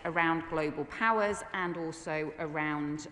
around global powers and also around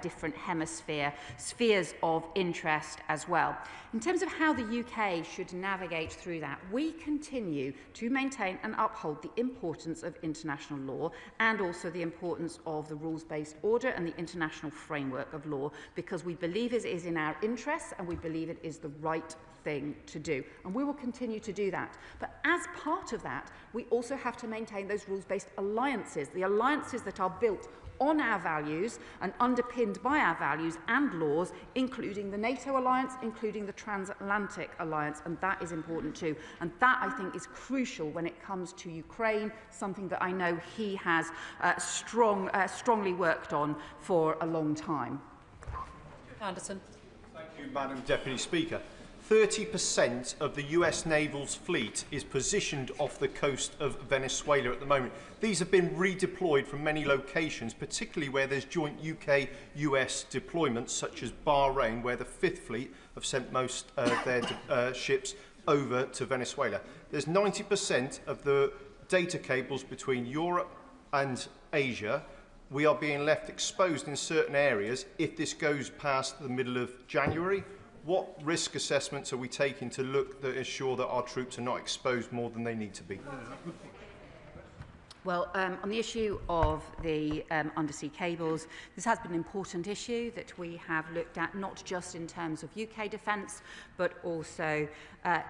different spheres of interest as well. In terms of how the UK should navigate through that, we continue to maintain and uphold the importance of international law and also the importance of the rules-based order and the international framework of law, because we believe it is in our interests and we believe it is the right thing to do, and we will continue to do that. But as part of that, we also have to maintain those rules-based alliances, the alliances that are built on our values and underpinned by our values and laws, including the NATO alliance, including the transatlantic alliance, and that is important too. And that, I think, is crucial when it comes to Ukraine, something that I know he has strongly worked on for a long time. Anderson. Thank you, Madam Deputy Speaker. 30% of the US naval's fleet is positioned off the coast of Venezuela at the moment. These have been redeployed from many locations, particularly where there's joint UK-US deployments, such as Bahrain, where the 5th Fleet have sent most of their ships over to Venezuela. There's 90% of the data cables between Europe and Asia. We are being left exposed in certain areas if this goes past the middle of January. What risk assessments are we taking to ensure that our troops are not exposed more than they need to be? Well, on the issue of the undersea cables, this has been an important issue that we have looked at, not just in terms of UK defence, but also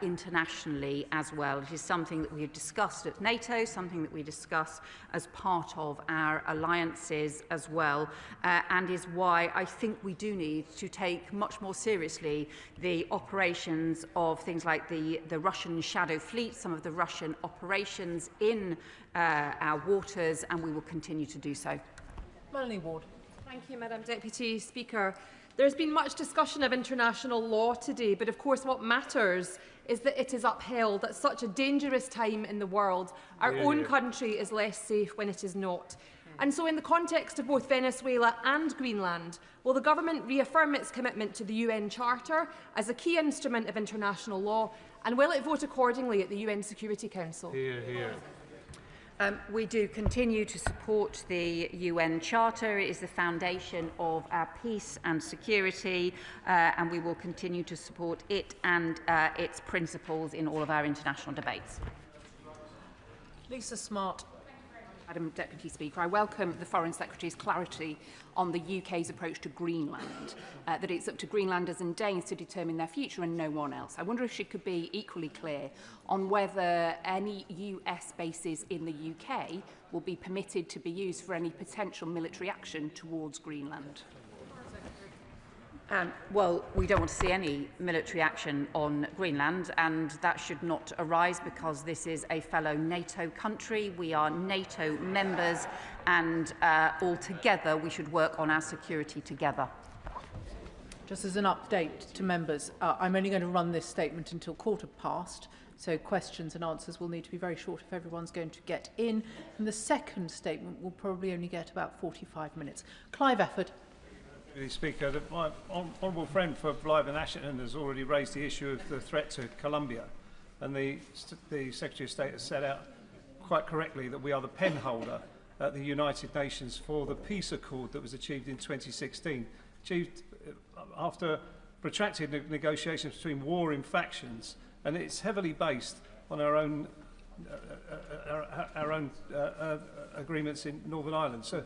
internationally as well. It is something that we have discussed at NATO, something that we discuss as part of our alliances as well, and is why I think we do need to take much more seriously the operations of things like the Russian shadow fleet, some of the Russian operations in our waters, and we will continue to do so. Melanie Ward. Thank you, Madam Deputy Speaker. There's been much discussion of international law today, but of course what matters is that it is upheld at such a dangerous time in the world. Our own country is less safe when it is not. And so in the context of both Venezuela and Greenland, will the government reaffirm its commitment to the UN Charter as a key instrument of international law, and will it vote accordingly at the UN Security Council? Hear, hear. We do continue to support the UN Charter. It is the foundation of our peace and security, and we will continue to support it and its principles in all of our international debates. Lisa Smart. Madam Deputy Speaker, I welcome the Foreign Secretary's clarity on the UK's approach to Greenland, that it's up to Greenlanders and Danes to determine their future and no one else. I wonder if she could be equally clear on whether any US bases in the UK will be permitted to be used for any potential military action towards Greenland. Well, we don't want to see any military action on Greenland, and that should not arise because this is a fellow NATO country. We are NATO members, and all together we should work on our security together. Just as an update to members, I'm only going to run this statement until 15:15, so questions and answers will need to be very short if everyone's going to get in. And the second statement will probably only get about 45 minutes. Clive Efford. Speaker, my honourable friend for Blythe and Ashton has already raised the issue of the threat to Colombia, and the Secretary of State has set out quite correctly that we are the pen holder at the United Nations for the peace accord that was achieved in 2016, achieved after protracted negotiations between warring factions, and it's heavily based on our own agreements in Northern Ireland. So,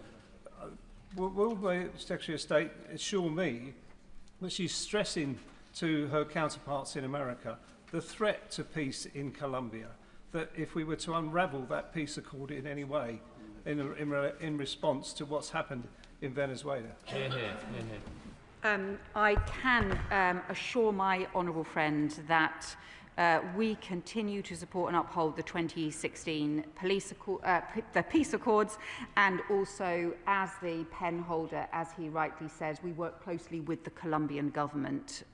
will the Secretary of State assure me that she's stressing to her counterparts in America the threat to peace in Colombia, that if we were to unravel that peace accord in any way in response to what's happened in Venezuela? I can assure my honourable friend that we continue to support and uphold the 2016 peace accords, and also as the pen holder, as he rightly says, we work closely with the Colombian government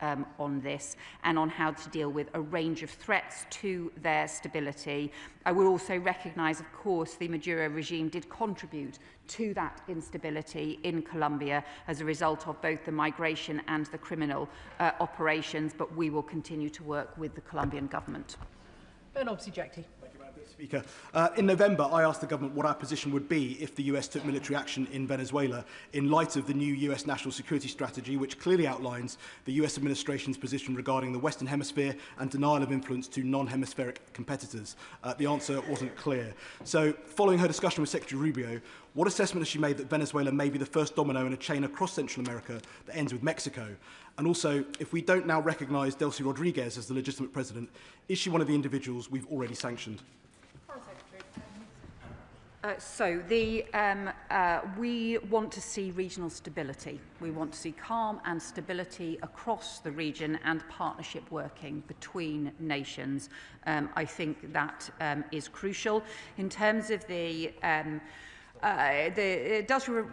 on this and on how to deal with a range of threats to their stability. I will also recognise, of course, the Maduro regime did contribute to that instability in Colombia as a result of both the migration and the criminal operations, but we will continue to work with the Colombian government. Ben Obsi-Jackie. Thank you, Madam Speaker. In November, I asked the government what our position would be if the US took military action in Venezuela in light of the new US national security strategy, which clearly outlines the US administration's position regarding the Western Hemisphere and denial of influence to non-hemispheric competitors. The answer wasn't clear. So, following her discussion with Secretary Rubio, what assessment has she made that Venezuela may be the first domino in a chain across Central America that ends with Mexico? And also, if we don't now recognise Delcy Rodriguez as the legitimate president, is she one of the individuals we've already sanctioned? We want to see regional stability. We want to see calm and stability across the region and partnership working between nations. I think that is crucial. In terms of Delcy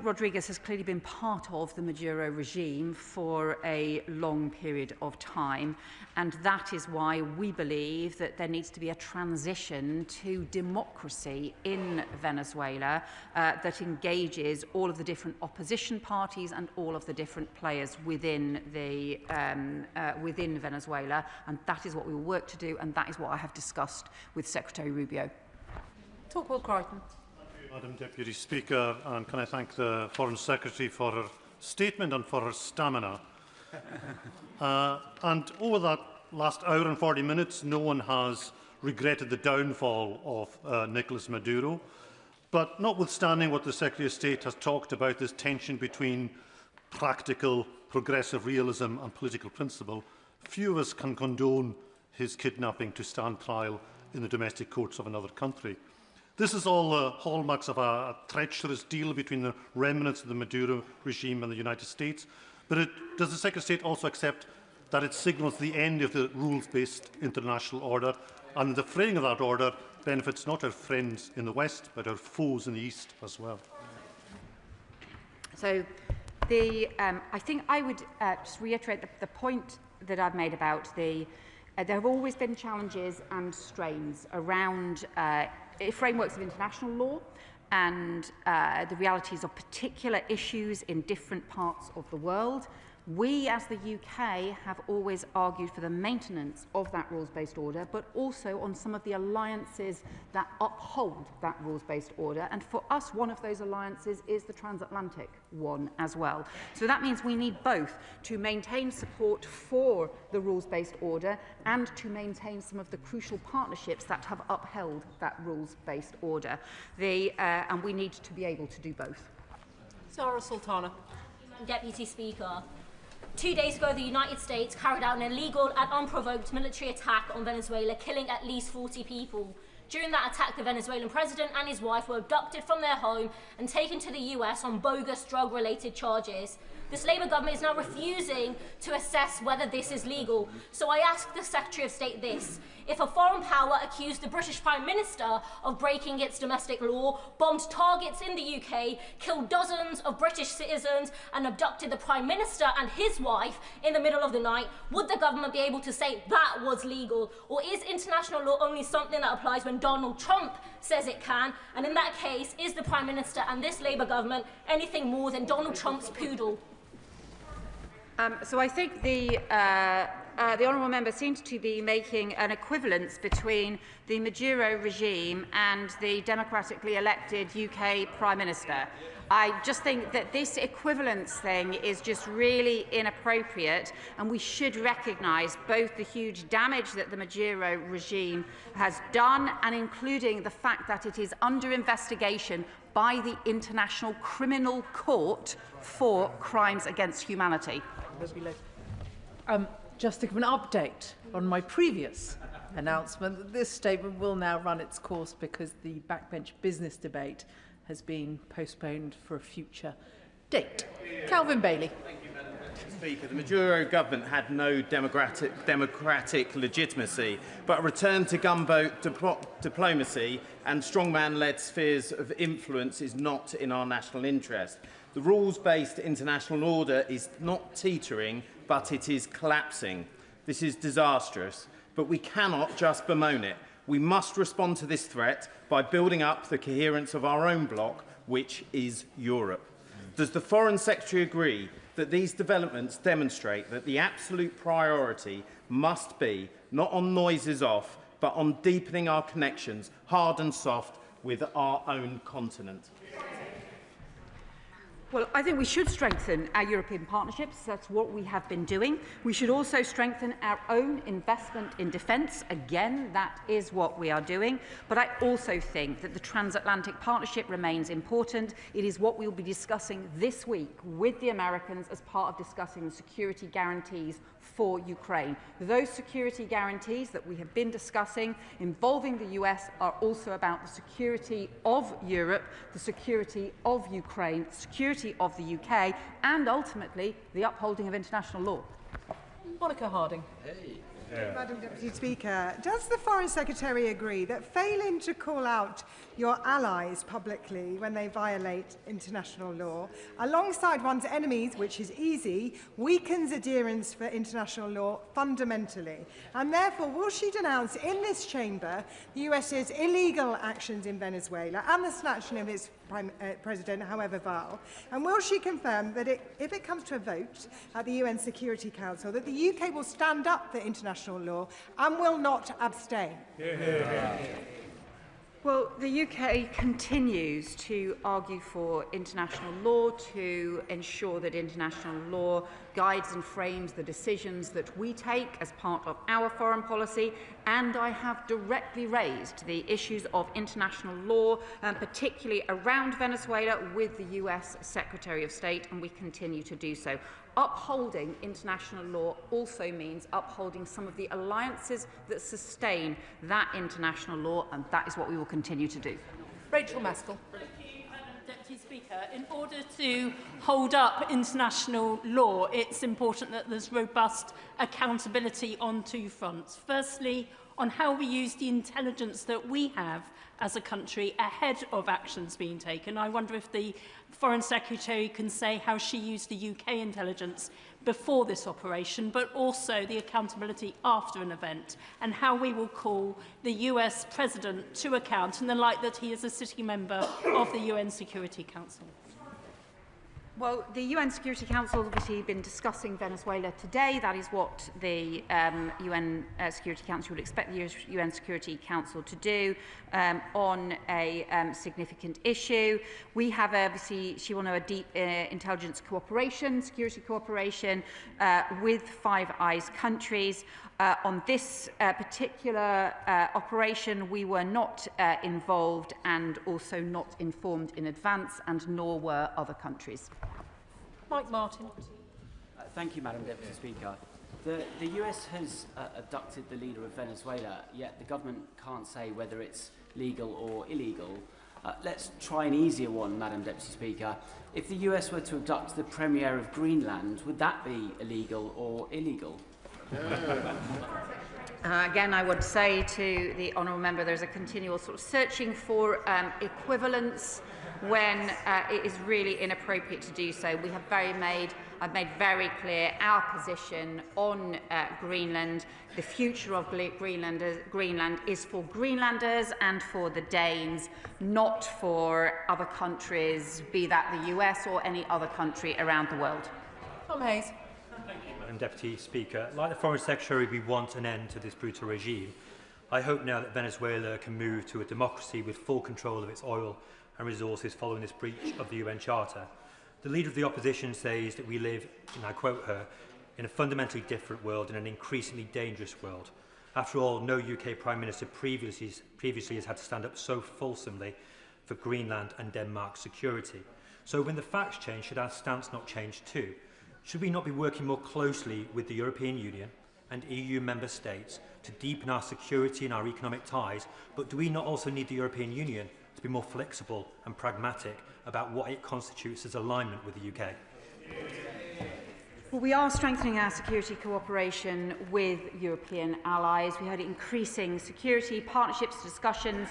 Rodriguez has clearly been part of the Maduro regime for a long period of time, and that is why we believe that there needs to be a transition to democracy in Venezuela that engages all of the different opposition parties and all of the different players within Venezuela, and that is what we will work to do, and that is what I have discussed with Secretary Rubio. Will Crichton. Madam Deputy Speaker, and can I thank the Foreign Secretary for her statement and for her stamina. And over that last hour and 40 minutes, no one has regretted the downfall of Nicolas Maduro. But notwithstanding what the Secretary of State has talked about, this tension between practical, progressive realism and political principle, few of us can condone his kidnapping to stand trial in the domestic courts of another country. This is all the hallmarks of a treacherous deal between the remnants of the Maduro regime and the United States. But does the Secretary of State also accept that it signals the end of the rules-based international order, and the fraying of that order benefits not our friends in the West, but our foes in the East as well? So, I think I would just reiterate the point that I've made about there have always been challenges and strains around frameworks of international law and the realities of particular issues in different parts of the world. We, as the UK, have always argued for the maintenance of that rules-based order, but also on some of the alliances that uphold that rules-based order. And for us, one of those alliances is the transatlantic one as well. So that means we need both to maintain support for the rules-based order and to maintain some of the crucial partnerships that have upheld that rules-based order. And we need to be able to do both. Zara Sultana. Deputy Speaker, 2 days ago, the United States carried out an illegal and unprovoked military attack on Venezuela, killing at least 40 people. During that attack, the Venezuelan president and his wife were abducted from their home and taken to the US on bogus drug-related charges. This Labour government is now refusing to assess whether this is legal. So I ask the Secretary of State this. If a foreign power accused the British Prime Minister of breaking its domestic law, bombed targets in the UK, killed dozens of British citizens and abducted the Prime Minister and his wife in the middle of the night, would the government be able to say that was legal? Or is international law only something that applies when Donald Trump says it can? And in that case, is the Prime Minister and this Labour government anything more than Donald Trump's poodle? So I think the honourable member seems to be making an equivalence between the Maduro regime and the democratically elected UK Prime Minister. I just think that this equivalence thing is just really inappropriate, and we should recognise both the huge damage that the Maduro regime has done, and including the fact that it is under investigation by the International Criminal Court for crimes against humanity. Just to give an update on my previous announcement that this statement will now run its course because the backbench business debate has been postponed for a future date. Calvin Bailey. Speaker, the Maduro government had no democratic legitimacy, but a return to gunboat diplomacy and strongman-led spheres of influence is not in our national interest. The rules-based international order is not teetering, but it is collapsing. This is disastrous, but we cannot just bemoan it. We must respond to this threat by building up the coherence of our own bloc, which is Europe. Does the Foreign Secretary agree that these developments demonstrate that the absolute priority must be not on noises off, but on deepening our connections, hard and soft, with our own continent. Well, I think we should strengthen our European partnerships. That's what we have been doing. We should also strengthen our own investment in defence. Again, that is what we are doing. But I also think that the transatlantic partnership remains important. It is what we will be discussing this week with the Americans as part of discussing the security guarantees for Ukraine. Those security guarantees that we have been discussing involving the US are also about the security of Europe, the security of Ukraine, security of the UK, and ultimately the upholding of international law. Monica Harding. Madam Deputy Speaker, does the Foreign Secretary agree that failing to call out your allies publicly when they violate international law, alongside one's enemies, which is easy, weakens adherence for international law fundamentally? And therefore, will she denounce in this chamber the US's illegal actions in Venezuela and the snatching of its President, however vile? And will she confirm that if it comes to a vote at the UN Security Council, that the UK will stand up for international law and will not abstain? Well, the UK continues to argue for international law, to ensure that international law guides and frames the decisions that we take as part of our foreign policy, and I have directly raised the issues of international law, particularly around Venezuela, with the US Secretary of State, and we continue to do so. Upholding international law also means upholding some of the alliances that sustain that international law, and that is what we will continue to do. Rachel Maskell. Deputy Speaker, in order to hold up international law, it's important that there's robust accountability on two fronts. Firstly, on how we use the intelligence that we have as a country ahead of actions being taken. I wonder if the Foreign Secretary can say how she used the UK intelligence before this operation, but also the accountability after an event, and how we will call the US President to account in the light that he is a sitting member of the UN Security Council. Well, the UN Security Council has obviously been discussing Venezuela today. That is what the UN Security Council would expect the UN Security Council to do on a significant issue. We have, obviously, she will know, a deep intelligence cooperation, security cooperation with Five Eyes countries. On this particular operation, we were not involved and also not informed in advance, and nor were other countries. Mike Martin. Thank you, Madam Deputy Speaker. The US has abducted the leader of Venezuela, yet the government can't say whether it's legal or illegal. Let's try an easier one, Madam Deputy Speaker. If the US were to abduct the Premier of Greenland, would that be illegal or illegal? Again, I would say to the honourable member, there's a continual sort of searching for equivalence when it is really inappropriate to do so. We have I've made very clear our position on Greenland. The future of Greenland is for Greenlanders and for the Danes, not for other countries, be that the US or any other country around the world. Tom Hayes. Madam Deputy Speaker, like the Foreign Secretary, we want an end to this brutal regime. I hope now that Venezuela can move to a democracy with full control of its oil and resources following this breach of the UN Charter. The Leader of the Opposition says that we live, and I quote her, in a fundamentally different world, in an increasingly dangerous world. After all, no UK Prime Minister previously has had to stand up so fulsomely for Greenland and Denmark's security. So when the facts change, should our stance not change too? Should we not be working more closely with the European Union and EU member states to deepen our security and our economic ties? But do we not also need the European Union to be more flexible and pragmatic about what it constitutes as alignment with the UK? Well, we are strengthening our security cooperation with European allies. We had increasing security partnerships, discussions,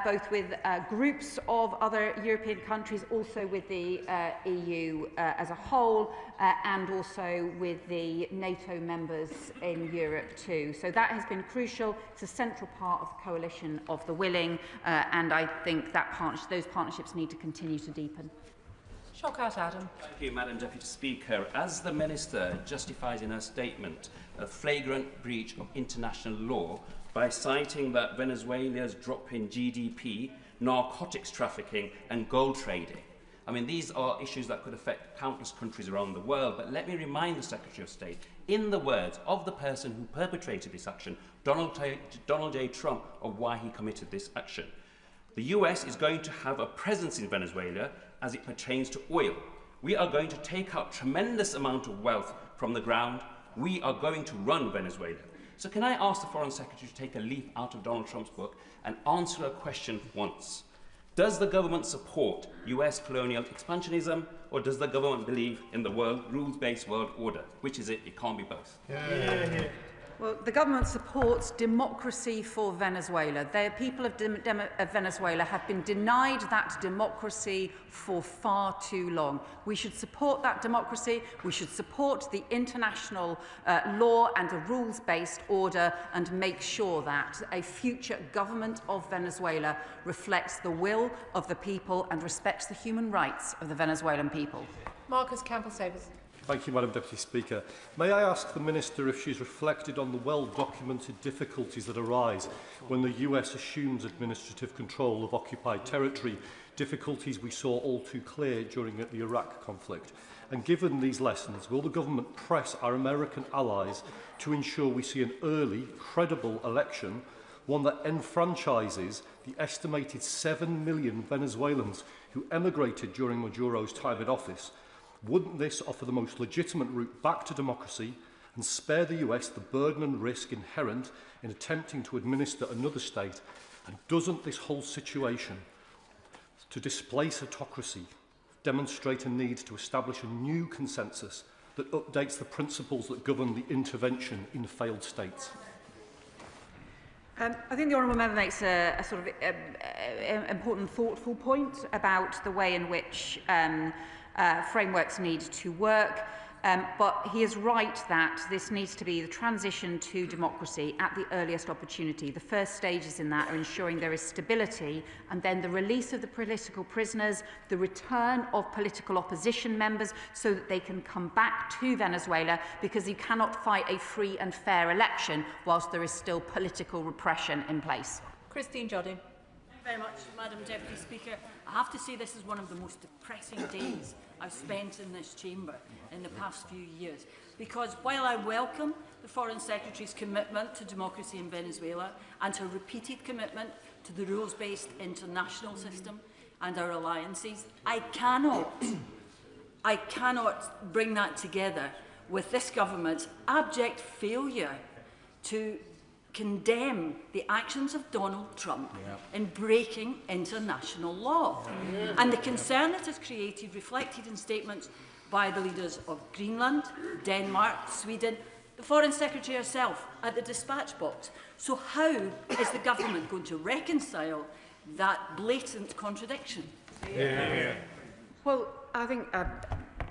both with groups of other European countries, also with the EU as a whole, and also with the NATO members in Europe too. So that has been crucial. It's a central part of the coalition of the willing, and I think that those partnerships need to continue to deepen. Shockout Adam. Thank you, Madam Deputy Speaker. As the Minister justifies in her statement a flagrant breach of international law by citing that Venezuela's drop in GDP, narcotics trafficking and gold trading. I mean, these are issues that could affect countless countries around the world, but let me remind the Secretary of State, in the words of the person who perpetrated this action, Donald J. Trump, of why he committed this action. The US is going to have a presence in Venezuela as it pertains to oil. We are going to take out tremendous amount of wealth from the ground. We are going to run Venezuela. So can I ask the Foreign Secretary to take a leaf out of Donald Trump's book and answer a question once? Does the government support US colonial expansionism, or does the government believe in the rules-based world order? Which is it? It can't be both. Yeah. Well, the government supports democracy for Venezuela. The people of Venezuela have been denied that democracy for far too long. We should support that democracy. We should support the international law and a rules-based order and make sure that a future government of Venezuela reflects the will of the people and respects the human rights of the Venezuelan people. Marcus Campbell-Savers. Thank you, Madam Deputy Speaker. May I ask the Minister if she's reflected on the well-documented difficulties that arise when the US assumes administrative control of occupied territory, difficulties we saw all too clear during the Iraq conflict? And given these lessons, will the government press our American allies to ensure we see an early, credible election, one that enfranchises the estimated 7 million Venezuelans who emigrated during Maduro's time in office? Wouldn't this offer the most legitimate route back to democracy and spare the US the burden and risk inherent in attempting to administer another state? And doesn't this whole situation to displace autocracy demonstrate a need to establish a new consensus that updates the principles that govern the intervention in failed states? I think the Honourable Member makes a sort of important, thoughtful point about the way in which frameworks need to work, but he is right that this needs to be the transition to democracy at the earliest opportunity. The first stages in that are ensuring there is stability and then the release of the political prisoners, the return of political opposition members so that they can come back to Venezuela, because you cannot fight a free and fair election whilst there is still political repression in place. Christine Jardine. Thank you very much, Madam Deputy Speaker. I have to say this is one of the most depressing days I've spent in this chamber in the past few years, because while I welcome the Foreign Secretary's commitment to democracy in Venezuela and her repeated commitment to the rules-based international system and our alliances, I cannot bring that together with this government's abject failure to condemn the actions of Donald Trump in breaking international law. And the concern that is created, reflected in statements by the leaders of Greenland, Denmark, Sweden, the Foreign Secretary herself at the dispatch box. So how is the government going to reconcile that blatant contradiction? Well, I think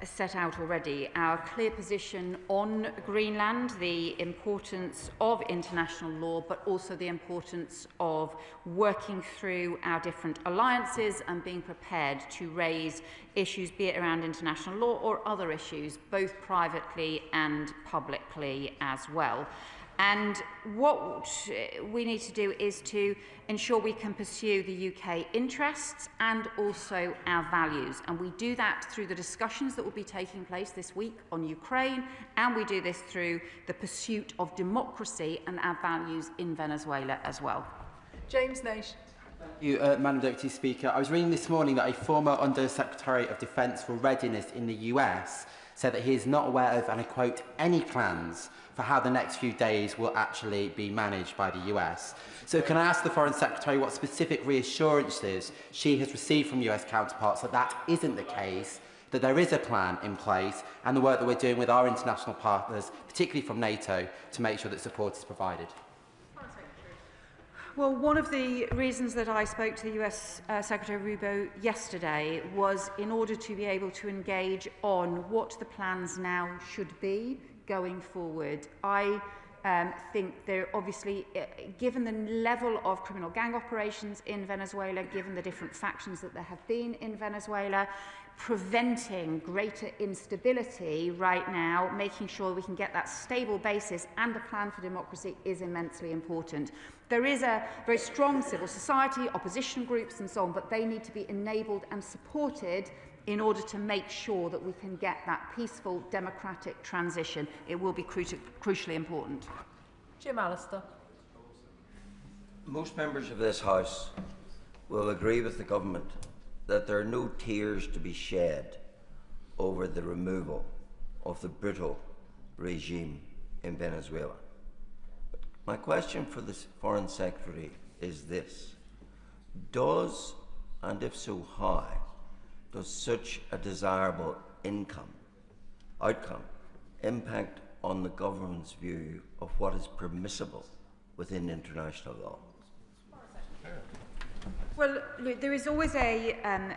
set out already our clear position on Greenland, the importance of international law, but also the importance of working through our different alliances and being prepared to raise issues, be it around international law or other issues, both privately and publicly as well. And what we need to do is to ensure we can pursue the UK interests and also our values. And we do that through the discussions that will be taking place this week on Ukraine, and we do this through the pursuit of democracy and our values in Venezuela as well. James Naish. Thank you, Madam Deputy Speaker. I was reading this morning that a former Under-Secretary of Defence for Readiness in the US said that he is not aware of, and I quote, any plans for how the next few days will actually be managed by the US. So can I ask the Foreign Secretary what specific reassurances she has received from US counterparts that that isn't the case, that there is a plan in place, and the work that we're doing with our international partners, particularly from NATO, to make sure that support is provided? Well, one of the reasons that I spoke to the US Secretary Rubio yesterday was in order to be able to engage on what the plans now should be going forward. I think there obviously, given the level of criminal gang operations in Venezuela, given the different factions that there have been in Venezuela, preventing greater instability right now, making sure we can get that stable basis and a plan for democracy is immensely important. There is a very strong civil society, opposition groups and so on, but they need to be enabled and supported in order to make sure that we can get that peaceful democratic transition. It will be crucially important. Jim Allister. Most members of this House will agree with the government that there are no tears to be shed over the removal of the brutal regime in Venezuela. My question for the Foreign Secretary is this: does, and if so how, does such a desirable outcome impact on the government's view of what is permissible within international law? Well, look, there is always a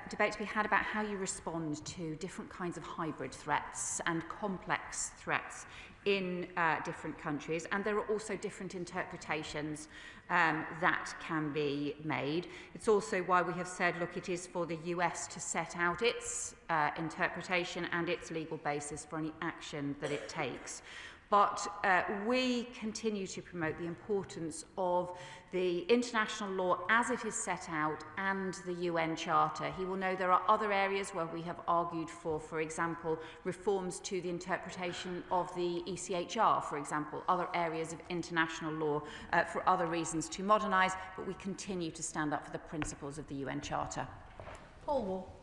debate to be had about how you respond to different kinds of hybrid threats and complex threats in different countries, and there are also different interpretations that can be made. It's also why we have said, look, it is for the US to set out its interpretation and its legal basis for any action that it takes. But we continue to promote the importance of the international law as it is set out and the UN Charter. He will know there are other areas where we have argued for example, reforms to the interpretation of the ECHR, for example, other areas of international law for other reasons to modernise, but we continue to stand up for the principles of the UN Charter. Paul Wall.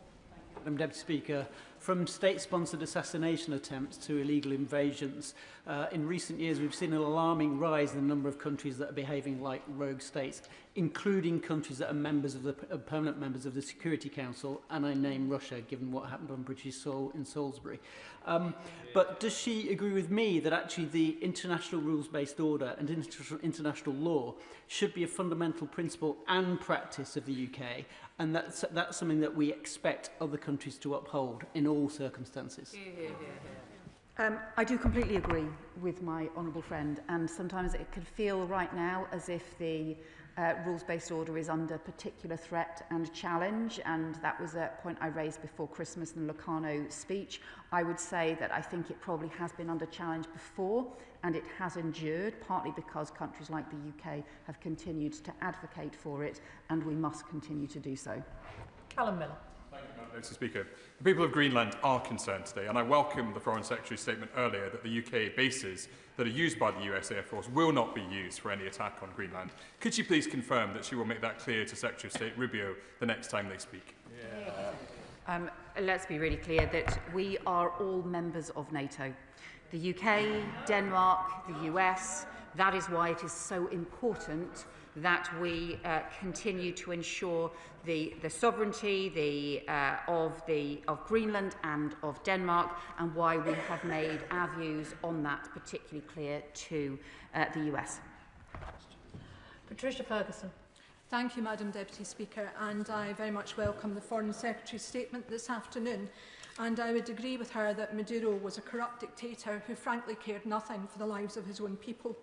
Madam Deputy Speaker, from state-sponsored assassination attempts to illegal invasions, in recent years we've seen an alarming rise in the number of countries that are behaving like rogue states, including countries that are members of the permanent members of the Security Council, and I name Russia, given what happened on British soil in Salisbury. But does she agree with me that actually the international rules-based order and international law should be a fundamental principle and practice of the UK, and that's something that we expect other countries to uphold in all circumstances? I do completely agree with my honourable friend, and sometimes it can feel right now as if the rules-based order is under particular threat and challenge, and that was a point I raised before Christmas in the Locarno speech. I would say that I think it probably has been under challenge before, and it has endured, partly because countries like the UK have continued to advocate for it, and we must continue to do so. Callum Miller. Mr. Speaker, the people of Greenland are concerned today, and I welcome the Foreign Secretary's statement earlier that the UK bases that are used by the US Air Force will not be used for any attack on Greenland. Could she please confirm that she will make that clear to Secretary of State Rubio the next time they speak? Let's be really clear that we are all members of NATO. The UK, Denmark, the US. That is why it is so important that we continue to ensure the sovereignty of Greenland and of Denmark, and why we have made our views on that particularly clear to the US. Patricia Ferguson. Thank you, Madam Deputy Speaker, and I very much welcome the Foreign Secretary's statement this afternoon. And I would agree with her that Maduro was a corrupt dictator who frankly cared nothing for the lives of his own people.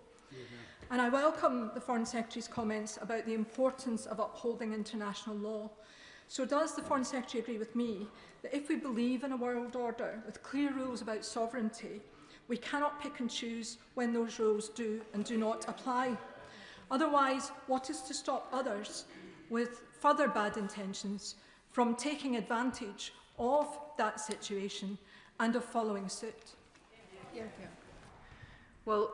And I welcome the Foreign Secretary's comments about the importance of upholding international law. So does the Foreign Secretary agree with me that if we believe in a world order with clear rules about sovereignty, we cannot pick and choose when those rules do and do not apply? Otherwise, what is to stop others with further bad intentions from taking advantage of that situation and of following suit? Well,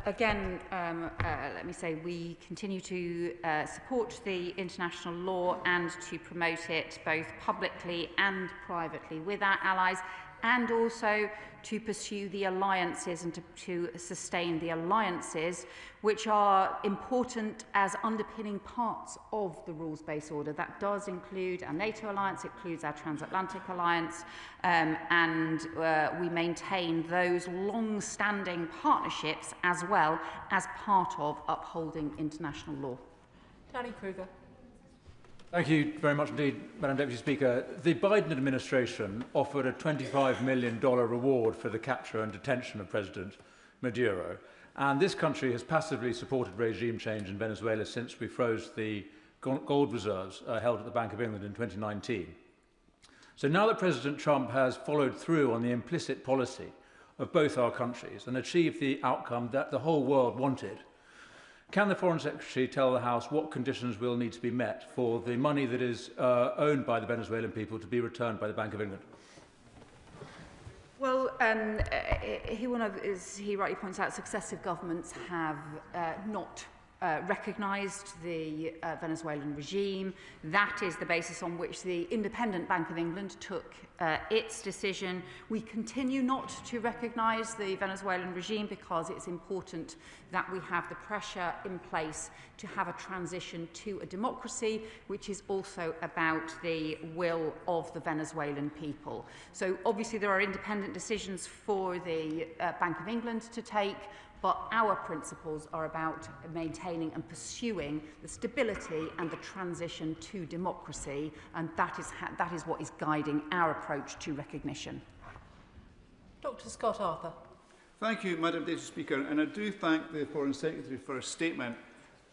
again, let me say we continue to support the international law and to promote it both publicly and privately with our allies, and also to pursue the alliances and to sustain the alliances which are important as underpinning parts of the rules-based order. That does include our NATO alliance, it includes our transatlantic alliance, and we maintain those long-standing partnerships as well as part of upholding international law. Danny Kruger. Thank you very much indeed, Madam Deputy Speaker. The Biden administration offered a $25 million reward for the capture and detention of President Maduro. And this country has passively supported regime change in Venezuela since we froze the gold reserves held at the Bank of England in 2019. So now that President Trump has followed through on the implicit policy of both our countries and achieved the outcome that the whole world wanted, can the Foreign Secretary tell the House what conditions will need to be met for the money that is owned by the Venezuelan people to be returned by the Bank of England? Well, as he rightly points out, successive governments have not recognised the Venezuelan regime. That is the basis on which the independent Bank of England took its decision. We continue not to recognise the Venezuelan regime because it's important that we have the pressure in place to have a transition to a democracy, which is also about the will of the Venezuelan people. So obviously there are independent decisions for the Bank of England to take, but our principles are about maintaining and pursuing the stability and the transition to democracy, and that is what is guiding our approach to recognition. Dr. Scott Arthur. Thank you, Madam Deputy Speaker, and I do thank the Foreign Secretary for her statement.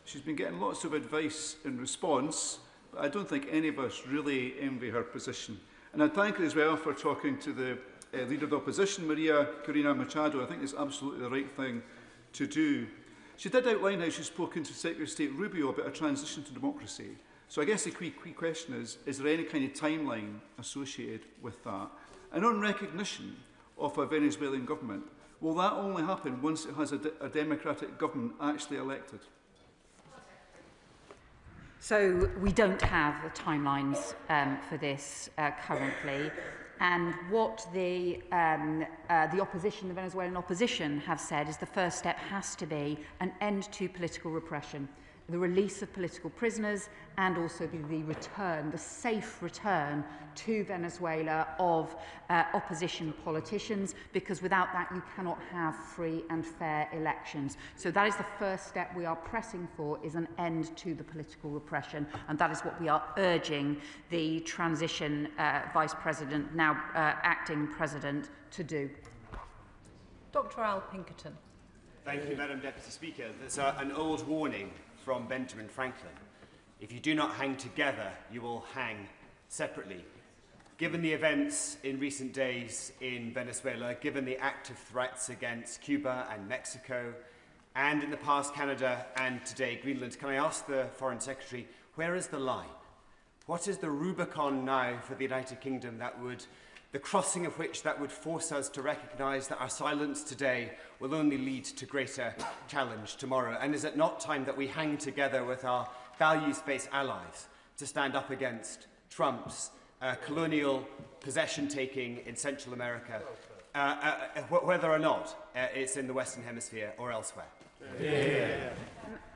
She's been getting lots of advice in response, but I don't think any of us really envy her position. And I thank her as well for talking to the Leader of the Opposition, Maria Corina Machado. I think it's absolutely the right thing to do. She did outline how she's spoken to Secretary of State Rubio about a transition to democracy. So I guess the key question is there any kind of timeline associated with that? And on recognition of a Venezuelan government, will that only happen once it has a democratic government actually elected? So we don't have the timelines for this currently. And what the opposition, the Venezuelan opposition, have said is the first step has to be an end to political repression, the release of political prisoners, and also the safe return to Venezuela of opposition politicians, because without that you cannot have free and fair elections. So that is the first step we are pressing for, is an end to the political repression, and that is what we are urging the transition Vice President, now acting President, to do. Dr. Al Pinkerton. Thank you, Madam Deputy Speaker. There's an old warning from Benjamin Franklin. If you do not hang together, you will hang separately. Given the events in recent days in Venezuela, given the active threats against Cuba and Mexico, and in the past Canada and today Greenland, can I ask the Foreign Secretary, where is the line? What is the Rubicon now for the United Kingdom the crossing of which that would force us to recognise that our silence today will only lead to greater challenge tomorrow? And is it not time that we hang together with our values-based allies to stand up against Trump's colonial possession-taking in Central America, whether or not it's in the Western Hemisphere or elsewhere? Yeah.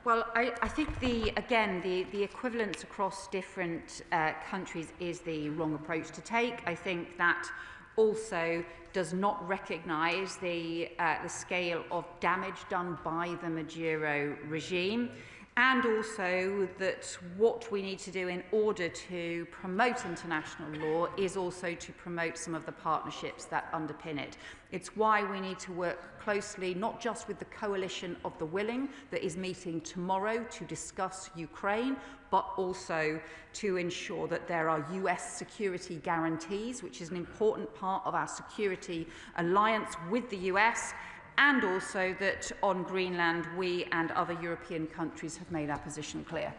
Well, I think, the equivalence across different countries is the wrong approach to take. I think that also does not recognise the scale of damage done by the Maduro regime, and also that what we need to do in order to promote international law is also to promote some of the partnerships that underpin it. It's why we need to work closely, not just with the coalition of the willing that is meeting tomorrow to discuss Ukraine, but also to ensure that there are US security guarantees, which is an important part of our security alliance with the US, and also that on Greenland we and other European countries have made our position clear.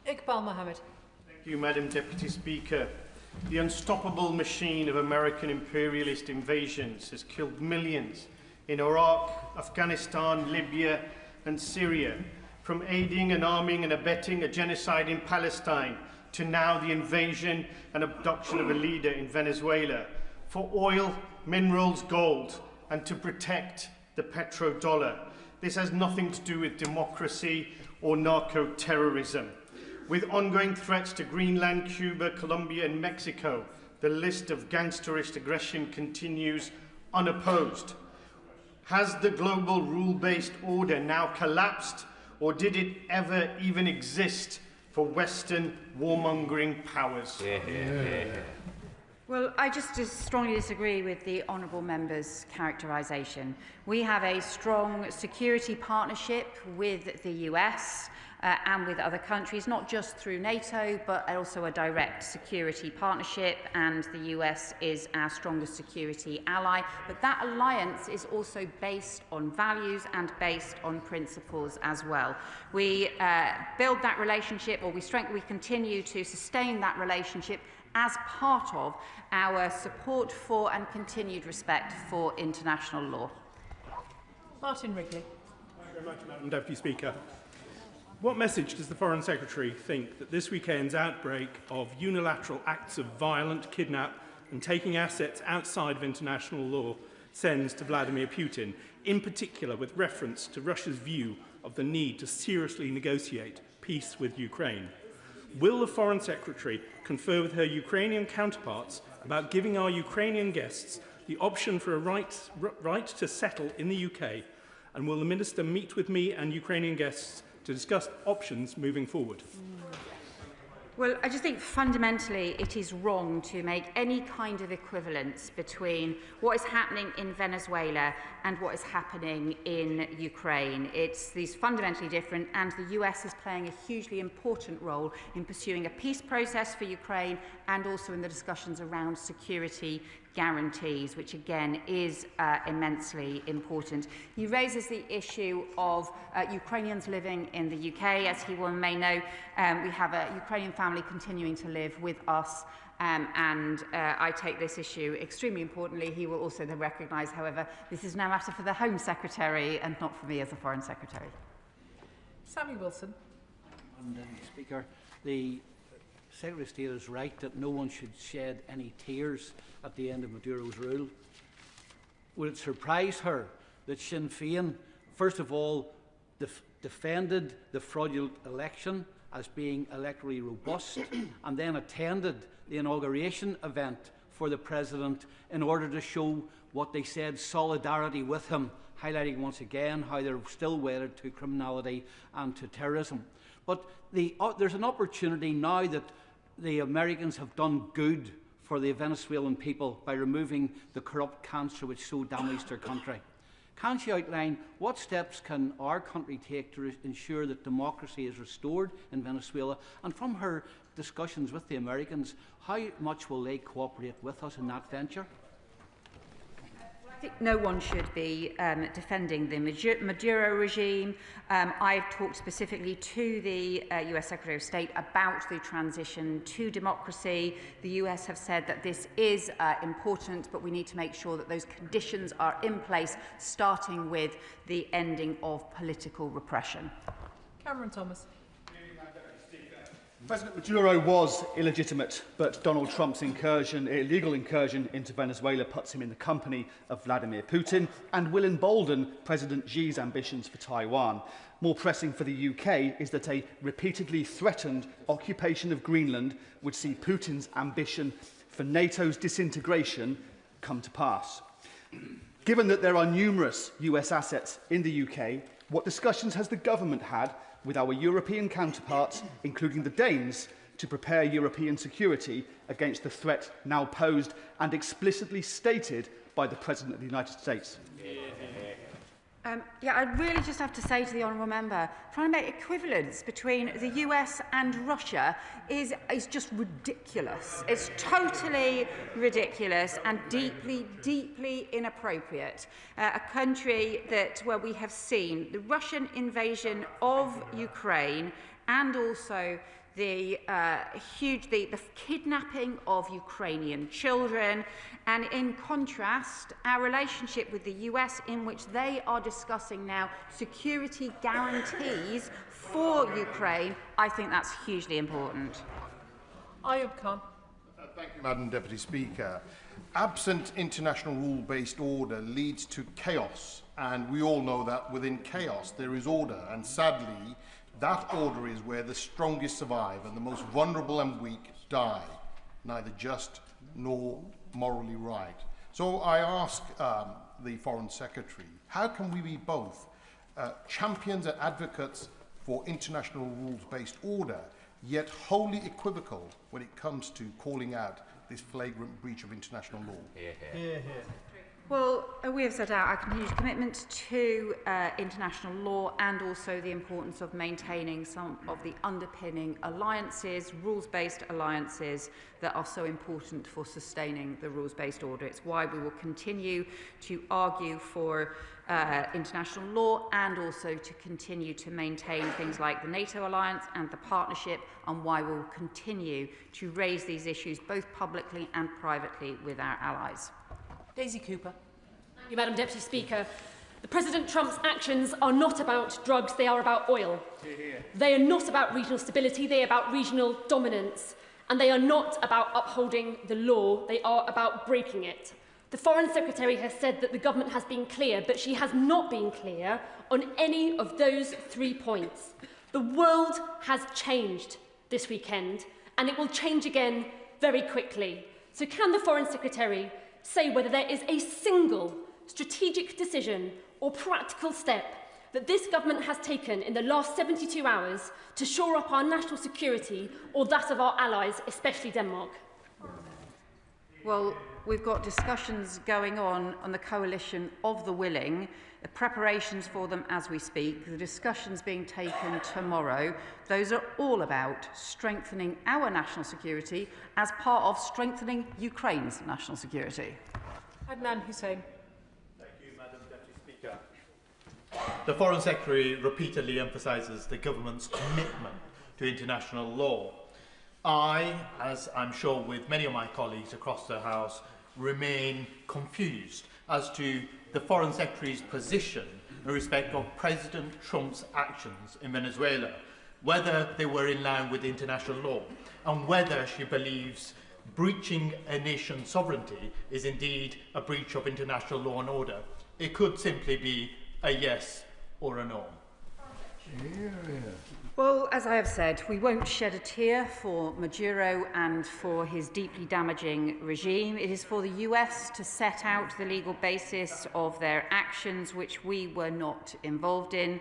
Iqbal Mohammed. Thank you, Madam Deputy Speaker. The unstoppable machine of American imperialist invasions has killed millions in Iraq, Afghanistan, Libya and Syria, from aiding and arming and abetting a genocide in Palestine to now the invasion and abduction of a leader in Venezuela for oil, minerals, gold, and to protect the petrodollar. This has nothing to do with democracy or narco-terrorism. With ongoing threats to Greenland, Cuba, Colombia and Mexico, the list of gangsterist aggression continues unopposed. Has the global rule-based order now collapsed, or did it ever even exist for Western warmongering powers? Well, I just strongly disagree with the honourable member's characterisation. We have a strong security partnership with the US and with other countries, not just through NATO, but also a direct security partnership, and the US is our strongest security ally. But that alliance is also based on values and based on principles as well. We build that relationship, or we continue to sustain that relationship as part of our support for and continued respect for international law. Martin Wrigley. Thank you very much, Madam Deputy Speaker. What message does the Foreign Secretary think that this weekend's outbreak of unilateral acts of violent kidnap and taking assets outside of international law sends to Vladimir Putin, in particular with reference to Russia's view of the need to seriously negotiate peace with Ukraine? Will the Foreign Secretary confer with her Ukrainian counterparts about giving our Ukrainian guests the option for a right to settle in the UK? And will the Minister meet with me and Ukrainian guests to discuss options moving forward? Well, I just think fundamentally it is wrong to make any kind of equivalence between what is happening in Venezuela and what is happening in Ukraine. It's these fundamentally different, and the US is playing a hugely important role in pursuing a peace process for Ukraine and also in the discussions around security guarantees, which again is immensely important. He raises the issue of Ukrainians living in the UK. As he may know, we have a Ukrainian family continuing to live with us, and I take this issue extremely importantly. He will also then recognise, however, this is now a matter for the Home Secretary and not for me as the Foreign Secretary. Sammy Wilson. Speaker, the Secretary of State is right that no one should shed any tears at the end of Maduro's rule. Would it surprise her that Sinn Féin, first of all, defended the fraudulent election as being electorally robust and then attended the inauguration event for the President in order to show what they said, solidarity with him, highlighting once again how they're still wedded to criminality and to terrorism. But there's an opportunity now that the Americans have done good for the Venezuelan people by removing the corrupt cancer which so damaged their country. Can she outline what steps can our country take to ensure that democracy is restored in Venezuela? And from her discussions with the Americans, how much will they cooperate with us in that venture? I think no one should be defending the Maduro regime. I've talked specifically to the US Secretary of State about the transition to democracy. The US have said that this is important, but we need to make sure that those conditions are in place, starting with the ending of political repression. Cameron Thomas. President Maduro was illegitimate, but Donald Trump's illegal incursion into Venezuela puts him in the company of Vladimir Putin and will embolden President Xi's ambitions for Taiwan. More pressing for the UK is that a repeatedly threatened occupation of Greenland would see Putin's ambition for NATO's disintegration come to pass. Given that there are numerous US assets in the UK, what discussions has the government had with our European counterparts, including the Danes, to prepare European security against the threat now posed and explicitly stated by the President of the United States? I really just have to say to the honourable member, trying to make equivalence between the US and Russia is just ridiculous. It's totally ridiculous and deeply, deeply inappropriate. A country where we have seen the Russian invasion of Ukraine and also the kidnapping of Ukrainian children, and in contrast, our relationship with the US, in which they are discussing now security guarantees for Ukraine. I think that's hugely important. Ayub Khan. Thank you, Madam Deputy Speaker. Absent international rule-based order leads to chaos, and we all know that within chaos there is order, and sadly, that order is where the strongest survive and the most vulnerable and weak die, neither just nor morally right. So I ask the Foreign Secretary, how can we be both champions and advocates for international rules-based order, yet wholly equivocal when it comes to calling out this flagrant breach of international law? Hear, hear. Well, we have set out our continued commitment to international law and also the importance of maintaining some of the underpinning alliances, rules-based alliances that are so important for sustaining the rules-based order. It's why we will continue to argue for international law and also to continue to maintain things like the NATO alliance and the partnership, and why we will continue to raise these issues both publicly and privately with our allies. Daisy Cooper. Thank you, Madam Deputy Speaker. The President Trump's actions are not about drugs, they are about oil. They are not about regional stability, they are about regional dominance. And they are not about upholding the law, they are about breaking it. The Foreign Secretary has said that the government has been clear, but she has not been clear on any of those 3 points. The world has changed this weekend, and it will change again very quickly. So can the Foreign Secretary say whether there is a single strategic decision or practical step that this government has taken in the last 72 hours to shore up our national security or that of our allies, especially Denmark? Well, we've got discussions going on the coalition of the willing, the preparations for them as we speak, the discussions being taken tomorrow. Those are all about strengthening our national security as part of strengthening Ukraine's national security. Adnan Hussain. Thank you, Madam Deputy Speaker. The Foreign Secretary repeatedly emphasises the government's commitment to international law. I, as I'm sure with many of my colleagues across the House, remain confused as to the Foreign Secretary's position in respect of President Trump's actions in Venezuela, whether they were in line with international law, and whether she believes breaching a nation's sovereignty is indeed a breach of international law and order. It could simply be a yes or a no. Well, as I have said, we won't shed a tear for Maduro and for his deeply damaging regime. It is for the US to set out the legal basis of their actions, which we were not involved in.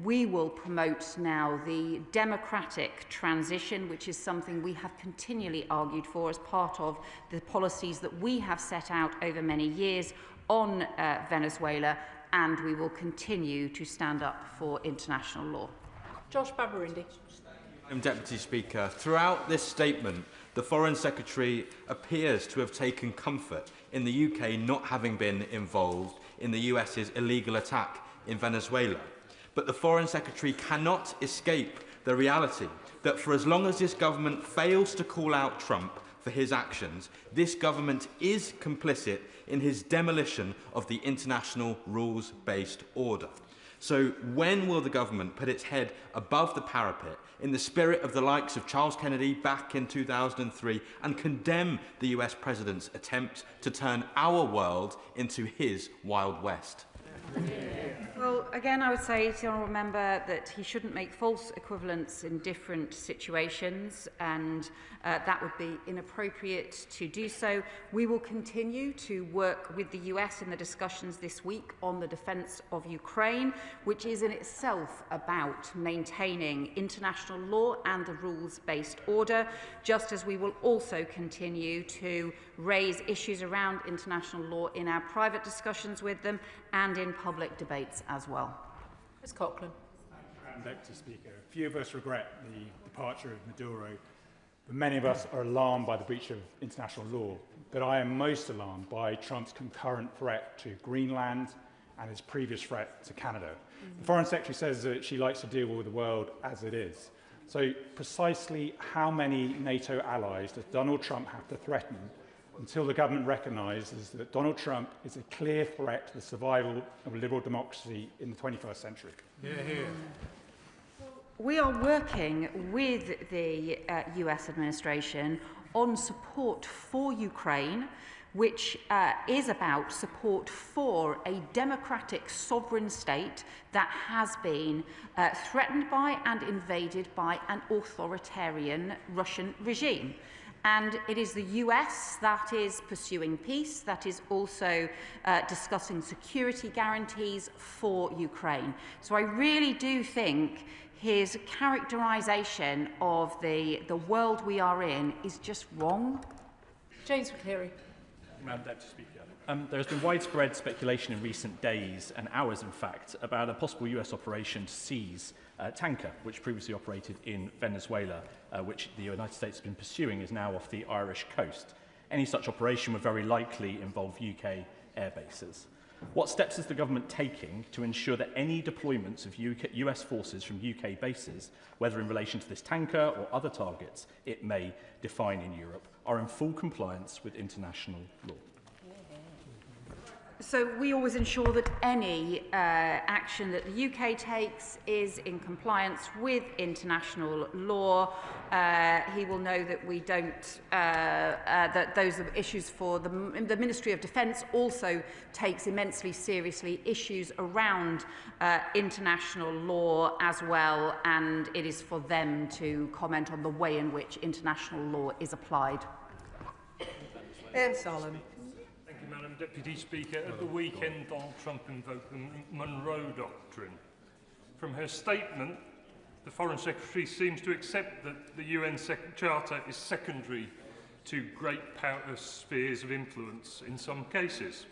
We will promote now the democratic transition, which is something we have continually argued for as part of the policies that we have set out over many years on Venezuela, and we will continue to stand up for international law. Josh Babarindi. Madam Deputy Speaker, throughout this statement, the Foreign Secretary appears to have taken comfort in the UK not having been involved in the US's illegal attack in Venezuela. But the Foreign Secretary cannot escape the reality that for as long as this government fails to call out Trump for his actions, this government is complicit in his demolition of the international rules-based order. So when will the government put its head above the parapet in the spirit of the likes of Charles Kennedy back in 2003 and condemn the US President's attempt to turn our world into his Wild West? Well, again, I would say to the honourable member that he shouldn't make false equivalents in different situations, and that would be inappropriate to do so. We will continue to work with the US in the discussions this week on the defence of Ukraine, which is in itself about maintaining international law and the rules-based order, just as we will also continue to raise issues around international law in our private discussions with them and in public debates as well. Ms Coughlin. Madam Deputy Speaker, few of us regret the departure of Maduro, but many of us are alarmed by the breach of international law. But I am most alarmed by Trump's concurrent threat to Greenland and his previous threat to Canada. The Foreign Secretary says that she likes to deal with the world as it is. So precisely how many NATO allies does Donald Trump have to threaten until the government recognises that Donald Trump is a clear threat to the survival of liberal democracy in the 21st century? We are working with the US administration on support for Ukraine, which is about support for a democratic sovereign state that has been threatened by and invaded by an authoritarian Russian regime. And it is the US that is pursuing peace, that is also discussing security guarantees for Ukraine. So I really do think his characterisation of the world we are in is just wrong. James McCleary. Madam Deputy Speaker. There has been widespread speculation in recent days, and hours in fact, about a possible US operation to seize a tanker which previously operated in Venezuela, which the United States has been pursuing, is now off the Irish coast. Any such operation would very likely involve UK air bases. What steps is the government taking to ensure that any deployments of US forces from UK bases, whether in relation to this tanker or other targets it may define in Europe, are in full compliance with international law? So we always ensure that any action that the UK takes is in compliance with international law. He will know that we don't, that those are issues for the Ministry of Defence also takes immensely seriously issues around international law as well, and it is for them to comment on the way in which international law is applied. Ian Solomon. Madam Deputy Speaker, at the weekend Donald Trump invoked the Monroe Doctrine. From her statement, the Foreign Secretary seems to accept that the UN Charter is secondary to great power spheres of influence in some cases.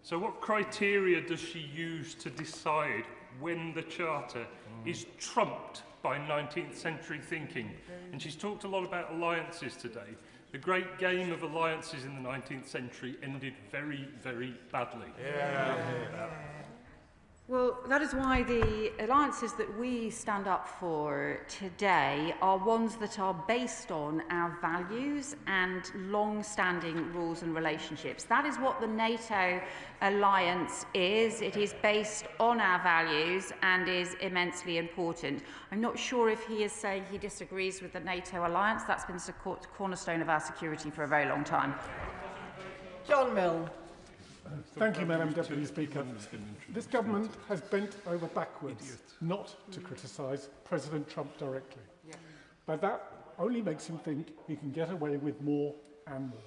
So what criteria does she use to decide when the Charter is trumped by 19th century thinking? And she's talked a lot about alliances today. The great game of alliances in the 19th century ended very, very badly. Well, that is why the alliances that we stand up for today are ones that are based on our values and long-standing rules and relationships. That is what the NATO alliance is. It is based on our values and is immensely important. I'm not sure if he is saying he disagrees with the NATO alliance. That's been the cornerstone of our security for a very long time. John Milne. Thank you, Madam Deputy Speaker. This government has bent over backwards not to criticise President Trump directly. But that only makes him think he can get away with more and more.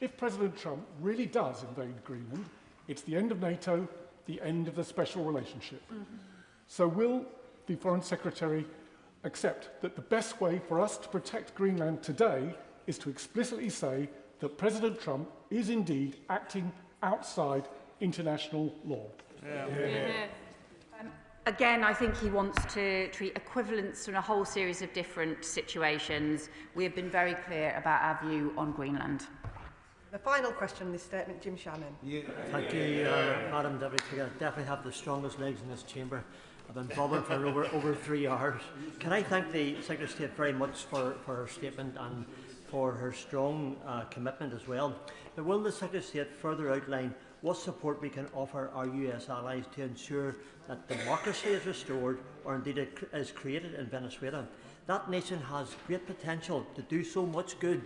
If President Trump really does invade Greenland, it's the end of NATO, the end of the special relationship. So will the Foreign Secretary accept that the best way for us to protect Greenland today is to explicitly say that President Trump is indeed acting outside international law? Again, I think he wants to treat equivalents in a whole series of different situations. We have been very clear about our view on Greenland. The final question in this statement, Jim Shannon. Thank you, Madam Deputy Speaker. I definitely have the strongest legs in this chamber. I've been bobbing for over 3 hours. Can I thank the Secretary of State very much for her statement and for her strong commitment as well. But will the Secretary of State further outline what support we can offer our US allies to ensure that democracy is restored or indeed it is created in Venezuela? That nation has great potential to do so much good.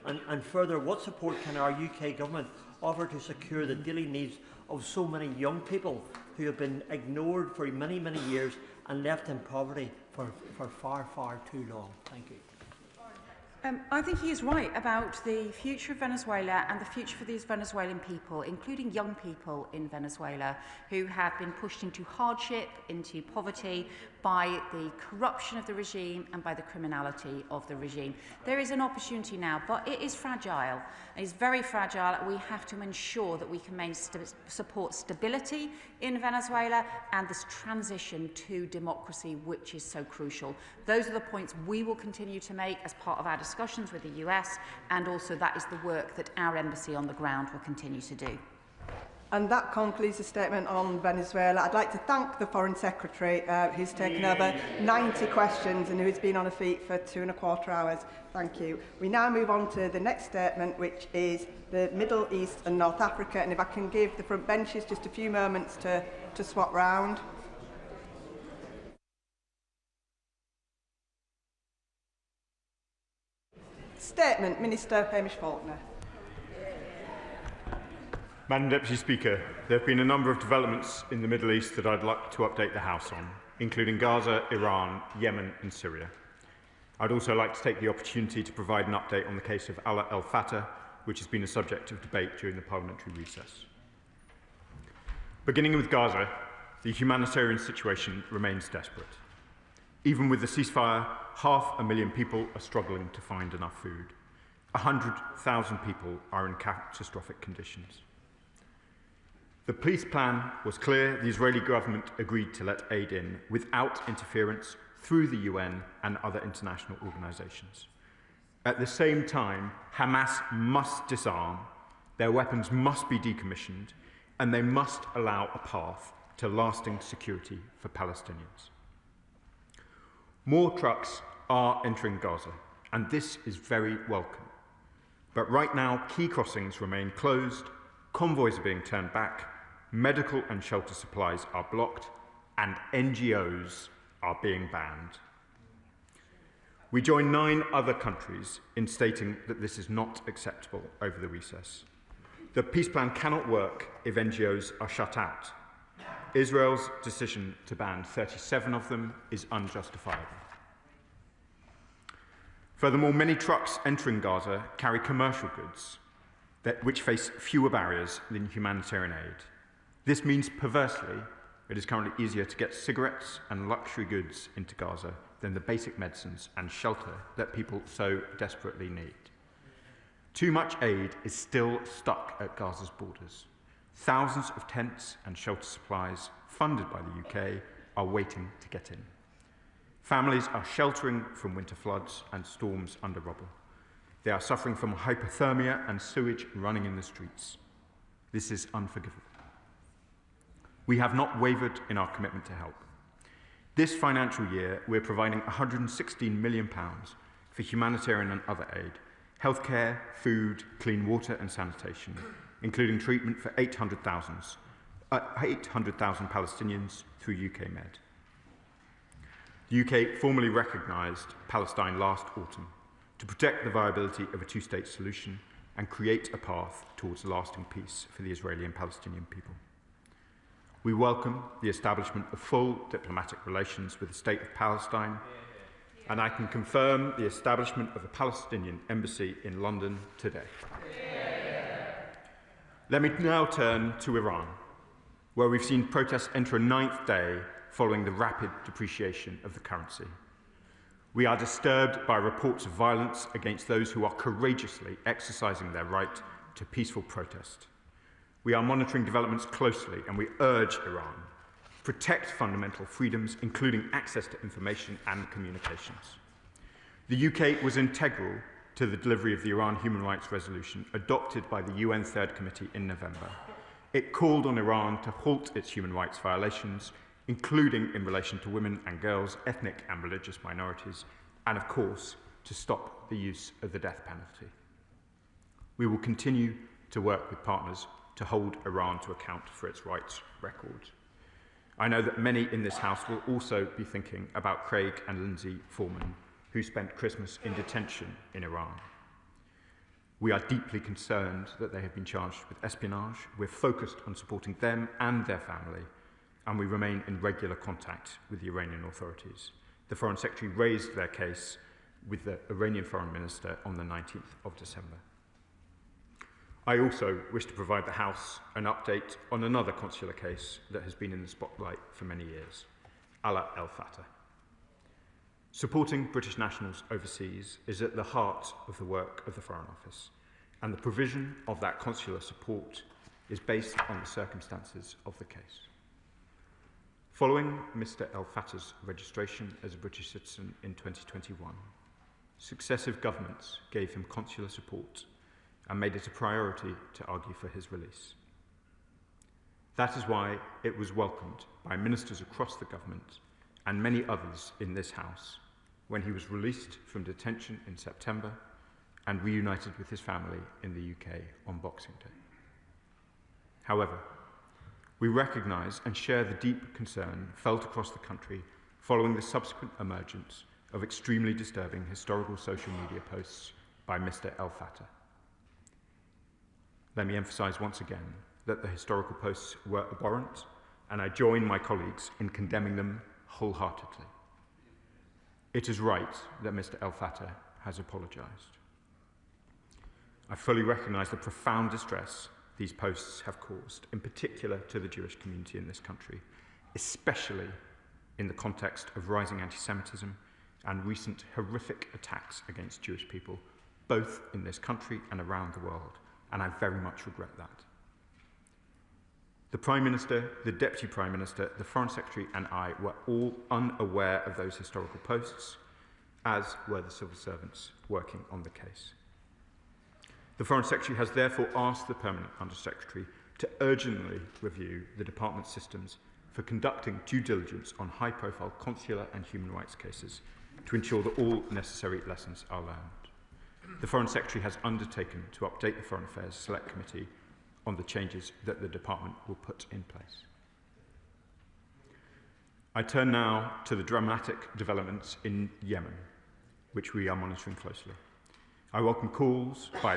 And further, what support can our UK government offer to secure the daily needs of so many young people who have been ignored for many, many years and left in poverty for far, far too long? Thank you. I think he is right about the future of Venezuela and the future for these Venezuelan people, including young people in Venezuela who have been pushed into hardship, into poverty by the corruption of the regime and by the criminality of the regime. There is an opportunity now, but it is fragile. It is very fragile. We have to ensure that we can support stability in Venezuela and this transition to democracy, which is so crucial. Those are the points we will continue to make as part of our discussions with the US, and also that is the work that our embassy on the ground will continue to do. And that concludes the statement on Venezuela. I'd like to thank the Foreign Secretary who's taken over 90 questions and who's been on her feet for 2¼ hours. Thank you. We now move on to the next statement, which is the Middle East and North Africa. And if I can give the front benches just a few moments to swap round. Statement, Minister Hamish Faulkner. Madam Deputy Speaker, there have been a number of developments in the Middle East that I'd like to update the House on, including Gaza, Iran, Yemen and Syria. I'd also like to take the opportunity to provide an update on the case of Alaa al-Fatah, which has been a subject of debate during the parliamentary recess. Beginning with Gaza, the humanitarian situation remains desperate. Even with the ceasefire, 500,000 people are struggling to find enough food. 100,000 people are in catastrophic conditions. The peace plan was clear. The Israeli government agreed to let aid in without interference through the UN and other international organisations. At the same time, Hamas must disarm, their weapons must be decommissioned, and they must allow a path to lasting security for Palestinians. More trucks are entering Gaza, and this is very welcome. But right now, key crossings remain closed, convoys are being turned back, medical and shelter supplies are blocked, and NGOs are being banned. We join 9 other countries in stating that this is not acceptable over the recess. The peace plan cannot work if NGOs are shut out. Israel's decision to ban 37 of them is unjustifiable. Furthermore, many trucks entering Gaza carry commercial goods which face fewer barriers than humanitarian aid. This means, perversely, it is currently easier to get cigarettes and luxury goods into Gaza than the basic medicines and shelter that people so desperately need. Too much aid is still stuck at Gaza's borders. Thousands of tents and shelter supplies, funded by the UK, are waiting to get in. Families are sheltering from winter floods and storms under rubble. They are suffering from hypothermia and sewage running in the streets. This is unforgivable. We have not wavered in our commitment to help. This financial year, we're providing £116 million for humanitarian and other aid, healthcare, food, clean water and sanitation, including treatment for 800,000 Palestinians through UK Med. The UK formally recognised Palestine last autumn to protect the viability of a two-state solution and create a path towards lasting peace for the Israeli and Palestinian people. We welcome the establishment of full diplomatic relations with the State of Palestine, and I can confirm the establishment of a Palestinian embassy in London today. Let me now turn to Iran, where we've seen protests enter a 9th day following the rapid depreciation of the currency. We are disturbed by reports of violence against those who are courageously exercising their right to peaceful protest. We are monitoring developments closely, and we urge Iran to protect fundamental freedoms, including access to information and communications. The UK was integral to the delivery of the Iran Human Rights Resolution adopted by the UN Third Committee in November. It called on Iran to halt its human rights violations, including in relation to women and girls, ethnic and religious minorities, and of course, to stop the use of the death penalty. We will continue to work with partners to hold Iran to account for its rights record. I know that many in this House will also be thinking about Craig and Lindsay Foreman, who spent Christmas in detention in Iran. We are deeply concerned that they have been charged with espionage. We're focused on supporting them and their family, and we remain in regular contact with the Iranian authorities. The Foreign Secretary raised their case with the Iranian Foreign Minister on the 19th of December. I also wish to provide the House an update on another consular case that has been in the spotlight for many years, Ala El Fatah. Supporting British nationals overseas is at the heart of the work of the Foreign Office, and the provision of that consular support is based on the circumstances of the case. Following Mr. El Fatah's registration as a British citizen in 2021, successive governments gave him consular support and made it a priority to argue for his release. That is why it was welcomed by ministers across the government and many others in this House when he was released from detention in September and reunited with his family in the UK on Boxing Day. However, we recognise and share the deep concern felt across the country following the subsequent emergence of extremely disturbing historical social media posts by Mr. El Fatah. Let me emphasise once again that the historical posts were abhorrent, and I join my colleagues in condemning them wholeheartedly. It is right that Mr. El Fatah has apologised. I fully recognise the profound distress these posts have caused, in particular to the Jewish community in this country, especially in the context of rising anti-Semitism and recent horrific attacks against Jewish people, both in this country and around the world, and I very much regret that. The Prime Minister, the Deputy Prime Minister, the Foreign Secretary and I were all unaware of those historical posts, as were the civil servants working on the case. The Foreign Secretary has therefore asked the Permanent Under-Secretary to urgently review the Department's systems for conducting due diligence on high-profile consular and human rights cases to ensure that all necessary lessons are learned. The Foreign Secretary has undertaken to update the Foreign Affairs Select Committee on the changes that the Department will put in place. I turn now to the dramatic developments in Yemen, which we are monitoring closely. I welcome calls by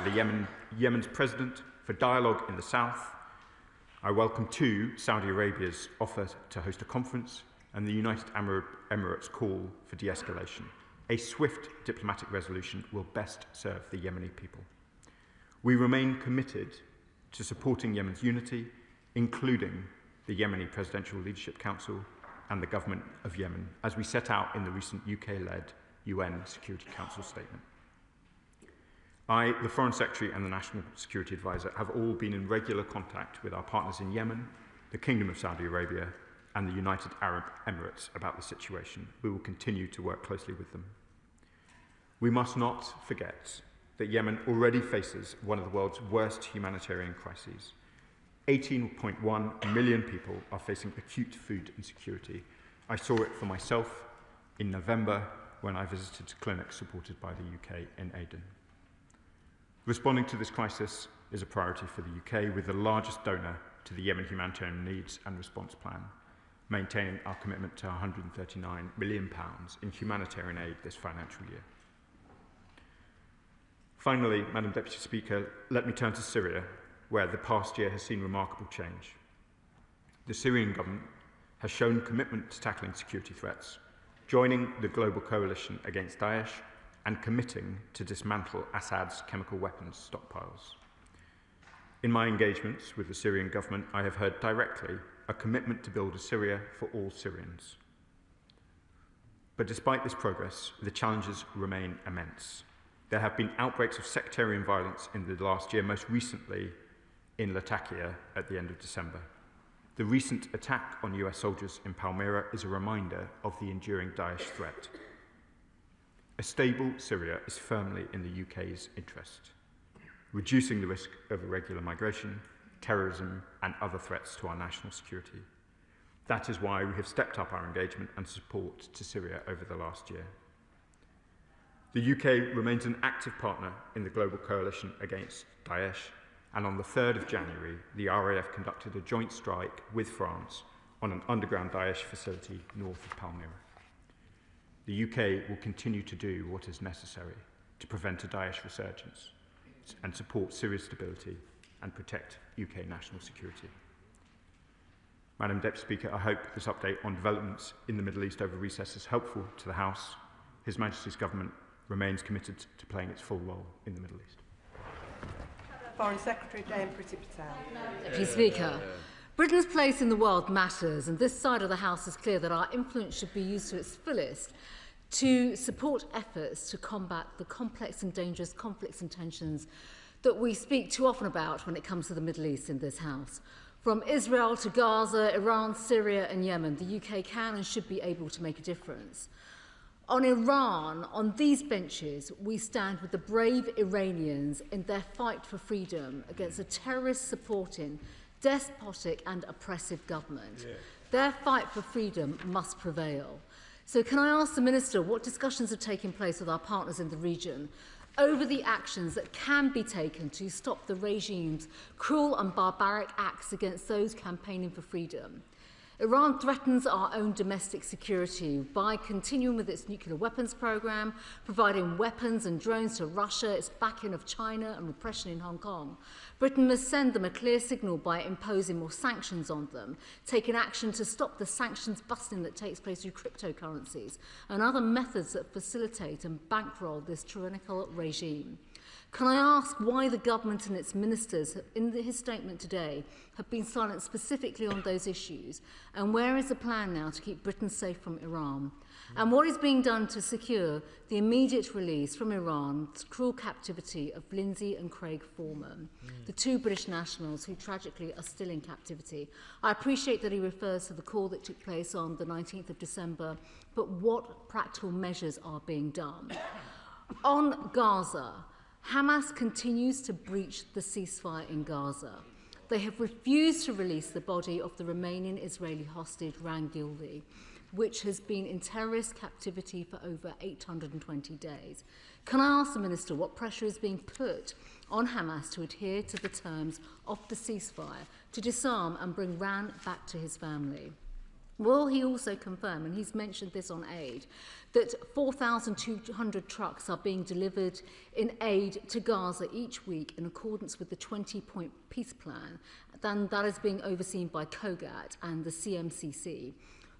Yemen's president for dialogue in the south. I welcome too Saudi Arabia's offer to host a conference and the United Emirates' call for de-escalation. A swift diplomatic resolution will best serve the Yemeni people. We remain committed to supporting Yemen's unity, including the Yemeni Presidential Leadership Council and the Government of Yemen, as we set out in the recent UK-led UN Security Council statement. I, the Foreign Secretary and the National Security Advisor have all been in regular contact with our partners in Yemen, the Kingdom of Saudi Arabia and the United Arab Emirates about the situation. We will continue to work closely with them. We must not forget that Yemen already faces one of the world's worst humanitarian crises. 18.1 million people are facing acute food insecurity. I saw it for myself in November when I visited clinics supported by the UK in Aden. Responding to this crisis is a priority for the UK, with the largest donor to the Yemen Humanitarian Needs and Response Plan, maintaining our commitment to £139 million in humanitarian aid this financial year. Finally, Madam Deputy Speaker, let me turn to Syria, where the past year has seen remarkable change. The Syrian government has shown commitment to tackling security threats, joining the global coalition against Daesh and committing to dismantle Assad's chemical weapons stockpiles. In my engagements with the Syrian government, I have heard directly a commitment to build a Syria for all Syrians. But despite this progress, the challenges remain immense. There have been outbreaks of sectarian violence in the last year, most recently in Latakia at the end of December. The recent attack on US soldiers in Palmyra is a reminder of the enduring Daesh threat. A stable Syria is firmly in the UK's interest, reducing the risk of irregular migration, terrorism, and other threats to our national security. That is why we have stepped up our engagement and support to Syria over the last year. The UK remains an active partner in the global coalition against Daesh, and on the 3rd of January, the RAF conducted a joint strike with France on an underground Daesh facility north of Palmyra. The UK will continue to do what is necessary to prevent a Daesh resurgence and support Syria's stability and protect UK national security. Madam Deputy Speaker, I hope this update on developments in the Middle East over recess is helpful to the House. His Majesty's Government remains committed to playing its full role in the Middle East. Foreign Secretary Jane Pretty-Patel. Deputy Speaker, Britain's place in the world matters, and this side of the House is clear that our influence should be used to its fullest to support efforts to combat the complex and dangerous conflicts and tensions that we speak too often about when it comes to the Middle East in this House. From Israel to Gaza, Iran, Syria and Yemen, the UK can and should be able to make a difference. On Iran, on these benches, we stand with the brave Iranians in their fight for freedom against a terrorist-supporting, despotic and oppressive government. Yeah. Their fight for freedom must prevail. So can I ask the Minister what discussions are taking place with our partners in the region over the actions that can be taken to stop the regime's cruel and barbaric acts against those campaigning for freedom? Iran threatens our own domestic security by continuing with its nuclear weapons program, providing weapons and drones to Russia, its backing of China and repression in Hong Kong. Britain must send them a clear signal by imposing more sanctions on them, taking action to stop the sanctions busting that takes place through cryptocurrencies and other methods that facilitate and bankroll this tyrannical regime. Can I ask why the government and its ministers, in his statement today, have been silent specifically on those issues? And where is the plan now to keep Britain safe from Iran? And what is being done to secure the immediate release from Iran's cruel captivity of Lindsay and Craig Foreman, the two British nationals who tragically are still in captivity? I appreciate that he refers to the call that took place on the 19th of December, but what practical measures are being done? On Gaza, Hamas continues to breach the ceasefire in Gaza. They have refused to release the body of the remaining Israeli hostage, Ran Gildi, which has been in terrorist captivity for over 820 days. Can I ask the Minister what pressure is being put on Hamas to adhere to the terms of the ceasefire, to disarm and bring Ran back to his family? Will he also confirm, and he's mentioned this on aid, that 4,200 trucks are being delivered in aid to Gaza each week in accordance with the 20-point peace plan, then that is being overseen by COGAT and the CMCC?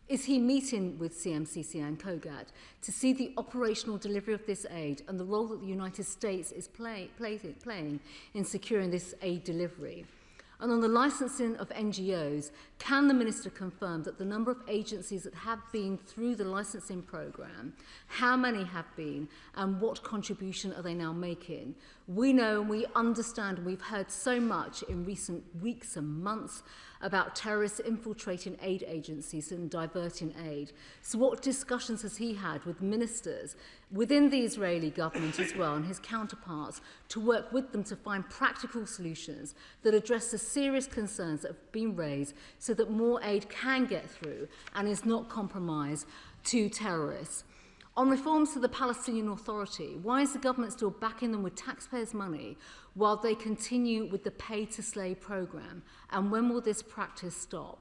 Is he meeting with CMCC and COGAT to see the operational delivery of this aid and the role that the United States is playing in securing this aid delivery? And on the licensing of NGOs, can the Minister confirm that the number of agencies that have been through the licensing programme, how many have been, and what contribution are they now making? We know and we understand, and we've heard so much in recent weeks and months about terrorists infiltrating aid agencies and diverting aid. So what discussions has he had with ministers within the Israeli government as well and his counterparts to work with them to find practical solutions that address the serious concerns that have been raised so that more aid can get through and is not compromised to terrorists? On reforms to the Palestinian Authority, why is the government still backing them with taxpayers' money while they continue with the pay-to-slay programme? And when will this practice stop?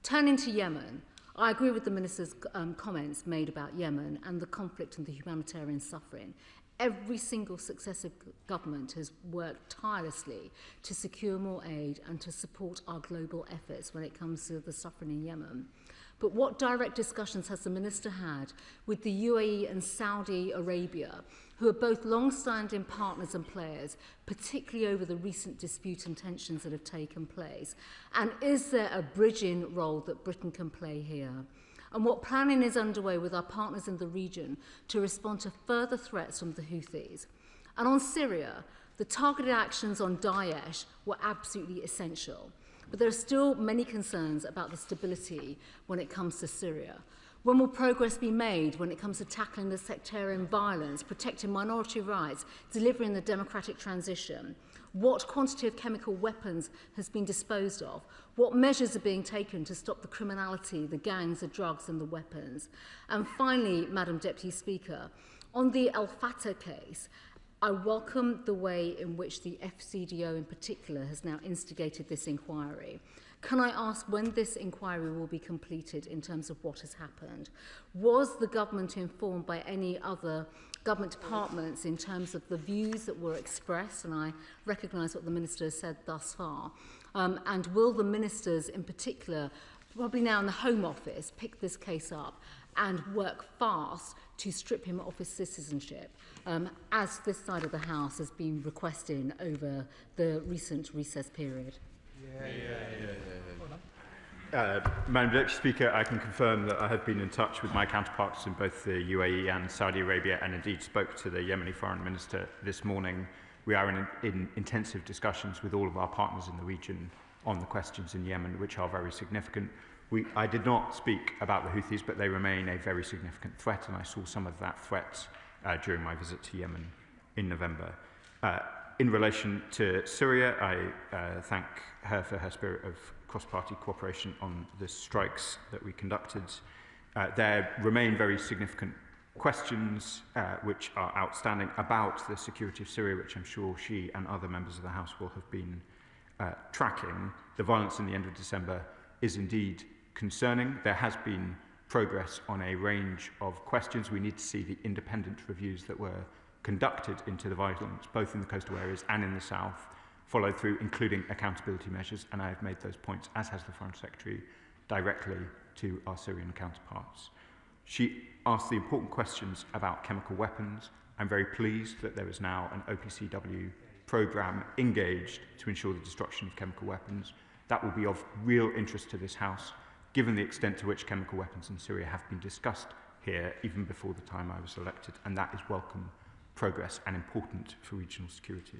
Turning to Yemen, I agree with the Minister's comments made about Yemen and the conflict and the humanitarian suffering. Every single successive government has worked tirelessly to secure more aid and to support our global efforts when it comes to the suffering in Yemen. But what direct discussions has the Minister had with the UAE and Saudi Arabia, who are both long-standing partners and players, particularly over the recent dispute and tensions that have taken place? And is there a bridging role that Britain can play here? And what planning is underway with our partners in the region to respond to further threats from the Houthis? And on Syria, the targeted actions on Daesh were absolutely essential. But there are still many concerns about the stability when it comes to Syria. When will progress be made when it comes to tackling the sectarian violence, protecting minority rights, delivering the democratic transition? What quantity of chemical weapons has been disposed of? What measures are being taken to stop the criminality, the gangs, the drugs and the weapons? And finally, Madam Deputy Speaker, on the Al Fatah case, I welcome the way in which the FCDO in particular has now instigated this inquiry. Can I ask when this inquiry will be completed in terms of what has happened? Was the government informed by any other government departments in terms of the views that were expressed? And I recognise what the Minister has said thus far. And will the ministers in particular, probably now in the Home Office, pick this case up and work fast to strip him of his citizenship, as this side of the House has been requesting over the recent recess period? Madam Deputy Speaker, I can confirm that I have been in touch with my counterparts in both the UAE and Saudi Arabia, and indeed spoke to the Yemeni Foreign Minister this morning. We are in intensive discussions with all of our partners in the region on the questions in Yemen, which are very significant. I did not speak about the Houthis, but they remain a very significant threat, and I saw some of that threat during my visit to Yemen in November. In relation to Syria, I thank her for her spirit of cross-party cooperation on the strikes that we conducted. There remain very significant questions which are outstanding about the security of Syria, which I'm sure she and other members of the House will have been tracking. The violence in the end of December is indeed concerning. There has been progress on a range of questions. We need to see the independent reviews that were conducted into the violence, both in the coastal areas and in the south, followed through, including accountability measures, and I have made those points, as has the Foreign Secretary, directly to our Syrian counterparts. She asked the important questions about chemical weapons. I'm very pleased that there is now an OPCW programme engaged to ensure the destruction of chemical weapons. That will be of real interest to this House, given the extent to which chemical weapons in Syria have been discussed here even before the time I was elected, and that is welcome progress and important for regional security.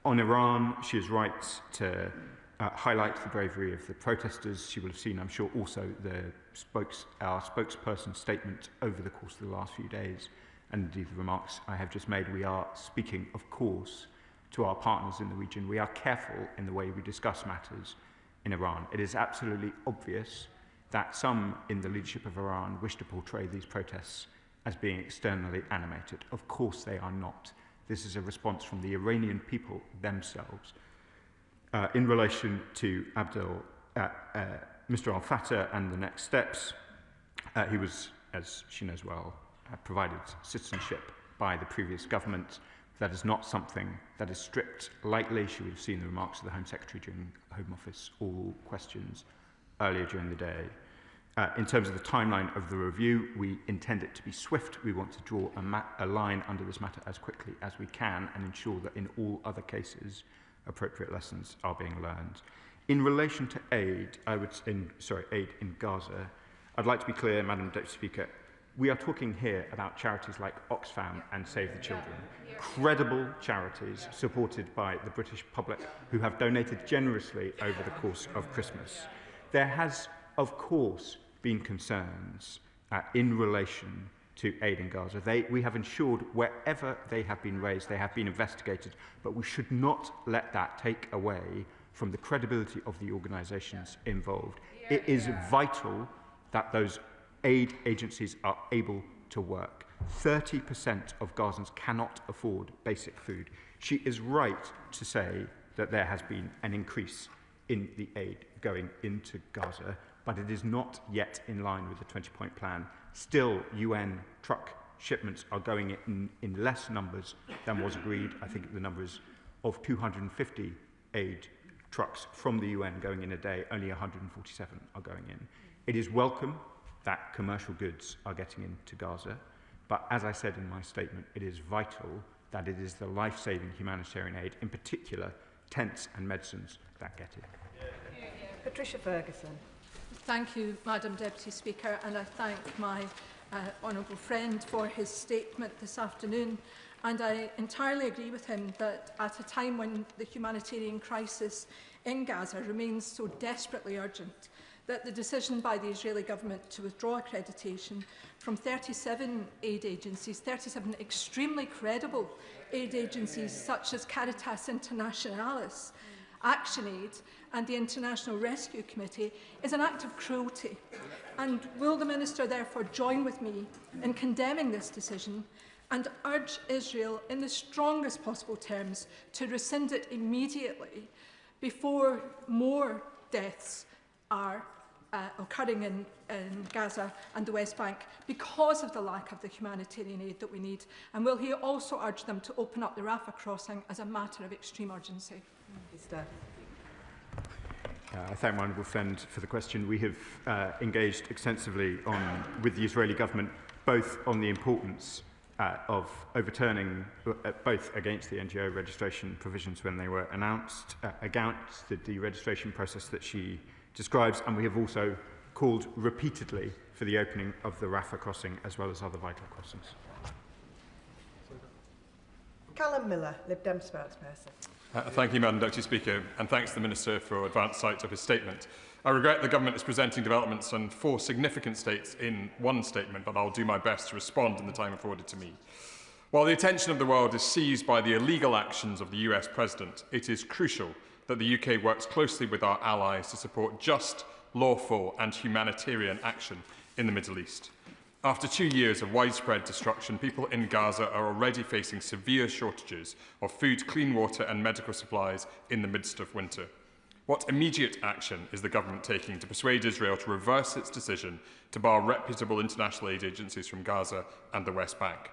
On Iran, she is right to highlight the bravery of the protesters. She will have seen, I'm sure, also our spokesperson's statement over the course of the last few days, and indeed the remarks I have just made. We are speaking, of course, to our partners in the region. We are careful in the way we discuss matters in Iran. It is absolutely obvious that some in the leadership of Iran wish to portray these protests as being externally animated. Of course they are not. This is a response from the Iranian people themselves. In relation to Mr. Al-Fattah and the next steps, he was, as she knows well, provided citizenship by the previous government. That is not something that is stripped lightly. She would have seen the remarks of the Home Secretary during Home Office all questions earlier during the day. In terms of the timeline of the review, we intend it to be swift. We want to draw a line under this matter as quickly as we can and ensure that in all other cases, appropriate lessons are being learned. In relation to aid, aid in Gaza, I'd like to be clear, Madam Deputy Speaker, we are talking here about charities like Oxfam and Save the Children, credible charities supported by the British public who have donated generously over the course of Christmas. There has, of course, been concerns in relation to aid in Gaza. We have ensured wherever they have been raised, they have been investigated, but we should not let that take away from the credibility of the organisations involved. It is vital that those aid agencies are able to work. 30% of Gazans cannot afford basic food. She is right to say that there has been an increase in the aid going into Gaza, but it is not yet in line with the 20-point plan. Still, UN truck shipments are going in less numbers than was agreed. I think the number is of 250 aid trucks from the UN going in a day, only 147 are going in. It is welcome that commercial goods are getting into Gaza, but as I said in my statement, it is vital that it is the life-saving humanitarian aid, in particular tents and medicines, that get it. Patricia Ferguson. Thank you, Madam Deputy Speaker, and I thank my honourable friend for his statement this afternoon. And I entirely agree with him that at a time when the humanitarian crisis in Gaza remains so desperately urgent, that the decision by the Israeli government to withdraw accreditation from 37 aid agencies, 37 extremely credible aid agencies such as Caritas Internationalis, ActionAid and the International Rescue Committee, is an act of cruelty. And will the Minister therefore join with me in condemning this decision and urge Israel in the strongest possible terms to rescind it immediately before more deaths are occurring in Gaza and the West Bank because of the lack of the humanitarian aid that we need? And will he also urge them to open up the Rafah crossing as a matter of extreme urgency? I thank my honourable friend for the question. We have engaged extensively with the Israeli government, both on the importance of overturning, both against the NGO registration provisions when they were announced, against the deregistration process that she describes, and we have also called repeatedly for the opening of the Rafah crossing as well as other vital crossings. Callum Miller, Lib Dem spokesperson. Thank you, Madam Deputy Speaker, and thanks to the Minister for advance sight of his statement. I regret the Government is presenting developments on 4 significant states in one statement, but I'll do my best to respond in the time afforded to me. While the attention of the world is seized by the illegal actions of the US President, it is crucial that the UK works closely with our allies to support just, lawful and humanitarian action in the Middle East. After 2 years of widespread destruction, people in Gaza are already facing severe shortages of food, clean water and medical supplies in the midst of winter. What immediate action is the government taking to persuade Israel to reverse its decision to bar reputable international aid agencies from Gaza and the West Bank?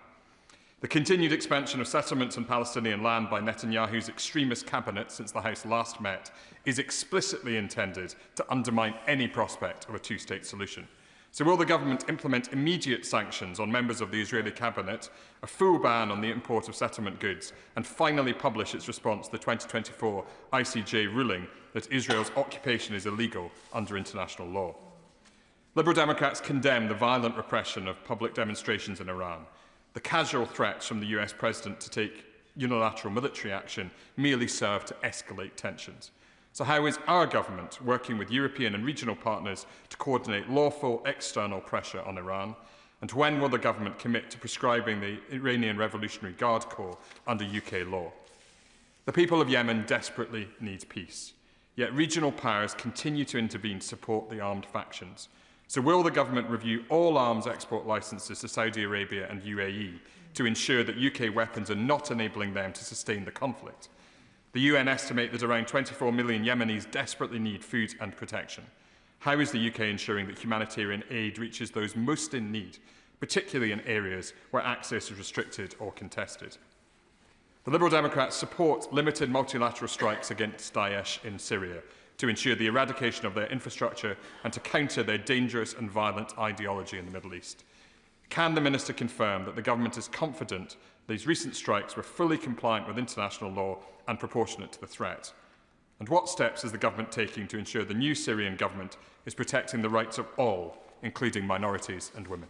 The continued expansion of settlements on Palestinian land by Netanyahu's extremist cabinet since the House last met is explicitly intended to undermine any prospect of a two-state solution. So will the government implement immediate sanctions on members of the Israeli cabinet, a full ban on the import of settlement goods, and finally publish its response to the 2024 ICJ ruling that Israel's occupation is illegal under international law? Liberal Democrats condemn the violent repression of public demonstrations in Iran. The casual threats from the US President to take unilateral military action merely serve to escalate tensions. So how is our government working with European and regional partners to coordinate lawful external pressure on Iran? And when will the government commit to prescribing the Iranian Revolutionary Guard Corps under UK law? The people of Yemen desperately need peace, yet regional powers continue to intervene to support the armed factions. So will the government review all arms export licences to Saudi Arabia and UAE to ensure that UK weapons are not enabling them to sustain the conflict? The UN estimate that around 24 million Yemenis desperately need food and protection. How is the UK ensuring that humanitarian aid reaches those most in need, particularly in areas where access is restricted or contested? The Liberal Democrats support limited multilateral strikes against Daesh in Syria to ensure the eradication of their infrastructure and to counter their dangerous and violent ideology in the Middle East. Can the Minister confirm that the government is confident these recent strikes were fully compliant with international law and proportionate to the threat? And what steps is the government taking to ensure the new Syrian government is protecting the rights of all, including minorities and women?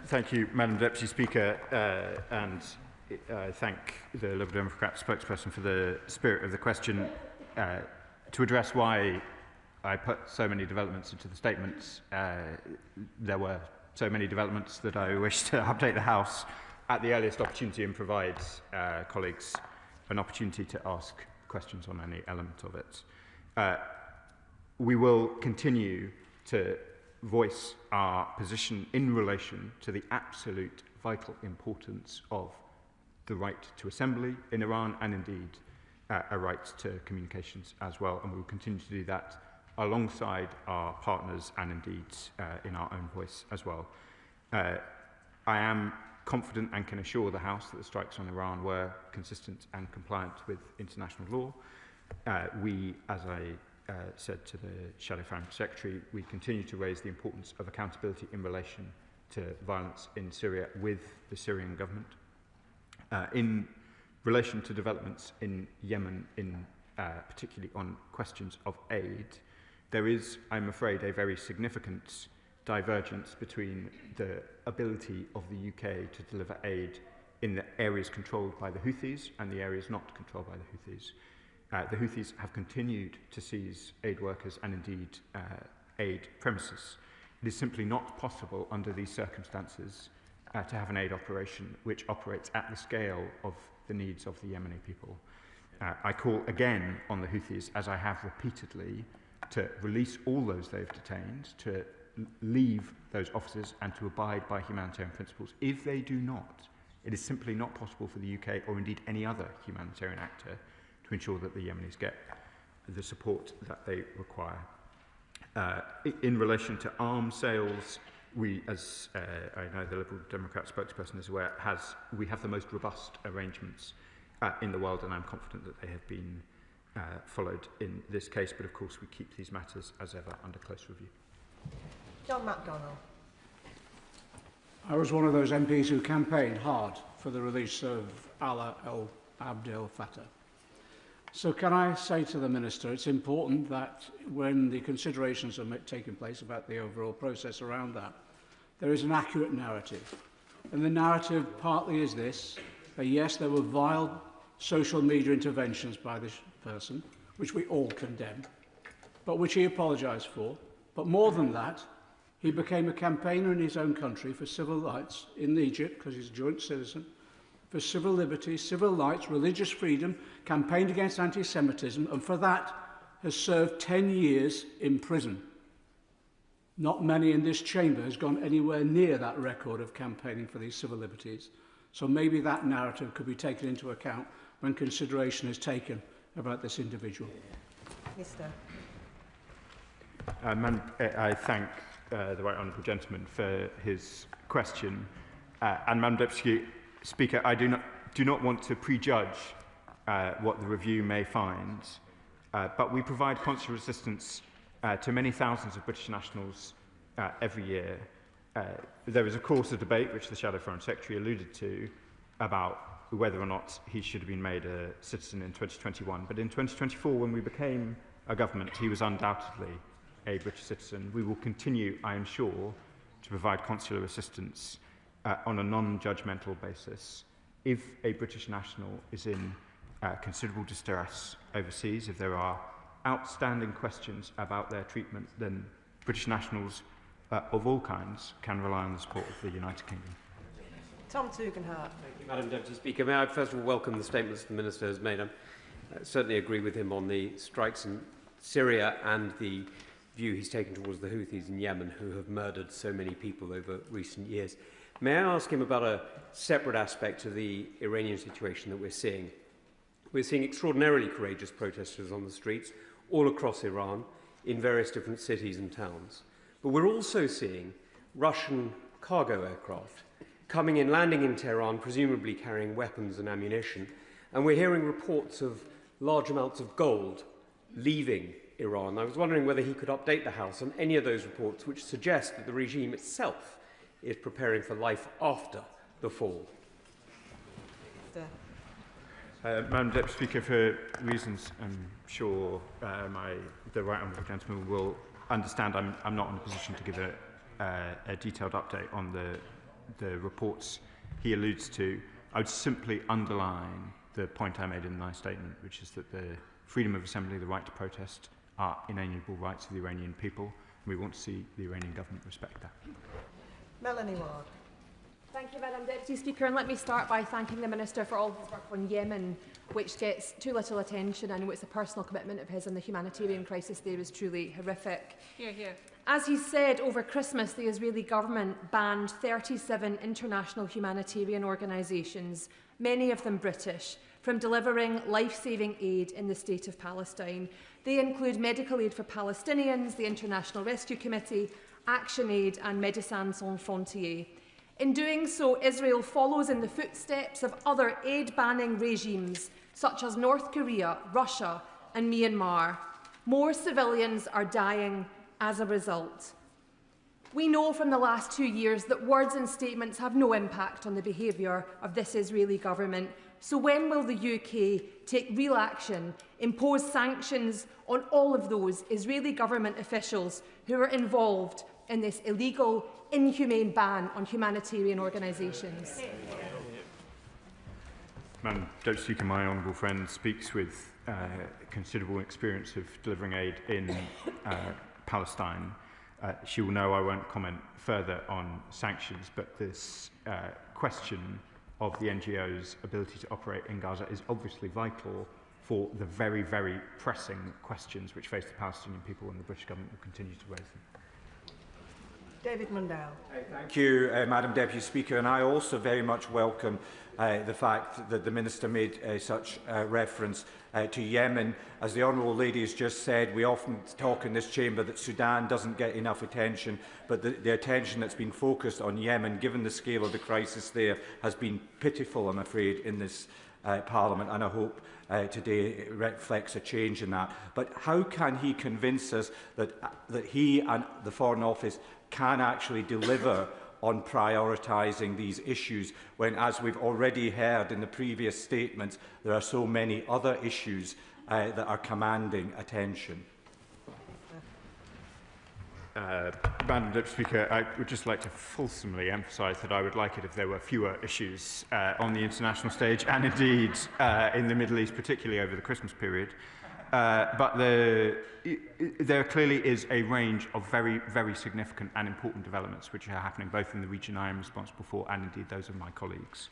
Thank you, Madam Deputy Speaker, and I thank the Liberal Democrat spokesperson for the spirit of the question. To address why I put so many developments into the statements, there were so many developments that I wish to update the House at the earliest opportunity and provide colleagues an opportunity to ask questions on any element of it. We will continue to voice our position in relation to the absolute vital importance of the right to assembly in Iran and indeed a right to communications as well, and we will continue to do that alongside our partners and indeed in our own voice as well. I am confident and can assure the House that the strikes on Iran were consistent and compliant with international law. We, as I said to the Shadow Foreign Secretary, we continue to raise the importance of accountability in relation to violence in Syria with the Syrian government. In relation to developments in Yemen, particularly on questions of aid, there is, I'm afraid, a very significant divergence between the ability of the UK to deliver aid in the areas controlled by the Houthis and the areas not controlled by the Houthis. The Houthis have continued to seize aid workers and indeed aid premises. It is simply not possible under these circumstances to have an aid operation which operates at the scale of the needs of the Yemeni people. I call again on the Houthis, as I have repeatedly, to release all those they've detained, to leave those officers and to abide by humanitarian principles. If they do not, it is simply not possible for the UK or indeed any other humanitarian actor to ensure that the Yemenis get the support that they require. In relation to arms sales, we, as I know the Liberal Democrat spokesperson is aware, we have the most robust arrangements in the world, and I'm confident that they have been followed in this case, but of course we keep these matters as ever under close review. John MacDonald. I was one of those MPs who campaigned hard for the release of Alaa Abdel Fattah. So can I say to the Minister, it's important that when the considerations are taking place about the overall process around that, there is an accurate narrative. And the narrative partly is this, that yes, there were vile social media interventions by this person, which we all condemn, but which he apologised for. But more than that, he became a campaigner in his own country for civil rights in Egypt, because he's a joint citizen, for civil liberties, civil rights, religious freedom, campaigned against anti-Semitism, and for that has served 10 years in prison. Not many in this chamber has gone anywhere near that record of campaigning for these civil liberties. So maybe that narrative could be taken into account when consideration is taken about this individual. Mr. I thank the Right Honourable Gentleman for his question. And Madam Deputy Speaker, I do not want to prejudge what the review may find, but we provide consular assistance to many thousands of British nationals every year. There is, of course, a debate, which the Shadow Foreign Secretary alluded to, about whether or not he should have been made a citizen in 2021. But in 2024, when we became a government, he was undoubtedly a British citizen. We will continue, I am sure, to provide consular assistance on a non-judgmental basis. If a British national is in considerable distress overseas, if there are outstanding questions about their treatment, then British nationals of all kinds can rely on the support of the United Kingdom. Tom Tugendhat. Thank you, Madam Deputy Speaker. May I first of all welcome the statements the Minister has made. I certainly agree with him on the strikes in Syria and the view he's taken towards the Houthis in Yemen, who have murdered so many people over recent years. May I ask him about a separate aspect of the Iranian situation that we're seeing? We're seeing extraordinarily courageous protesters on the streets all across Iran in various different cities and towns. But we're also seeing Russian cargo aircraft coming in, landing in Tehran, presumably carrying weapons and ammunition. And we're hearing reports of large amounts of gold leaving Iran. I was wondering whether he could update the House on any of those reports which suggest that the regime itself is preparing for life after the fall. Madam Deputy Speaker, for reasons I'm sure the right honourable gentleman will understand, I'm not in a position to give a detailed update on the reports he alludes to. I would simply underline the point I made in my statement, which is that the freedom of assembly, the right to protest, are inalienable rights of the Iranian people, and we want to see the Iranian government respect that. Melanie Ward. Thank you, Madam Deputy Speaker, and let me start by thanking the Minister for all his work on Yemen, which gets too little attention. I know it's a personal commitment of his, and the humanitarian crisis there is truly horrific. Hear, hear. As he said, over Christmas, the Israeli government banned 37 international humanitarian organisations, many of them British, from delivering life-saving aid in the state of Palestine. They include Medical Aid for Palestinians, the International Rescue Committee, Action Aid and Médecins Sans Frontières. In doing so, Israel follows in the footsteps of other aid-banning regimes such as North Korea, Russia and Myanmar. More civilians are dying as a result. We know from the last 2 years that words and statements have no impact on the behaviour of this Israeli government. So when will the UK take real action, impose sanctions on all of those Israeli government officials who are involved in this illegal, inhumane ban on humanitarian organisations? Madam Deputy Speaker, my honourable friend speaks with considerable experience of delivering aid in Palestine. She will know I won't comment further on sanctions, but this question of the NGO's ability to operate in Gaza is obviously vital for the very, very pressing questions which face the Palestinian people, and the British government will continue to raise them. David Mundell. Thank you, Madam Deputy Speaker, and I also very much welcome the fact that the Minister made such reference to Yemen. As the Honourable Lady has just said, we often talk in this chamber that Sudan doesn't get enough attention, but the attention that's been focused on Yemen, given the scale of the crisis there, has been pitiful, I'm afraid, in this Parliament, and I hope today reflects a change in that. But how can he convince us that he and the Foreign Office can actually deliver on prioritising these issues when, as we've already heard in the previous statements, there are so many other issues that are commanding attention? Madam Deputy Speaker, I would just like to fulsomely emphasise that I would like it if there were fewer issues on the international stage and indeed in the Middle East, particularly over the Christmas period. But there clearly is a range of very, very significant and important developments which are happening both in the region I am responsible for and indeed those of my colleagues.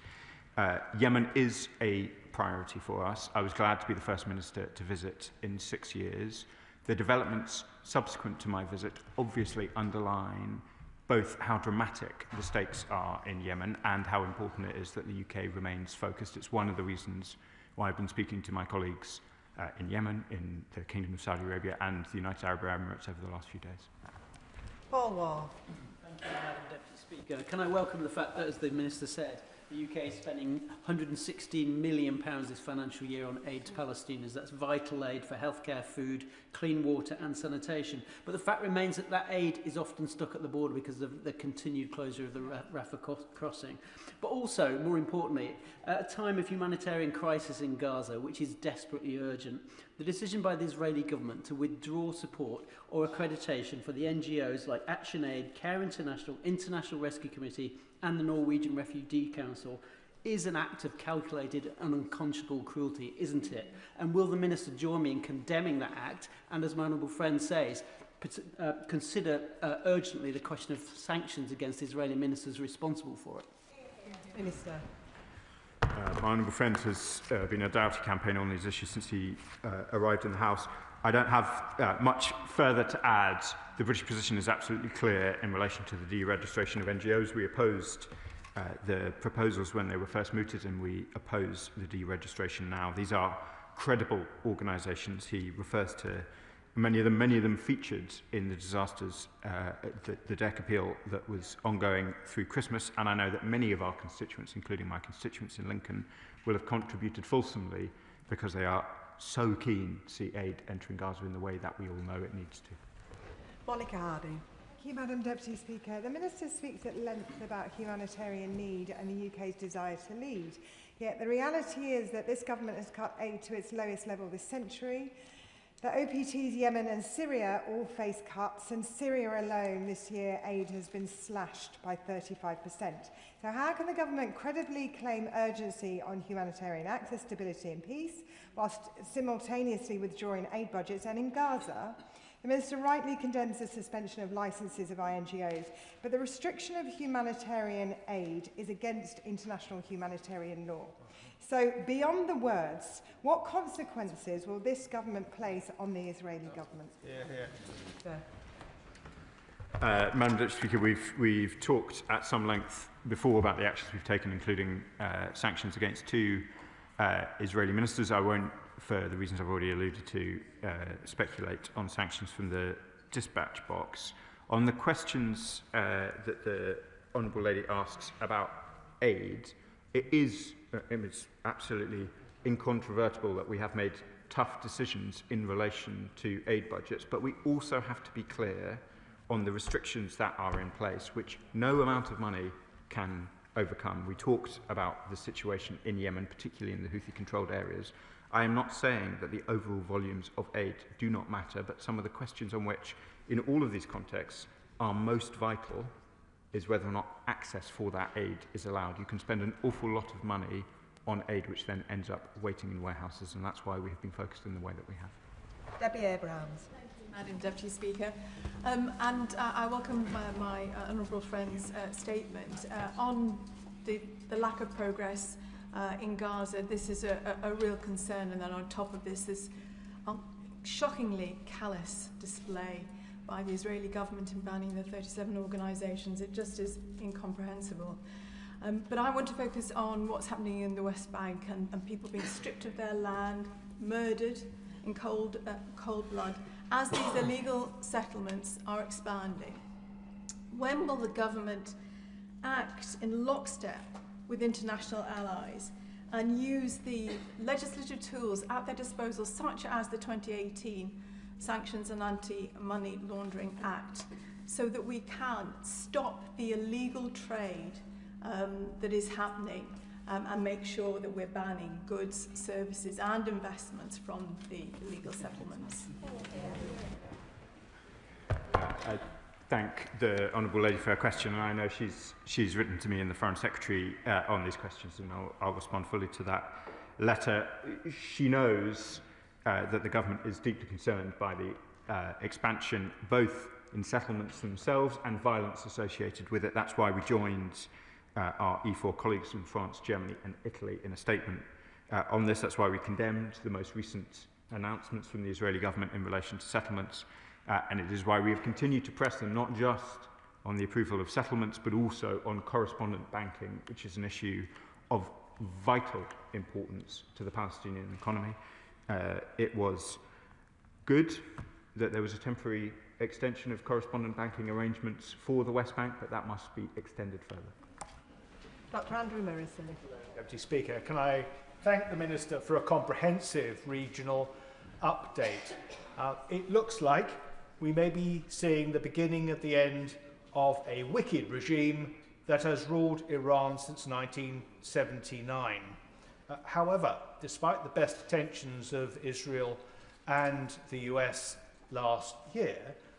Yemen is a priority for us. I was glad to be the first minister to visit in 6 years. The developments subsequent to my visit obviously underline both how dramatic the stakes are in Yemen and how important it is that the UK remains focused. It's one of the reasons why I've been speaking to my colleagues in Yemen, in the Kingdom of Saudi Arabia and the United Arab Emirates over the last few days. Paul Wall. Thank you, Madam Deputy Speaker. Can I welcome the fact that, as the Minister said, The UK is spending £116 million this financial year on aid to Palestinians. That's vital aid for healthcare, food, clean water and sanitation. But the fact remains that that aid is often stuck at the border because of the continued closure of the Rafah crossing. But also, more importantly, at a time of humanitarian crisis in Gaza, which is desperately urgent, the decision by the Israeli government to withdraw support or accreditation for the NGOs like Action Aid, Care International, International Rescue Committee and the Norwegian Refugee Council is an act of calculated and unconscionable cruelty, isn't it? And will the Minister join me in condemning that act and, as my honourable friend says, consider urgently the question of sanctions against Israeli ministers responsible for it? Minister. My honourable friend has been a doughty campaigner on these issues since he arrived in the House. I don't have much further to add. The British position is absolutely clear in relation to the deregistration of NGOs. We opposed the proposals when they were first mooted, and we oppose the deregistration now. These are credible organisations. He refers to many of them featured in the disasters, the DEC appeal that was ongoing through Christmas, and I know that many of our constituents, including my constituents in Lincoln, will have contributed fulsomely because they are so keen to see aid entering Gaza in the way that we all know it needs to. Monica Harding. Thank you, Madam Deputy Speaker. The Minister speaks at length about humanitarian need and the UK's desire to lead. Yet the reality is that this government has cut aid to its lowest level this century. The OPTs, Yemen and Syria all face cuts, and Syria alone this year aid has been slashed by 35%. So how can the government credibly claim urgency on humanitarian access, stability and peace, whilst simultaneously withdrawing aid budgets? And in Gaza, the Minister rightly condemns the suspension of licences of INGOs, but the restriction of humanitarian aid is against international humanitarian law. So, beyond the words, what consequences will this government place on the Israeli government? Madam Deputy Speaker, we've talked at some length before about the actions we've taken, including sanctions against two Israeli ministers. I won't, for the reasons I've already alluded to, speculate on sanctions from the dispatch box. On the questions that the Honourable Lady asks about aid, it's absolutely incontrovertible that we have made tough decisions in relation to aid budgets, but we also have to be clear on the restrictions that are in place, which no amount of money can overcome. We talked about the situation in Yemen, particularly in the Houthi-controlled areas. I am not saying that the overall volumes of aid do not matter, but some of the questions on which, in all of these contexts, are most vital is whether or not access for that aid is allowed. You can spend an awful lot of money on aid which then ends up waiting in warehouses, and that's why we have been focused in the way that we have. Debbie Abrahams. Madam Deputy Speaker, I welcome my honourable friend's statement on the lack of progress in Gaza. This is a real concern, and then on top of this shockingly callous display by the Israeli government in banning the 37 organisations. It just is incomprehensible. But I want to focus on what's happening in the West Bank and people being stripped of their land, murdered in cold blood, as these illegal settlements are expanding. When will the government act in lockstep with international allies and use the legislative tools at their disposal, such as the 2018 Sanctions and Anti-Money Laundering Act, so that we can stop the illegal trade that is happening and make sure that we're banning goods, services and investments from the illegal settlements? I thank the Honourable Lady for her question, and I know she's written to me and the Foreign Secretary on these questions, and I'll respond fully to that letter. She knows that the government is deeply concerned by the expansion, both in settlements themselves and violence associated with it. That's why we joined our E4 colleagues from France, Germany and Italy in a statement on this. That's why we condemned the most recent announcements from the Israeli government in relation to settlements, and it is why we have continued to press them, not just on the approval of settlements, but also on correspondent banking, which is an issue of vital importance to the Palestinian economy. It was good that there was a temporary extension of correspondent banking arrangements for the West Bank, but that must be extended further. Dr Andrew Morrison. Deputy Speaker, can I thank the Minister for a comprehensive regional update. It looks like we may be seeing the beginning of the end of a wicked regime that has ruled Iran since 1979. However, despite the best intentions of Israel and the US last year,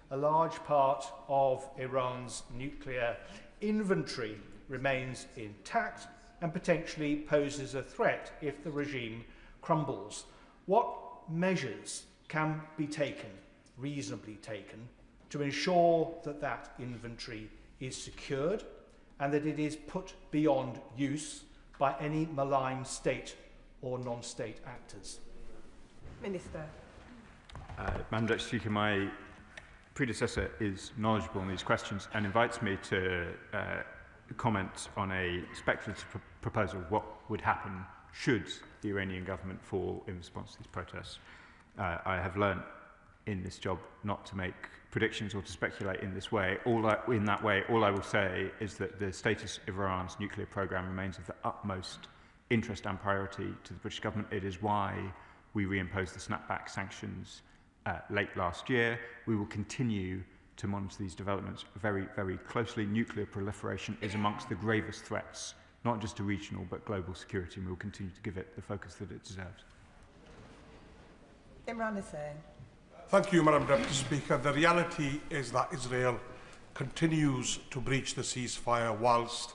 a large part of Iran's nuclear inventory remains intact and potentially poses a threat if the regime crumbles. What measures can be taken, reasonably taken, to ensure that that inventory is secured and that it is put beyond use by any malign state or non-state actors? Minister. Madam Deputy Speaker, my predecessor is knowledgeable on these questions and invites me to comment on a speculative proposal of what would happen should the Iranian government fall in response to these protests. I have learned in this job not to make predictions or to speculate in this way. All I will say is that the status of Iran's nuclear program remains of the utmost interest and priority to the British government. It is why we reimposed the snapback sanctions late last year. We will continue to monitor these developments very, very closely. Nuclear proliferation is amongst the gravest threats, not just to regional but global security, and we will continue to give it the focus that it deserves. Imran Hussain. Thank you, Madam Deputy Speaker. The reality is that Israel continues to breach the ceasefire whilst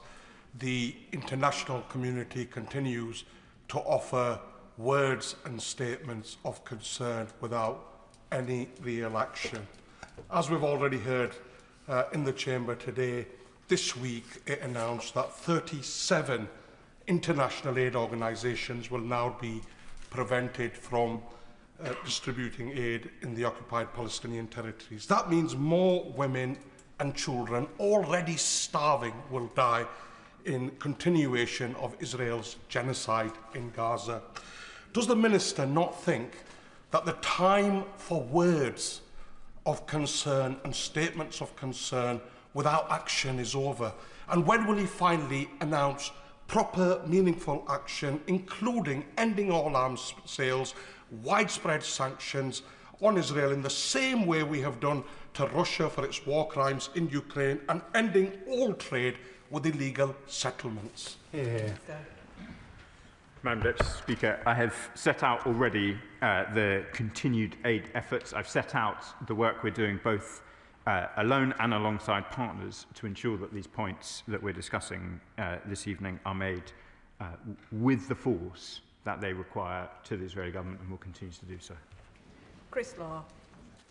the international community continues to offer words and statements of concern without any real action. As we've already heard in the Chamber today, this week it announced that 37 international aid organisations will now be prevented from distributing aid in the occupied Palestinian territories. That means more women and children already starving will die in continuation of Israel's genocide in Gaza. Does the Minister not think that the time for words of concern and statements of concern without action is over? And when will he finally announce proper, meaningful action, including ending all arms sales, widespread sanctions on Israel in the same way we have done to Russia for its war crimes in Ukraine, and ending all trade with illegal settlements? Madam Deputy Speaker, I have set out already the continued aid efforts. I've set out the work we're doing both alone and alongside partners to ensure that these points that we're discussing this evening are made with the force that they require to the Israeli government, and will continue to do so. Chris Law.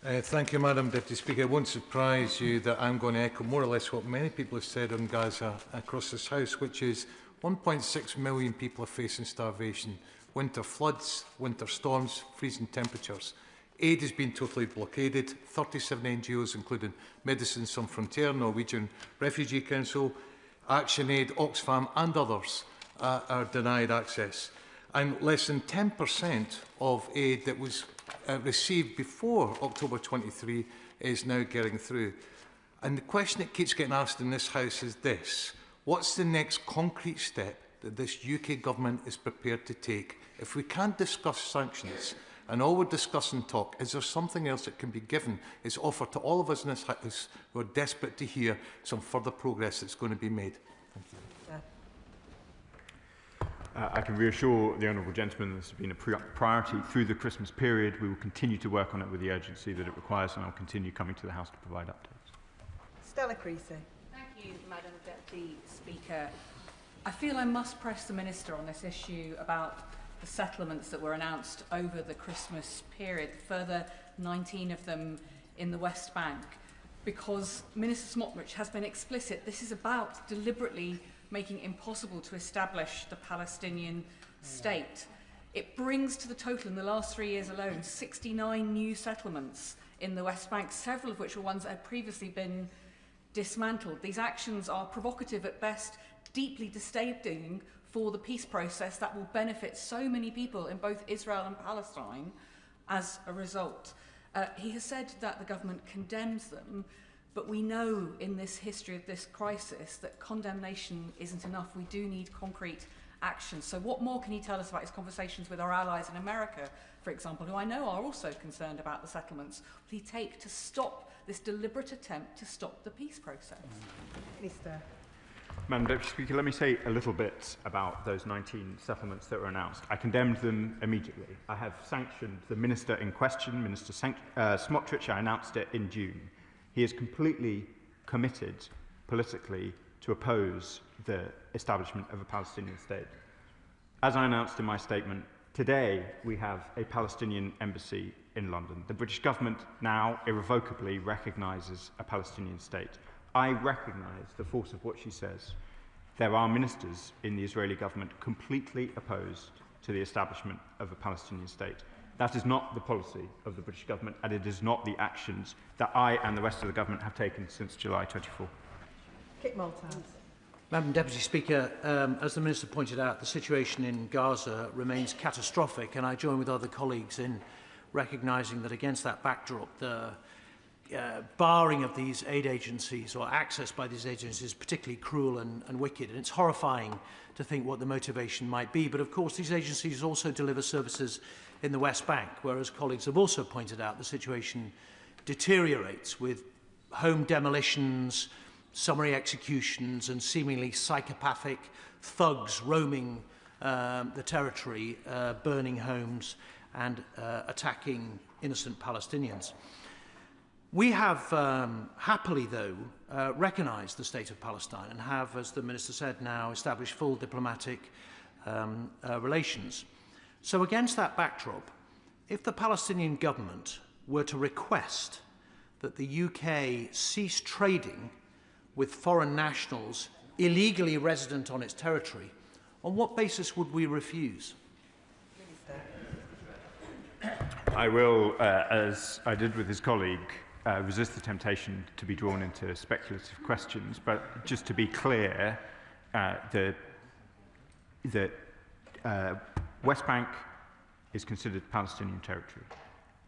Thank you, Madam Deputy Speaker. It won't surprise you that I'm going to echo more or less what many people have said on Gaza across this House, which is 1.6 million people are facing starvation, winter floods, winter storms, freezing temperatures. Aid has been totally blockaded. 37 NGOs, including Médecins Sans Frontières, Norwegian Refugee Council, ActionAid, Oxfam and others are denied access. And less than 10% of aid that was received before October 23 is now getting through. And the question that keeps getting asked in this House is this: what's the next concrete step that this UK government is prepared to take? If we can't discuss sanctions and all we're discussing talk, is there something else that can be given, is offered to all of us in this House who are desperate to hear some further progress that's going to be made? Thank you. I can reassure the honourable gentleman this has been a priority through the Christmas period. We will continue to work on it with the urgency that it requires, and I'll continue coming to the House to provide updates. Stella Creasy. Thank you, Madam Deputy Speaker. I feel I must press the Minister on this issue about the settlements that were announced over the Christmas period, further 19 of them in the West Bank, because Minister Smotrich has been explicit. This is about deliberately making it impossible to establish the Palestinian state. It brings to the total in the last 3 years alone 69 new settlements in the West Bank, several of which were ones that had previously been dismantled. These actions are provocative at best, deeply destabilising for the peace process that will benefit so many people in both Israel and Palestine as a result. He has said that the government condemns them, But we know in this history of this crisis that condemnation isn't enough. We do need concrete action. So what more can he tell us about his conversations with our allies in America, for example, who I know are also concerned about the settlements? Will he take to stop this deliberate attempt to stop the peace process? Minister. Madam Deputy Speaker, let me say a little bit about those 19 settlements that were announced. I condemned them immediately. I have sanctioned the minister in question, Minister Smotrich. I announced it in June. He is completely committed politically to oppose the establishment of a Palestinian state. As I announced in my statement, today we have a Palestinian embassy in London. The British government now irrevocably recognises a Palestinian state. I recognise the force of what she says. There are ministers in the Israeli government completely opposed to the establishment of a Palestinian state. That is not the policy of the British government, and it is not the actions that I and the rest of the government have taken since July 24. Kit Malthouse. Madam Deputy Speaker, as the Minister pointed out, the situation in Gaza remains catastrophic, and I join with other colleagues in recognising that against that backdrop, the barring of these aid agencies or access by these agencies is particularly cruel and wicked. And it's horrifying to think what the motivation might be. But of course, these agencies also deliver services in the West Bank, where, as colleagues have also pointed out, the situation deteriorates with home demolitions, summary executions, and seemingly psychopathic thugs roaming the territory, burning homes and attacking innocent Palestinians. We have happily, though, recognised the state of Palestine and have, as the Minister said, now established full diplomatic relations. So against that backdrop, if the Palestinian government were to request that the UK cease trading with foreign nationals illegally resident on its territory, on what basis would we refuse? I will, as I did with his colleague, resist the temptation to be drawn into speculative questions, but just to be clear, the West Bank is considered Palestinian territory.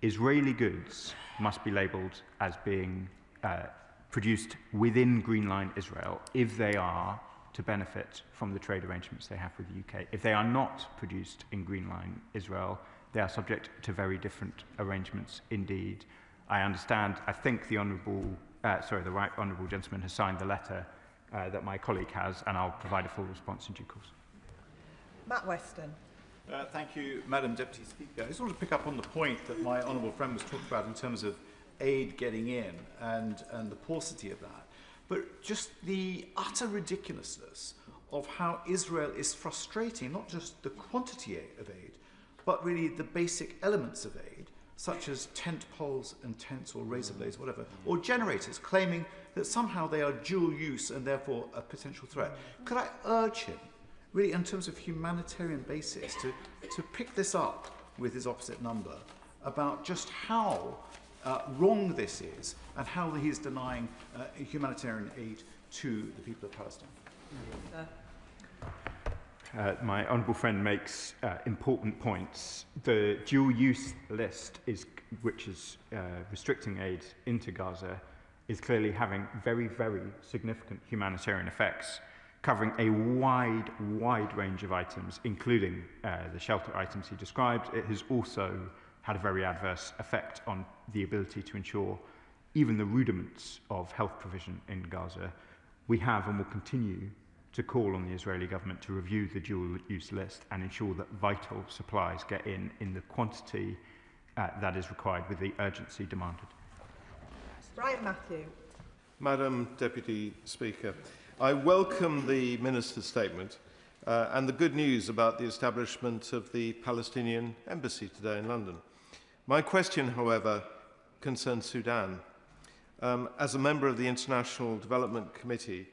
Israeli goods must be labelled as being produced within Green Line Israel if they are to benefit from the trade arrangements they have with the UK. If they are not produced in Green Line Israel, they are subject to very different arrangements indeed. I understand, I think the right honourable gentleman has signed the letter that my colleague has, and I'll provide a full response in due course. Matt Weston. Thank you, Madam Deputy Speaker. I just want to pick up on the point that my honourable friend was talking about in terms of aid getting in and the paucity of that. But just the utter ridiculousness of how Israel is frustrating not just the quantity of aid, but really the basic elements of aid, such as tent poles and tents or razor blades, whatever, or generators, claiming that somehow they are dual use and therefore a potential threat. Could I urge him, really in terms of humanitarian basis, to pick this up with his opposite number about just how wrong this is and how he is denying humanitarian aid to the people of Palestine? My honourable friend makes important points. The dual-use list, which is restricting aid into Gaza, is clearly having very, very significant humanitarian effects, covering a wide range of items, including the shelter items he described. It has also had a very adverse effect on the ability to ensure even the rudiments of health provision in Gaza. We have and will continue to call on the Israeli government to review the dual-use list and ensure that vital supplies get in the quantity that is required with the urgency demanded. Brian Matthew. Madam Deputy Speaker, I welcome the Minister's statement and the good news about the establishment of the Palestinian embassy today in London. My question, however, concerns Sudan. As a member of the International Development Committee,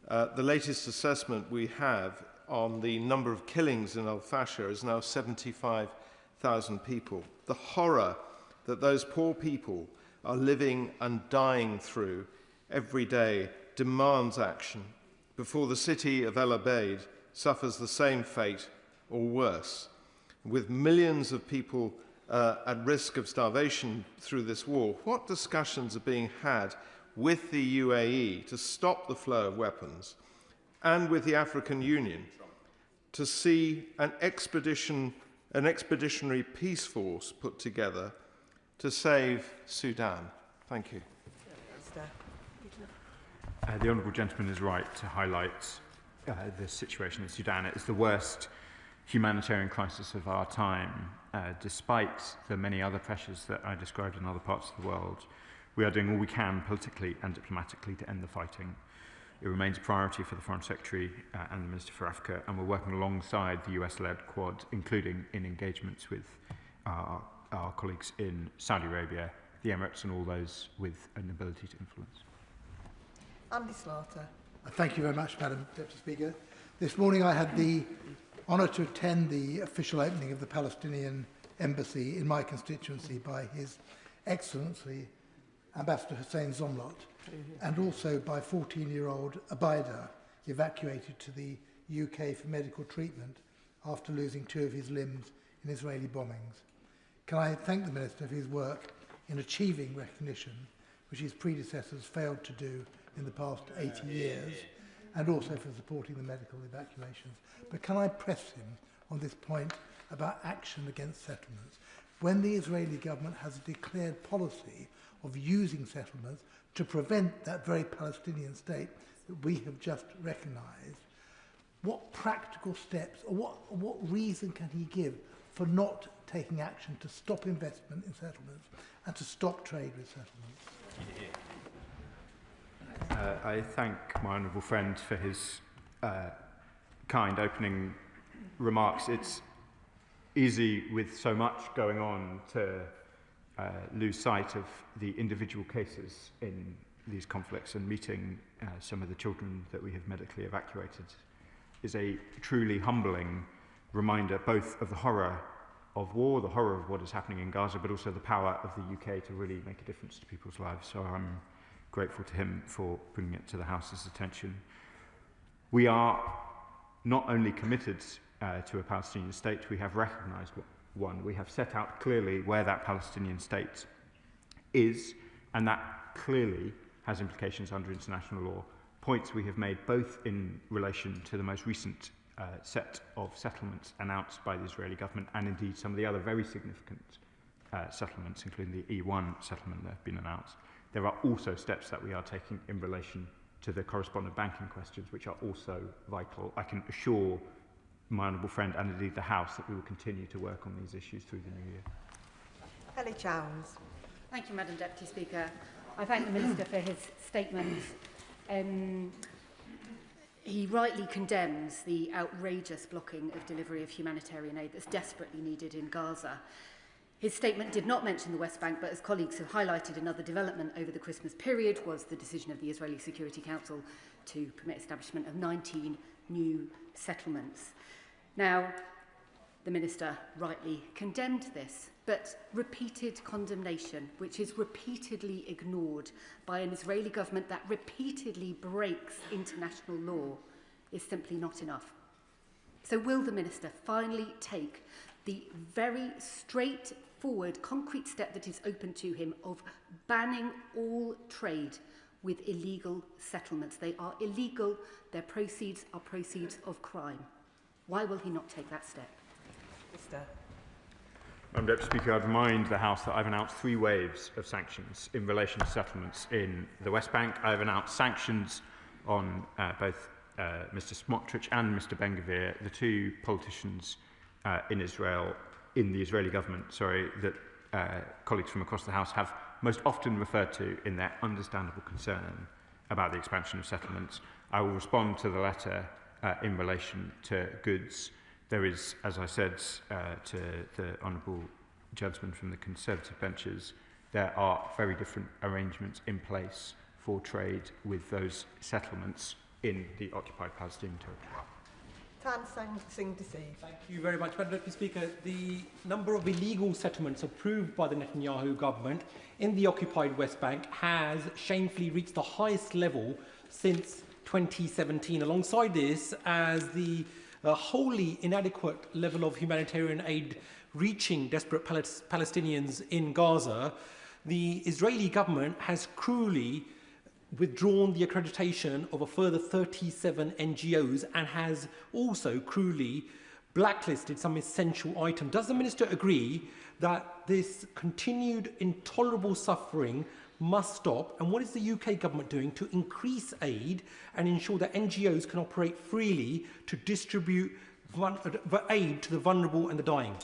the latest assessment we have on the number of killings in Al-Fasher is now 75,000 people. The horror that those poor people are living and dying through every day demands action before the city of El Obeid suffers the same fate or worse. With millions of people at risk of starvation through this war, what discussions are being had with the UAE to stop the flow of weapons and with the African Union to see an expeditionary peace force put together to save Sudan? Thank you. The Honourable Gentleman is right to highlight the situation in Sudan. It is the worst humanitarian crisis of our time, despite the many other pressures that I described in other parts of the world. We are doing all we can politically and diplomatically to end the fighting. It remains a priority for the Foreign Secretary and the Minister for Africa, and we're working alongside the US-led Quad, including in engagements with our colleagues in Saudi Arabia, the Emirates, and all those with an ability to influence. Andy Slaughter. Thank you very much, Madam Deputy Speaker. This morning I had the honour to attend the official opening of the Palestinian embassy in my constituency by His Excellency Ambassador Hussein Zomlot, and also by 14-year-old Abida, evacuated to the UK for medical treatment after losing 2 of his limbs in Israeli bombings. Can I thank the Minister for his work in achieving recognition, which his predecessors failed to do in the past 80 years, and also for supporting the medical evacuations. But can I press him on this point about action against settlements? When the Israeli government has a declared policy of using settlements to prevent that very Palestinian state that we have just recognised, what practical steps or what reason can he give for not taking action to stop investment in settlements and to stop trade with settlements? I thank my honourable friend for his kind opening remarks. It's easy with so much going on to lose sight of the individual cases in these conflicts, and meeting some of the children that we have medically evacuated is a truly humbling reminder both of the horror of war, the horror of what is happening in Gaza, but also the power of the UK to really make a difference to people's lives. So I'm grateful to him for bringing it to the House's attention. We are not only committed to a Palestinian state, we have recognised one. We have set out clearly where that Palestinian state is, and that clearly has implications under international law. Points we have made both in relation to the most recent set of settlements announced by the Israeli government, and indeed some of the other very significant settlements, including the E1 settlement that have been announced. There are also steps that we are taking in relation to the correspondent banking questions, which are also vital. I can assure my honourable friend and indeed the House that we will continue to work on these issues through the new year. Ellie Chowns. Thank you, Madam Deputy Speaker. I thank the Minister for his statement. He rightly condemns the outrageous blocking of delivery of humanitarian aid that's desperately needed in Gaza. His statement did not mention the West Bank, but as colleagues have highlighted, another development over the Christmas period was the decision of the Israeli Security Council to permit establishment of 19 new settlements. Now, the Minister rightly condemned this, but repeated condemnation, which is repeatedly ignored by an Israeli government that repeatedly breaks international law, is simply not enough. So will the Minister finally take the very straightforward, concrete step that is open to him of banning all trade with illegal settlements? They are illegal, their proceeds are proceeds of crime. Why will he not take that step? Madam Deputy Speaker, I'd remind the House that I've announced 3 waves of sanctions in relation to settlements in the West Bank. I've announced sanctions on both Mr. Smotrich and Mr. Ben-Gvir, the 2 politicians in Israel, in the Israeli government, that colleagues from across the House have most often referred to in their understandable concern about the expansion of settlements. I will respond to the letter in relation to goods. There is, as I said to the honourable gentleman from the Conservative benches, there are very different arrangements in place for trade with those settlements in the occupied Palestinian territory. Thank you very much, Madam Deputy Speaker. The number of illegal settlements approved by the Netanyahu government in the occupied West Bank has shamefully reached the highest level since 2017. Alongside this, as the wholly inadequate level of humanitarian aid reaching desperate Palestinians in Gaza, the Israeli government has cruelly withdrawn the accreditation of a further 37 NGOs and has also cruelly blacklisted some essential items. Does the Minister agree that this continued intolerable suffering must stop? And what is the UK government doing to increase aid and ensure that NGOs can operate freely to distribute aid to the vulnerable and the dying?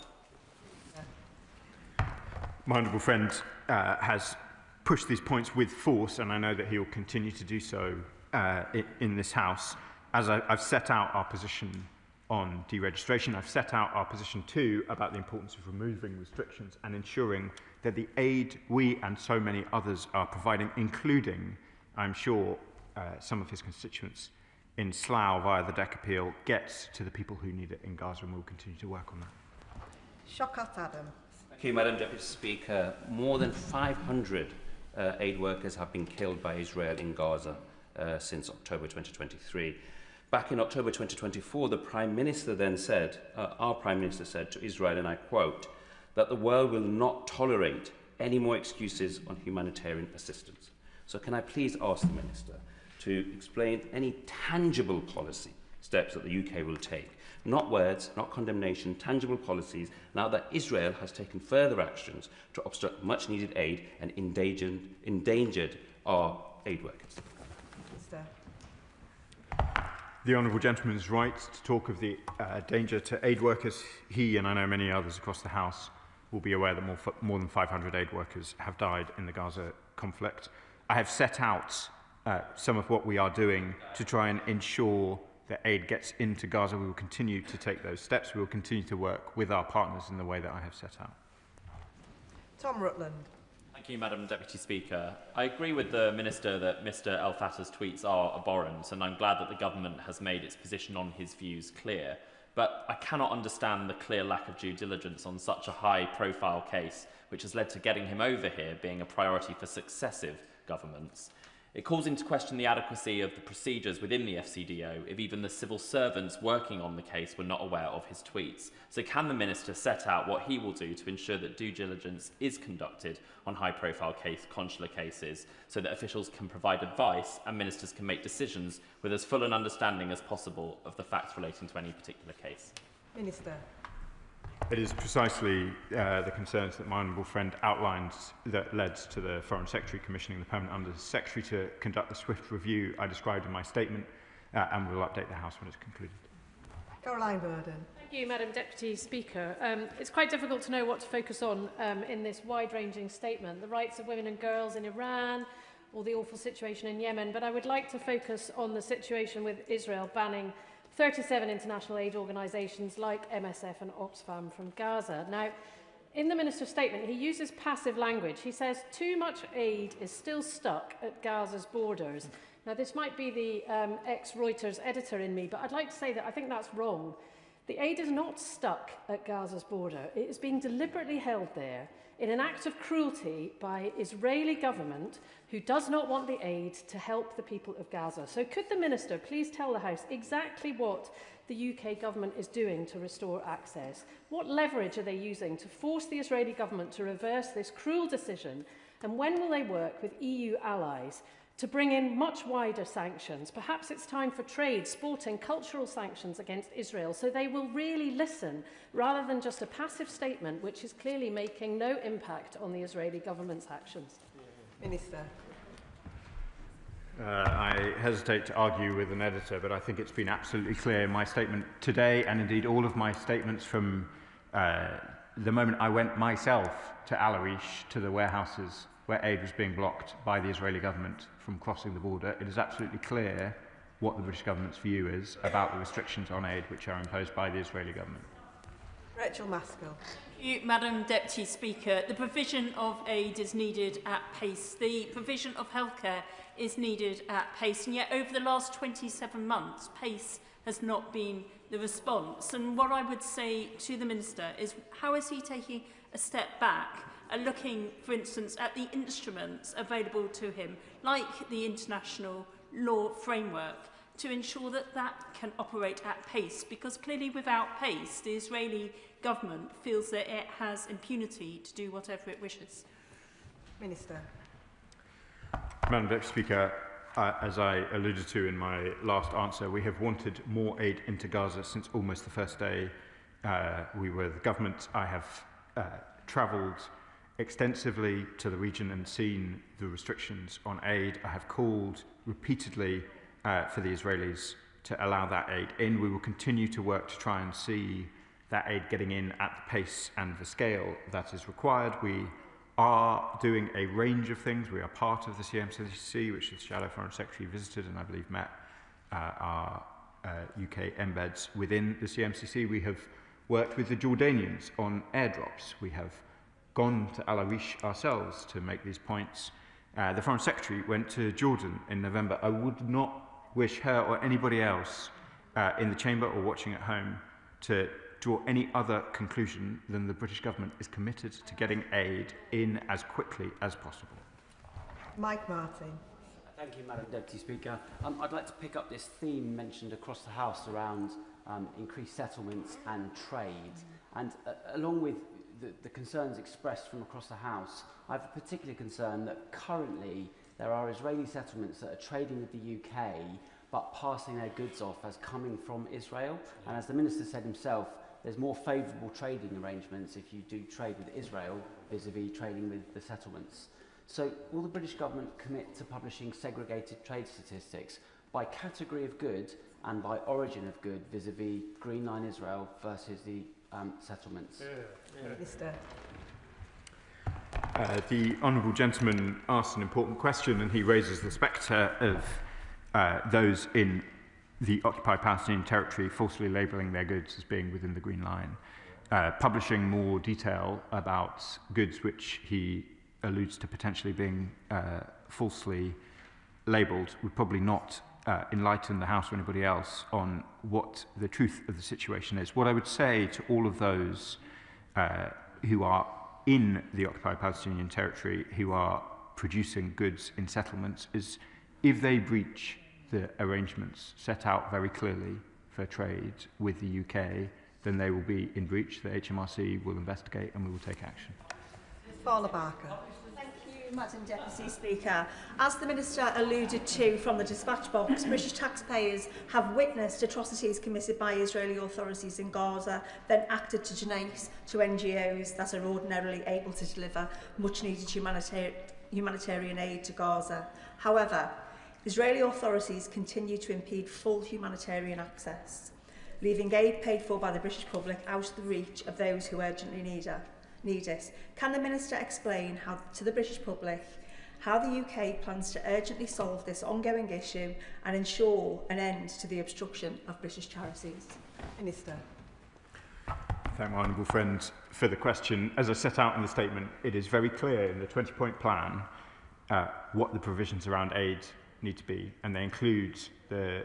My honourable friend has pushed these points with force, and I know that he will continue to do so in this House. As I've set out our position on deregistration, I've set out our position too about the importance of removing restrictions and ensuring that the aid we and so many others are providing, including, I'm sure, some of his constituents in Slough via the DEC appeal, gets to the people who need it in Gaza, and we'll continue to work on that. Shaukat Adam. Thank you, Madam Deputy Speaker. More than 500 aid workers have been killed by Israel in Gaza since October 2023. Back in October 2024, the Prime Minister then said, our Prime Minister said to Israel, and I quote, that the world will not tolerate any more excuses on humanitarian assistance. So can I please ask the Minister to explain any tangible policy steps that the UK will take? Not words, not condemnation, tangible policies, now that Israel has taken further actions to obstruct much-needed aid and endangered our aid workers. Minister. The honourable gentleman is right to talk of the danger to aid workers. He, and I know many others across the House, will be aware that more than 500 aid workers have died in the Gaza conflict. I have set out some of what we are doing to try and ensure that aid gets into Gaza. We will continue to take those steps. We will continue to work with our partners in the way that I have set out. Tom Rutland. Thank you, Madam Deputy Speaker. I agree with the Minister that Mr El Fattah's tweets are abhorrent, and I'm glad that the government has made its position on his views clear. But I cannot understand the clear lack of due diligence on such a high-profile case, which has led to getting him over here being a priority for successive governments. It calls into question the adequacy of the procedures within the FCDO if even the civil servants working on the case were not aware of his tweets. So can the Minister set out what he will do to ensure that due diligence is conducted on high-profile consular cases so that officials can provide advice and ministers can make decisions with as full an understanding as possible of the facts relating to any particular case? Minister. It is precisely the concerns that my honourable friend outlined that led to the Foreign Secretary commissioning the Permanent Under-Secretary to conduct the swift review I described in my statement, and we will update the House when it's concluded. Caroline Burden. Thank you, Madam Deputy Speaker. It's quite difficult to know what to focus on in this wide-ranging statement, the rights of women and girls in Iran, or the awful situation in Yemen, but I would like to focus on the situation with Israel banning 37 international aid organisations like MSF and Oxfam from Gaza. Now, in the Minister's statement, he uses passive language. He says too much aid is still stuck at Gaza's borders. Now, this might be the ex-Reuters editor in me, but I'd like to say that I think that's wrong. The aid is not stuck at Gaza's border. It is being deliberately held there in an act of cruelty by Israeli government who does not want the aid to help the people of Gaza. So could the Minister please tell the House exactly what the UK government is doing to restore access? What leverage are they using to force the Israeli government to reverse this cruel decision? And when will they work with EU allies to bring in much wider sanctions? Perhaps it's time for trade, sporting, cultural sanctions against Israel, so they will really listen, rather than just a passive statement which is clearly making no impact on the Israeli government's actions. Minister. I hesitate to argue with an editor, but I think it's been absolutely clear in my statement today, and indeed all of my statements from the moment I went myself to Al Arish, to the warehouses where aid was being blocked by the Israeli government from crossing the border. It is absolutely clear what the British government's view is about the restrictions on aid which are imposed by the Israeli government. Rachel Maskell. Thank you, Madam Deputy Speaker. The provision of aid is needed at pace. The provision of healthcare is needed at pace. And yet over the last 27 months, pace has not been the response. And what I would say to the Minister is, how is he taking a step back and looking, for instance, at the instruments available to him, like the international law framework, to ensure that that can operate at pace? Because clearly without pace, the Israeli government feels that it has impunity to do whatever it wishes. Minister. Madam Deputy Speaker, as I alluded to in my last answer, we have wanted more aid into Gaza since almost the first day we were the government. I have travelled extensively to the region and seen the restrictions on aid. I have called repeatedly for the Israelis to allow that aid in. We will continue to work to try and see that aid getting in at the pace and the scale that is required. We are doing a range of things. We are part of the CMCC, which the Shadow Foreign Secretary visited and I believe met our UK embeds within the CMCC. We have worked with the Jordanians on airdrops. We have gone to Al Arish ourselves to make these points. The Foreign Secretary went to Jordan in November. I would not wish her or anybody else in the chamber or watching at home to draw any other conclusion than the British government is committed to getting aid in as quickly as possible. Mike Martin. Thank you, Madam Deputy Speaker. I'd like to pick up this theme mentioned across the House around increased settlements and trade. And along with the concerns expressed from across the House, I have a particular concern that currently there are Israeli settlements that are trading with the UK but passing their goods off as coming from Israel. And as the Minister said himself, there's more favourable trading arrangements if you do trade with Israel vis-à-vis trading with the settlements. So will the British government commit to publishing segregated trade statistics by category of good and by origin of good vis-à-vis Green Line Israel versus the settlements? The Honourable Gentleman asked an important question and he raises the spectre of those in the occupied Palestinian territory falsely labelling their goods as being within the Green Line, publishing more detail about goods which he alludes to potentially being falsely labelled would probably not enlighten the House or anybody else on what the truth of the situation is. What I would say to all of those who are in the occupied Palestinian territory, who are producing goods in settlements, is if they breach the arrangements set out very clearly for trade with the UK, then they will be in breach. The HMRC will investigate and we will take action. Paula Barker. Thank you, Madam Deputy Speaker. As the Minister alluded to from the dispatch box, British taxpayers have witnessed atrocities committed by Israeli authorities in Gaza, then acted to donate to NGOs that are ordinarily able to deliver much-needed humanitarian aid to Gaza. However, Israeli authorities continue to impede full humanitarian access, leaving aid paid for by the British public out of the reach of those who urgently need it. Can the Minister explain to the British public how the UK plans to urgently solve this ongoing issue and ensure an end to the obstruction of British charities? Minister. Thank my honourable friend for the question. As I set out in the statement, it is very clear in the 20-point plan what the provisions around aid need to be, and they include the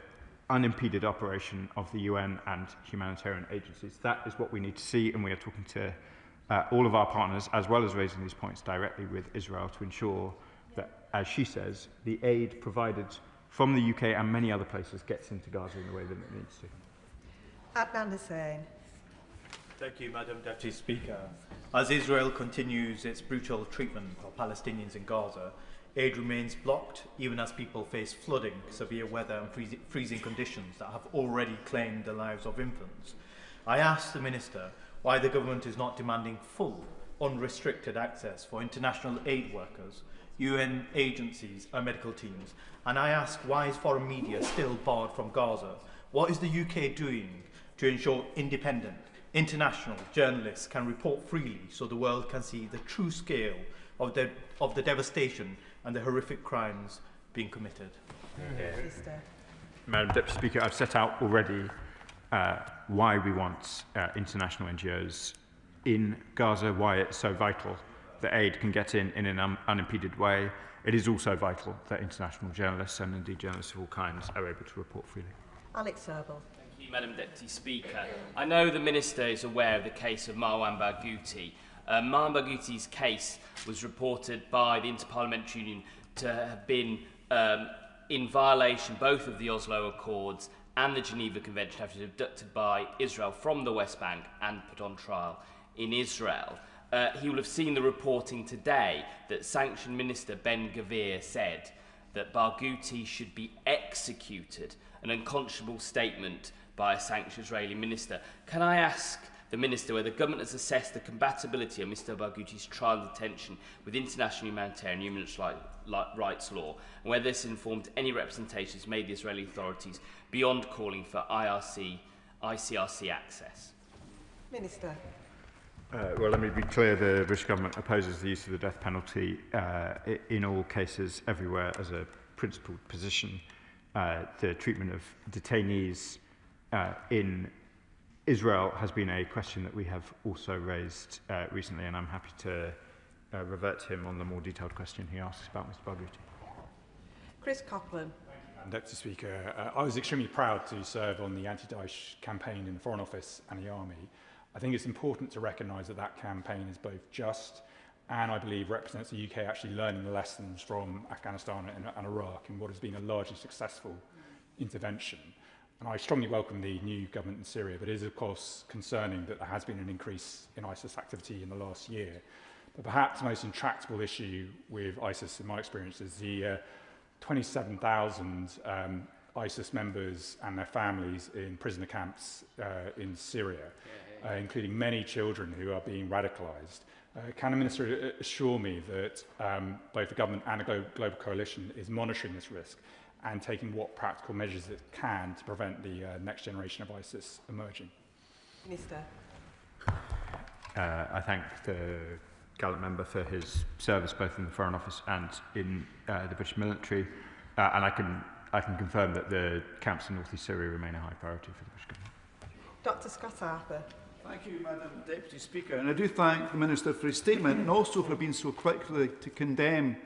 unimpeded operation of the UN and humanitarian agencies. That is what we need to see, and we are talking to all of our partners, as well as raising these points directly with Israel to ensure that, as she says, the aid provided from the UK and many other places gets into Gaza in the way that it needs to. Adnan Hussain. Thank you, Madam Deputy Speaker. As Israel continues its brutal treatment of Palestinians in Gaza, aid remains blocked, even as people face flooding, severe weather and freezing conditions that have already claimed the lives of infants. I asked the Minister why the government is not demanding full, unrestricted access for international aid workers, UN agencies and medical teams, and I ask why is foreign media still barred from Gaza? What is the UK doing to ensure independent, international journalists can report freely so the world can see the true scale of the devastation and the horrific crimes being committed? Madam Deputy Speaker, I've set out already why we want international NGOs in Gaza, why it's so vital that aid can get in an unimpeded way. It is also vital that international journalists and indeed journalists of all kinds are able to report freely. Alex Serble. Thank you, Madam Deputy Speaker. I know the Minister is aware of the case of Marwan Barghouti. Marwan Barghouti's case was reported by the Interparliamentary Union to have been in violation both of the Oslo Accords and the Geneva Convention, having been abducted by Israel from the West Bank and put on trial in Israel. He will have seen the reporting today that Sanctioned Minister Ben Gvir said that Barghouti should be executed, an unconscionable statement by a sanctioned Israeli minister. Can I ask the Minister whether the government has assessed the compatibility of Mr Barghouti's trial and detention with international humanitarian and human rights law, and whether this informed any representations made the Israeli authorities beyond calling for ICRC access? Minister. Well, let me be clear, the British government opposes the use of the death penalty in all cases, everywhere, as a principled position. The treatment of detainees in Israel has been a question that we have also raised recently, and I'm happy to revert to him on the more detailed question he asks about Mr Barghouti. Chris Coughlin. Deputy Speaker, I was extremely proud to serve on the anti-Daesh campaign in the Foreign Office and the Army. I think it's important to recognise that that campaign is both just and I believe represents the UK actually learning the lessons from Afghanistan and Iraq in what has been a largely successful intervention. And I strongly welcome the new government in Syria, but it is of course concerning that there has been an increase in ISIS activity in the last year. But perhaps the most intractable issue with ISIS, in my experience, is the 27,000 ISIS members and their families in prisoner camps in Syria, including many children who are being radicalised. Can the Minister assure me that both the government and the global coalition is monitoring this risk and taking what practical measures it can to prevent the next generation of ISIS emerging? Minister. I thank the gallant member for his service both in the Foreign Office and in the British military, and I can confirm that the camps in North East Syria remain a high priority for the British government. Dr Scott Arthur. Thank you, Madam Deputy Speaker, and I do thank the Minister for his statement and also for being so quick to condemn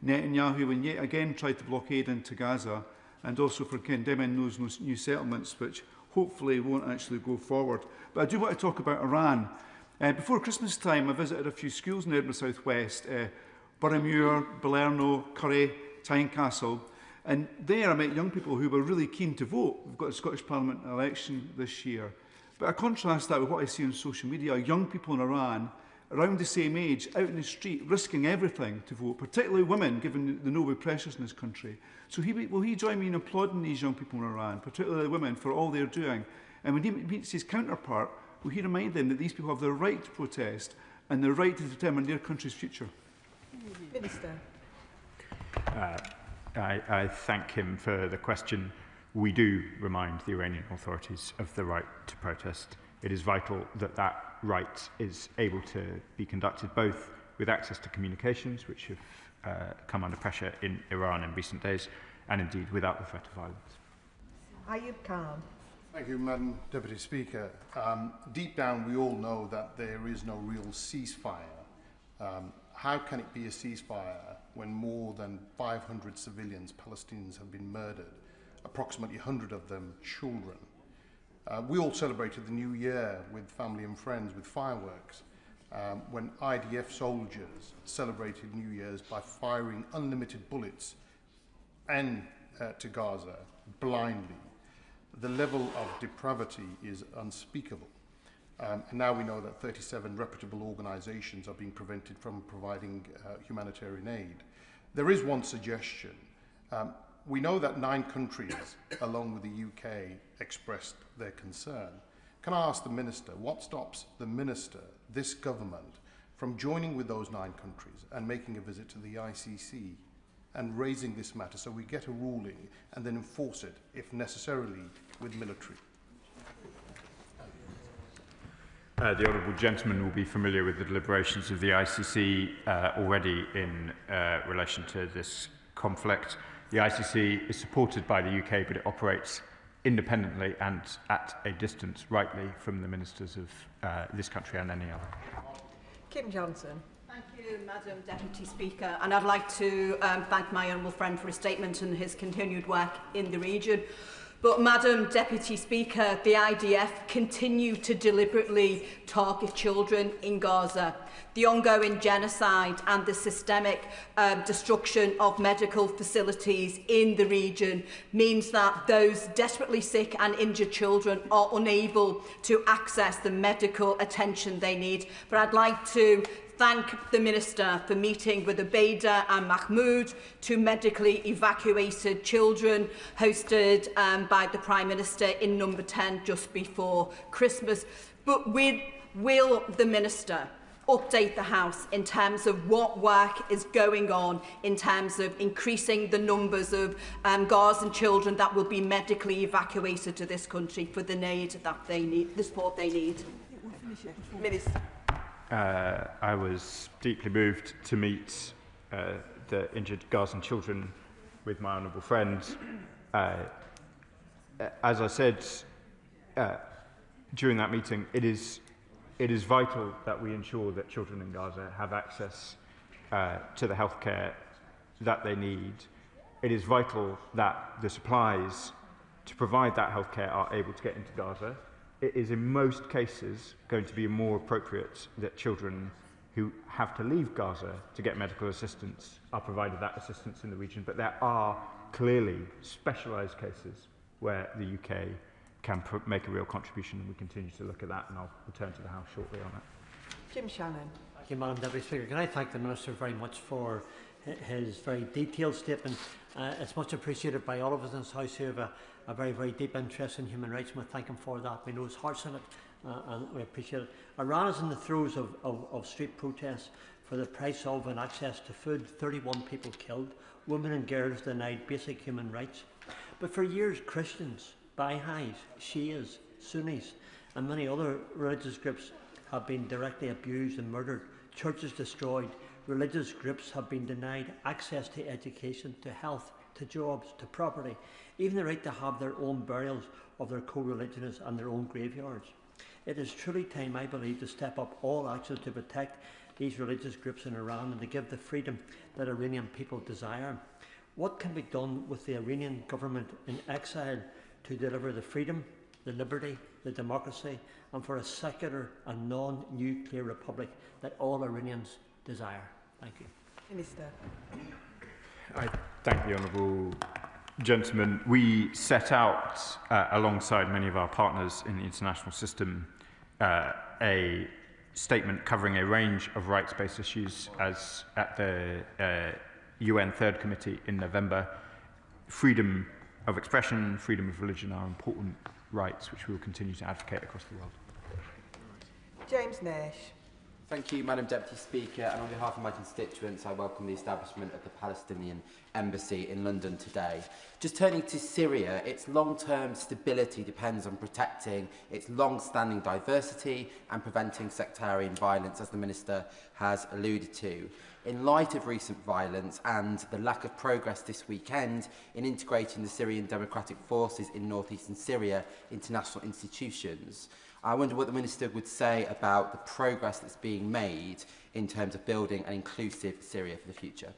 Netanyahu when yet again tried to blockade into Gaza, and also for condemning those new settlements which hopefully won't actually go forward. But I do want to talk about Iran. Before Christmas time, I visited a few schools in Edinburgh South West, Boroughmuir, Balerno, Curry, Tynecastle, and there I met young people who were really keen to vote. We've got a Scottish Parliament election this year. But I contrast that with what I see on social media, young people in Iran, around the same age, out in the street, risking everything to vote, particularly women, given the no pressures in this country. So will he join me in applauding these young people in Iran, particularly women, for all they're doing? And when he meets his counterpart, will he remind them that these people have the right to protest and the right to determine their country's future? Minister. I thank him for the question. We do remind the Iranian authorities of the right to protest. It is vital that that right is able to be conducted both with access to communications, which have come under pressure in Iran in recent days, and indeed without the threat of violence. Ayub Khan. Thank you, Madam Deputy Speaker. Deep down, we all know that there is no real ceasefire. How can it be a ceasefire when more than 500 civilians, Palestinians, have been murdered? Approximately 100 of them children. We all celebrated the New Year with family and friends with fireworks when IDF soldiers celebrated New Year's by firing unlimited bullets and to Gaza blindly. The level of depravity is unspeakable. And now we know that 37 reputable organisations are being prevented from providing humanitarian aid. There is one suggestion. We know that 9 countries, along with the UK, expressed their concern. Can I ask the Minister, what stops the Minister, this government, from joining with those 9 countries and making a visit to the ICC and raising this matter so we get a ruling and then enforce it, if necessarily, with military? The Honourable Gentleman will be familiar with the deliberations of the ICC already in relation to this conflict. The ICC is supported by the UK, but it operates independently and at a distance, rightly, from the ministers of this country and any other. Kim Johnson. Thank you, Madam Deputy Speaker. And I'd like to thank my honourable friend for his statement and his continued work in the region. But, Madam Deputy Speaker, the IDF continue to deliberately target children in Gaza. The ongoing genocide and the systemic destruction of medical facilities in the region means that those desperately sick and injured children are unable to access the medical attention they need. But I'd like to thank the Minister for meeting with Ubeda and Mahmoud, two medically evacuated children hosted by the Prime Minister in Number 10 just before Christmas. But will the Minister update the House in terms of what work is going on in terms of increasing the numbers of Gazan children that will be medically evacuated to this country for the need that they need, the support they need? Minister. I was deeply moved to meet the injured Gazan children with my honourable friend. As I said during that meeting, it is vital that we ensure that children in Gaza have access to the healthcare that they need. It is vital that the supplies to provide that healthcare are able to get into Gaza. It is in most cases going to be more appropriate that children who have to leave Gaza to get medical assistance are provided that assistance in the region, but there are clearly specialised cases where the UK can make a real contribution, and we continue to look at that, and I'll return to the House shortly on it. Jim Shannon. Thank you, Madam Deputy Speaker. Can I thank the Minister very much for his very detailed statement. It's much appreciated by all of us in this House who have a very, very deep interest in human rights, and we thank him for that. We know his heart's in it, and we appreciate it. Iran is in the throes of street protests for the price of and access to food. 31 people killed, women and girls denied basic human rights. But for years, Christians, Baha'is, Shias, Sunnis and many other religious groups have been directly abused and murdered, churches destroyed, religious groups have been denied access to education, to health, to jobs, to property, even the right to have their own burials of their co-religionists and their own graveyards. It is truly time, I believe, to step up all actions to protect these religious groups in Iran and to give the freedom that Iranian people desire. What can be done with the Iranian government in exile to deliver the freedom, the liberty, the democracy, and for a secular and non-nuclear republic that all Iranians desire? Thank you. Minister. I thank the honourable gentleman. We set out, alongside many of our partners in the international system, a statement covering a range of rights-based issues as at the UN Third Committee in November. Freedom of expression, freedom of religion are important rights which we will continue to advocate across the world. James Nash. Thank you, Madam Deputy Speaker, and on behalf of my constituents, I welcome the establishment of the Palestinian Embassy in London today. Just turning to Syria, its long-term stability depends on protecting its long-standing diversity and preventing sectarian violence, as the Minister has alluded to. In light of recent violence and the lack of progress this weekend in integrating the Syrian Democratic Forces in northeastern Syria into national institutions, I wonder what the Minister would say about the progress that's being made in terms of building an inclusive Syria for the future.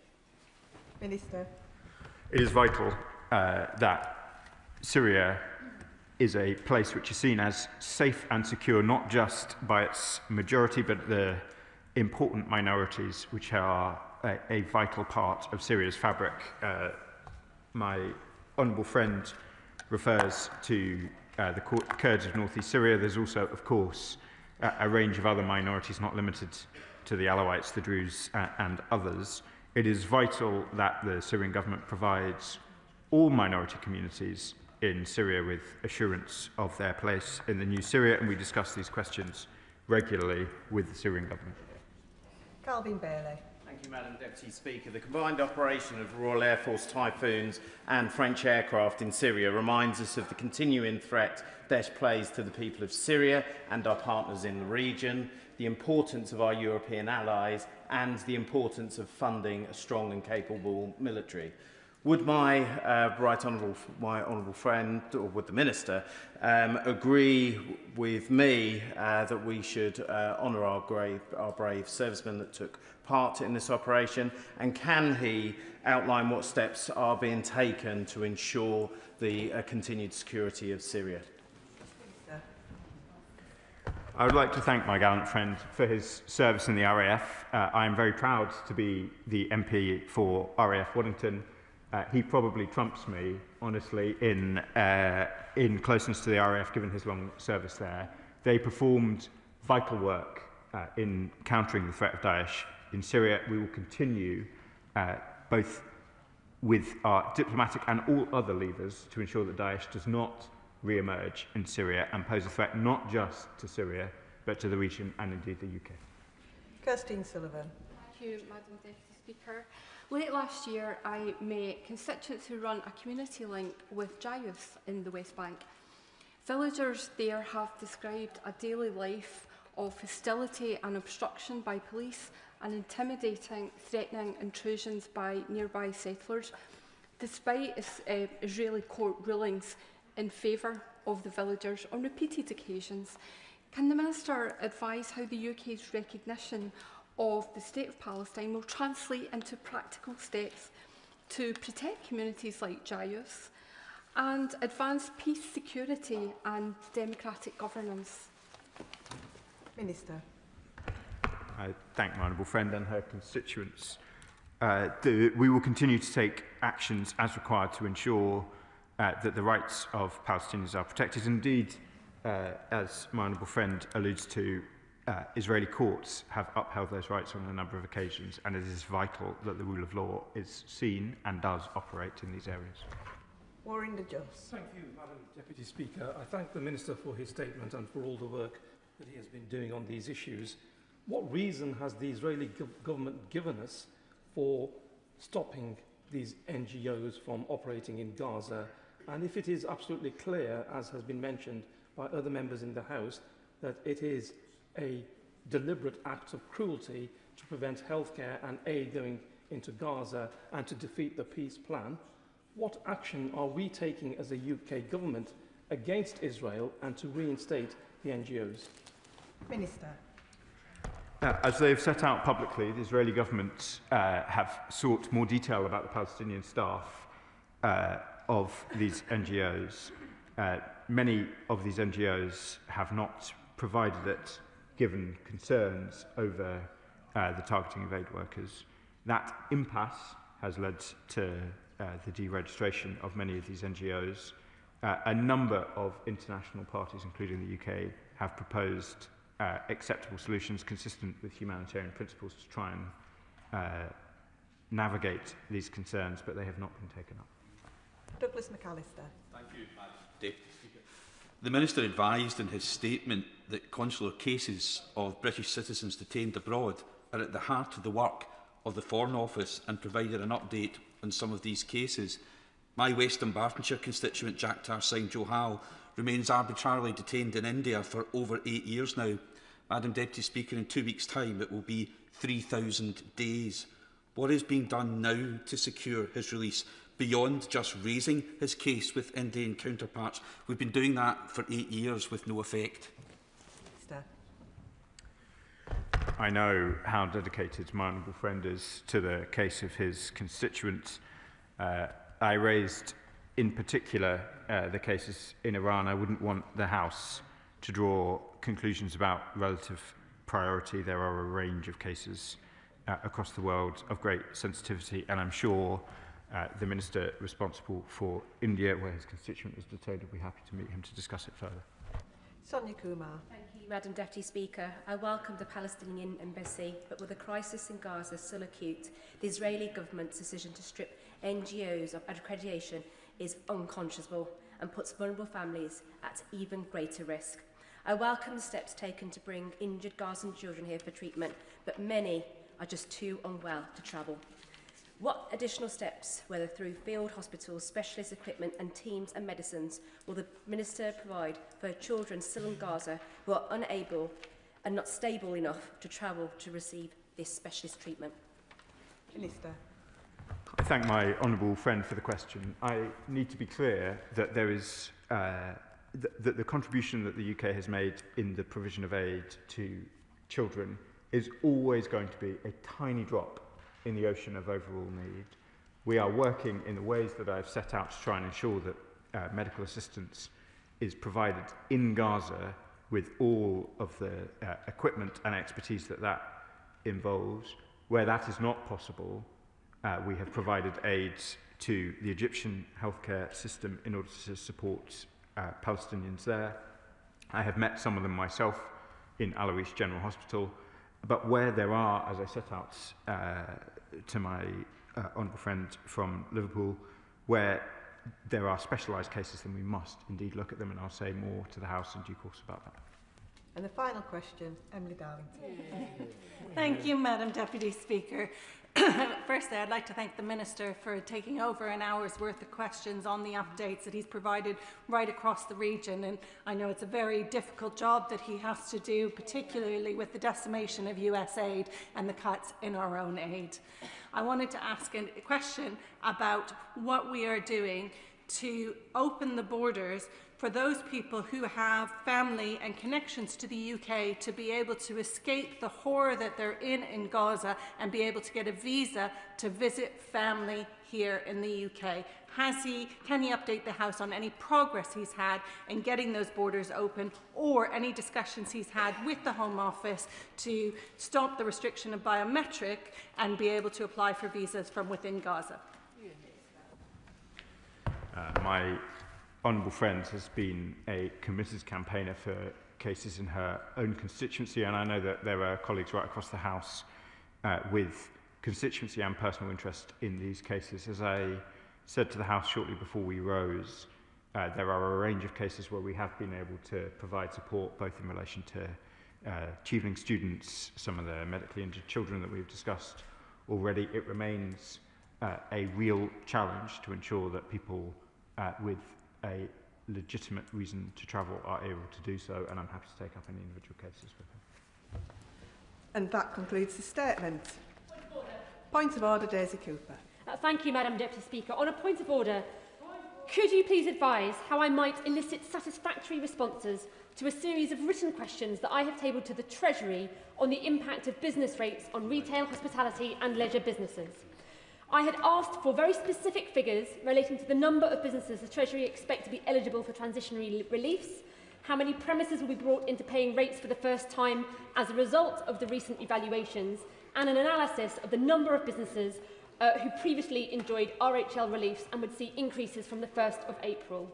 Minister. It is vital that Syria is a place which is seen as safe and secure, not just by its majority, but the important minorities which are a vital part of Syria's fabric. My honourable friend refers to the Kurds of northeast Syria. There's also, of course, a range of other minorities, not limited to the Alawites, the Druze, and others. It is vital that the Syrian government provides all minority communities in Syria with assurance of their place in the new Syria, and we discuss these questions regularly with the Syrian government. Calvin Bailey. Thank you, Madam Deputy Speaker. The combined operation of Royal Air Force Typhoons and French aircraft in Syria reminds us of the continuing threat Daesh plays to the people of Syria and our partners in the region, the importance of our European allies, and the importance of funding a strong and capable military. Would my honourable friend, or would the Minister, agree with me that we should honour our brave servicemen that took part in this operation, and can he outline what steps are being taken to ensure the continued security of Syria? I would like to thank my gallant friend for his service in the RAF. I am very proud to be the MP for RAF Waddington. He probably trumps me, honestly, in closeness to the RAF, given his long service there. They performed vital work in countering the threat of Daesh in Syria. We will continue both with our diplomatic and all other levers to ensure that Daesh does not re-emerge in Syria and pose a threat not just to Syria, but to the region and indeed the UK. Kirstine Sullivan. Thank you, Madam Deputy Speaker. Late last year, I met constituents who run a community link with Jayus in the West Bank. Villagers there have described a daily life of hostility and obstruction by police and intimidating, threatening intrusions by nearby settlers, despite Israeli court rulings in favour of the villagers on repeated occasions. Can the Minister advise how the UK's recognition of the State of Palestine will translate into practical steps to protect communities like Jayus and advance peace, security and democratic governance? Minister. I thank my honourable friend and her constituents. We will continue to take actions as required to ensure that the rights of Palestinians are protected. Indeed, as my honourable friend alludes to, Israeli courts have upheld those rights on a number of occasions, and it is vital that the rule of law is seen and does operate in these areas. Warren de Jos. Thank you, Madam Deputy Speaker. I thank the Minister for his statement and for all the work that he has been doing on these issues. What reason has the Israeli government given us for stopping these NGOs from operating in Gaza? And if it is absolutely clear, as has been mentioned by other members in the House, that it is a deliberate act of cruelty to prevent healthcare and aid going into Gaza and to defeat the peace plan, what action are we taking as a UK government against Israel and to reinstate the NGOs? Minister. As they have set out publicly, the Israeli government have sought more detail about the Palestinian staff of these NGOs. Many of these NGOs have not provided it, given concerns over the targeting of aid workers. That impasse has led to the deregistration of many of these NGOs. A number of international parties, including the UK, have proposed acceptable solutions consistent with humanitarian principles to try and navigate these concerns, but they have not been taken up. Douglas McAllister. Thank you, Madam Deputy Speaker. The Minister advised in his statement that consular cases of British citizens detained abroad are at the heart of the work of the Foreign Office and provided an update on some of these cases. My West Dunbartonshire constituent Jacktar Singh Johal remains arbitrarily detained in India for over 8 years now. Madam Deputy Speaker, in 2 weeks' time it will be 3,000 days. What is being done now to secure his release beyond just raising his case with Indian counterparts? We've been doing that for 8 years with no effect. Minister. I know how dedicated my honourable friend is to the case of his constituents. I raised in particular the cases in Iran. I wouldn't want the House to draw conclusions about relative priority. There are a range of cases across the world of great sensitivity, and I'm sure the Minister responsible for India, where his constituent is detained, will be happy to meet him to discuss it further. Sonia Kumar. Thank you, Madam Deputy Speaker. I welcome the Palestinian embassy, but with the crisis in Gaza still acute, the Israeli government's decision to strip NGOs of accreditation is unconscionable and puts vulnerable families at even greater risk. I welcome the steps taken to bring injured Gazan children here for treatment, but many are just too unwell to travel. What additional steps, whether through field hospitals, specialist equipment and teams and medicines, will the Minister provide for children still in Gaza who are unable and not stable enough to travel to receive this specialist treatment? Minister. I thank my honourable friend for the question. I need to be clear that there is that the contribution that the UK has made in the provision of aid to children is always going to be a tiny drop in the ocean of overall need. We are working in the ways that I've set out to try and ensure that medical assistance is provided in Gaza with all of the equipment and expertise that that involves. Where that is not possible, we have provided aid to the Egyptian healthcare system in order to support Palestinians there. I have met some of them myself in Alois General Hospital, But where there are, as I set out to my honourable friend from Liverpool, where there are specialised cases, then we must indeed look at them, and I'll say more to the House in due course about that. And the final question, Emily Darlington. Thank you, Madam Deputy Speaker. Firstly, I'd like to thank the Minister for taking over an hour's worth of questions on the updates that he's provided right across the region. And I know it's a very difficult job that he has to do, particularly with the decimation of US aid and the cuts in our own aid. I wanted to ask a question about what we are doing to open the borders for those people who have family and connections to the UK to be able to escape the horror that they're in Gaza and be able to get a visa to visit family here in the UK. Can he update the House on any progress he's had in getting those borders open, or any discussions he's had with the Home Office to stop the restriction of biometric and be able to apply for visas from within Gaza? My honourable friend has been a committed campaigner for cases in her own constituency, and I know that there are colleagues right across the House with constituency and personal interest in these cases. As I said to the House shortly before we rose, there are a range of cases where we have been able to provide support, both in relation to Chevening students, some of the medically injured children that we've discussed already. It remains a real challenge to ensure that people with a legitimate reason to travel are able to do so, and I'm happy to take up any individual cases with them. And that concludes the statement. Point of order, Daisy Cooper. Thank you, Madam Deputy Speaker. On a point of order, could you please advise how I might elicit satisfactory responses to a series of written questions that I have tabled to the Treasury on the impact of business rates on retail, hospitality and leisure businesses? I had asked for very specific figures relating to the number of businesses the Treasury expect to be eligible for transitionary reliefs, how many premises will be brought into paying rates for the first time as a result of the recent evaluations, and an analysis of the number of businesses who previously enjoyed RHL reliefs and would see increases from the 1st of April.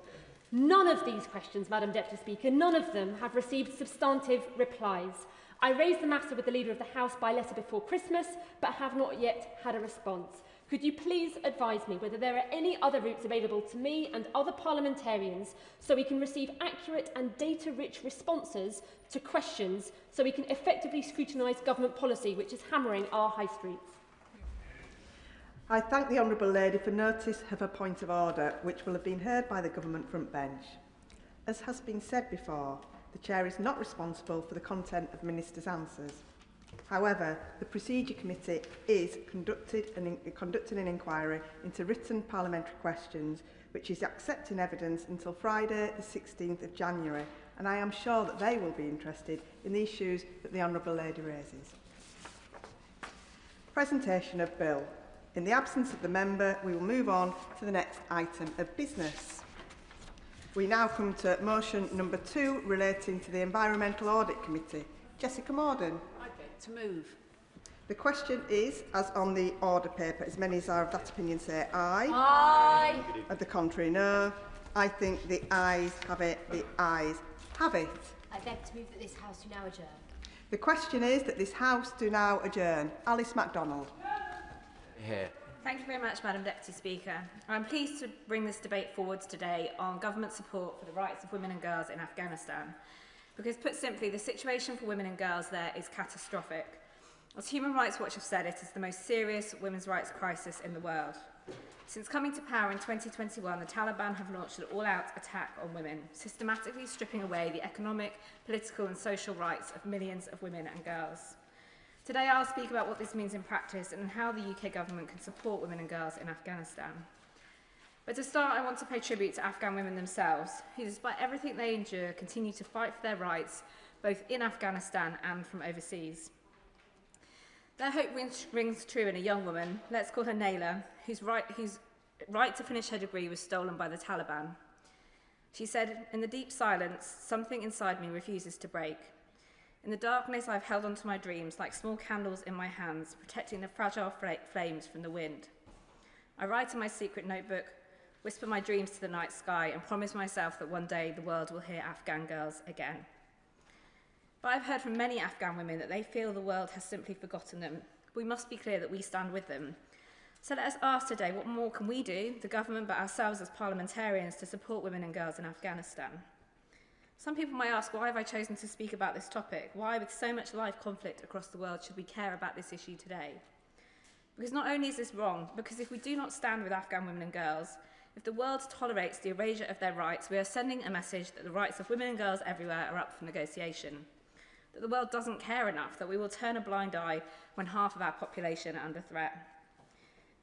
None of these questions, Madam Deputy Speaker, none of them have received substantive replies. I raised the matter with the Leader of the House by letter before Christmas, but have not yet had a response. Could you please advise me whether there are any other routes available to me and other parliamentarians so we can receive accurate and data-rich responses to questions so we can effectively scrutinise government policy which is hammering our high streets? I thank the Honourable Lady for notice of her point of order, which will have been heard by the Government front bench. As has been said before, the Chair is not responsible for the content of Ministers' answers. However, the Procedure Committee is conducting an inquiry into written parliamentary questions, which is accepting evidence until Friday the 16th of January, and I am sure that they will be interested in the issues that the Honourable Lady raises. Presentation of Bill. In the absence of the member, we will move on to the next item of business. We now come to motion number 2 relating to the Environmental Audit Committee. Jessica Morden. To move. The question is, as on the order paper, as many as are of that opinion say aye. Aye. Of the contrary, no. I think the ayes have it. The ayes have it. I beg to move that this House do now adjourn. The question is that this House do now adjourn. Alice MacDonald. Here. Thank you very much, Madam Deputy Speaker. I'm pleased to bring this debate forward today on government support for the rights of women and girls in Afghanistan. Because, put simply, the situation for women and girls there is catastrophic. As Human Rights Watch have said, it is the most serious women's rights crisis in the world. Since coming to power in 2021, the Taliban have launched an all-out attack on women, systematically stripping away the economic, political and social rights of millions of women and girls. Today I'll speak about what this means in practice and how the UK government can support women and girls in Afghanistan. But to start, I want to pay tribute to Afghan women themselves, who, despite everything they endure, continue to fight for their rights, both in Afghanistan and from overseas. Their hope rings true in a young woman, let's call her Naila, whose right to finish her degree was stolen by the Taliban. She said, "In the deep silence, something inside me refuses to break. In the darkness, I've held onto my dreams like small candles in my hands, protecting the fragile flames from the wind. I write in my secret notebook, whisper my dreams to the night sky, and promise myself that one day the world will hear Afghan girls again." But I've heard from many Afghan women that they feel the world has simply forgotten them. We must be clear that we stand with them. So let us ask today, what more can we do, the government but ourselves as parliamentarians, to support women and girls in Afghanistan? Some people might ask, why have I chosen to speak about this topic? Why, with so much live conflict across the world, should we care about this issue today? Because not only is this wrong, because if we do not stand with Afghan women and girls, if the world tolerates the erasure of their rights, we are sending a message that the rights of women and girls everywhere are up for negotiation. That the world doesn't care enough, that we will turn a blind eye when half of our population are under threat.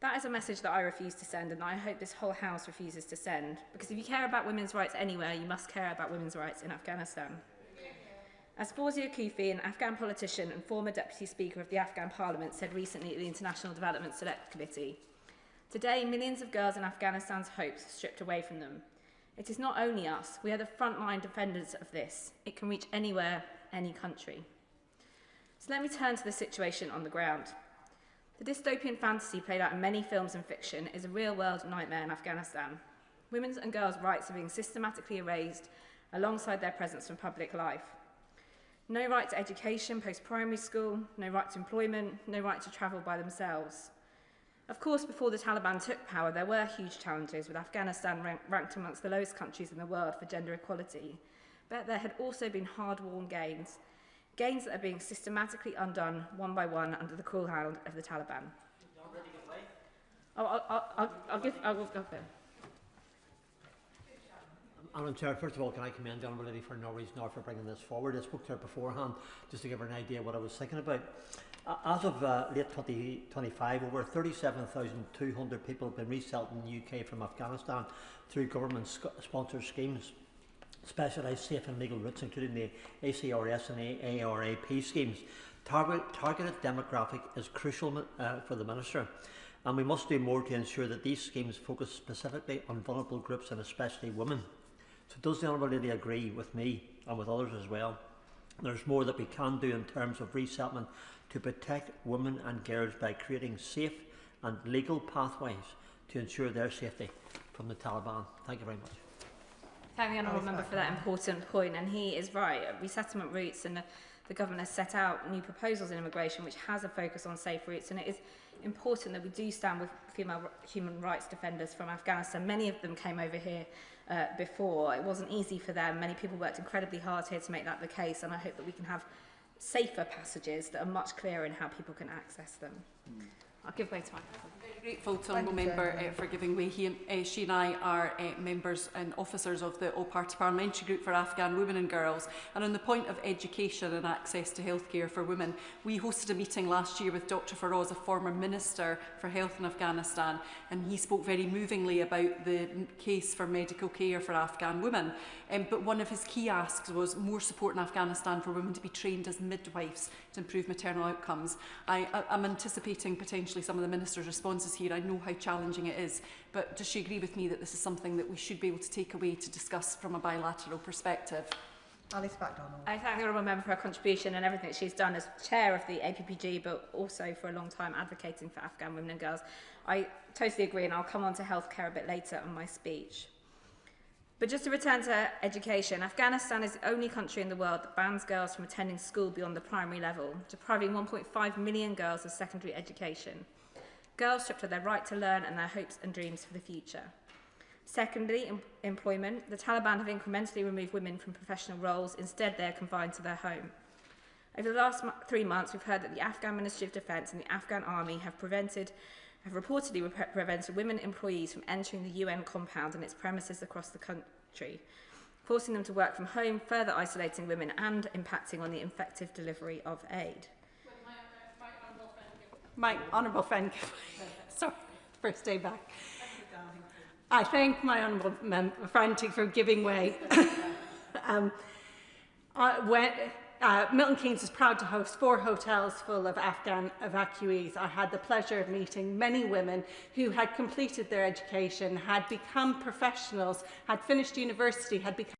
That is a message that I refuse to send, and I hope this whole House refuses to send, because if you care about women's rights anywhere, you must care about women's rights in Afghanistan. As Fawzia Kufi, an Afghan politician and former Deputy Speaker of the Afghan Parliament, said recently at the International Development Select Committee, today millions of girls in Afghanistan's hopes are stripped away from them. It is not only us, we are the frontline defenders of this. It can reach anywhere, any country. So let me turn to the situation on the ground. The dystopian fantasy played out in many films and fiction is a real-world nightmare in Afghanistan. Women's and girls' rights are being systematically erased alongside their presence from public life. No right to education post-primary school, no right to employment, no right to travel by themselves. Of course, before the Taliban took power, there were huge challenges, with Afghanistan ranked amongst the lowest countries in the world for gender equality. But there had also been hard-won gains that are being systematically undone one by one under the cruel hand of the Taliban. I'll go there. Madam Chair, first of all, can I commend the Honourable Lady for no reason or for bringing this forward? I spoke to her beforehand just to give her an idea of what I was thinking about. As of late 2025, over 37,200 people have been resettled in the UK from Afghanistan through government-sponsored schemes, specialised safe and legal routes, including the ACRS and ARAP schemes. Targeted demographic is crucial for the Minister, and we must do more to ensure that these schemes focus specifically on vulnerable groups and especially women. So does the Honourable Lady agree with me and with others as well? There's more that we can do in terms of resettlement to protect women and girls by creating safe and legal pathways to ensure their safety from the Taliban. Thank you very much. Thank the Honourable Member for that important point, and he is right. Resettlement routes, and the government has set out new proposals in immigration which has a focus on safe routes, and it is important that we do stand with female human rights defenders from Afghanistan. Many of them came over here before. It wasn't easy for them. Many people worked incredibly hard here to make that the case, and I hope that we can have safer passages that are much clearer in how people can access them. I'll give way to my Grateful to Honourable Member for giving way. She and I are members and officers of the All-Party Parliamentary Group for Afghan Women and Girls. And on the point of education and access to healthcare for women, we hosted a meeting last year with Dr Faroz, a former Minister for Health in Afghanistan, and he spoke very movingly about the case for medical care for Afghan women. But one of his key asks was more support in Afghanistan for women to be trained as midwives to improve maternal outcomes. I'm anticipating potentially some of the Minister's responses here. I know how challenging it is, but does she agree with me that this is something that we should be able to take away to discuss from a bilateral perspective? Alice MacDonald. I thank the Honourable Member for her contribution and everything that she's done as chair of the APPG, but also for a long time advocating for Afghan women and girls. I totally agree, and I'll come on to healthcare a bit later in my speech. But just to return to education, Afghanistan is the only country in the world that bans girls from attending school beyond the primary level, depriving 1.5 million girls of secondary education. Girls stripped of their right to learn and their hopes and dreams for the future. Secondly, employment. The Taliban have incrementally removed women from professional roles. Instead, they are confined to their home. Over the last 3 months, we've heard that the Afghan Ministry of Defence and the Afghan Army have reportedly prevented women employees from entering the UN compound and its premises across the country, forcing them to work from home, further isolating women and impacting on the effective delivery of aid. My honourable friend, sorry, first day back. I thank my honourable friend for giving way. Milton Keynes is proud to host 4 hotels full of Afghan evacuees. I had the pleasure of meeting many women who had completed their education, had become professionals, had finished university, had become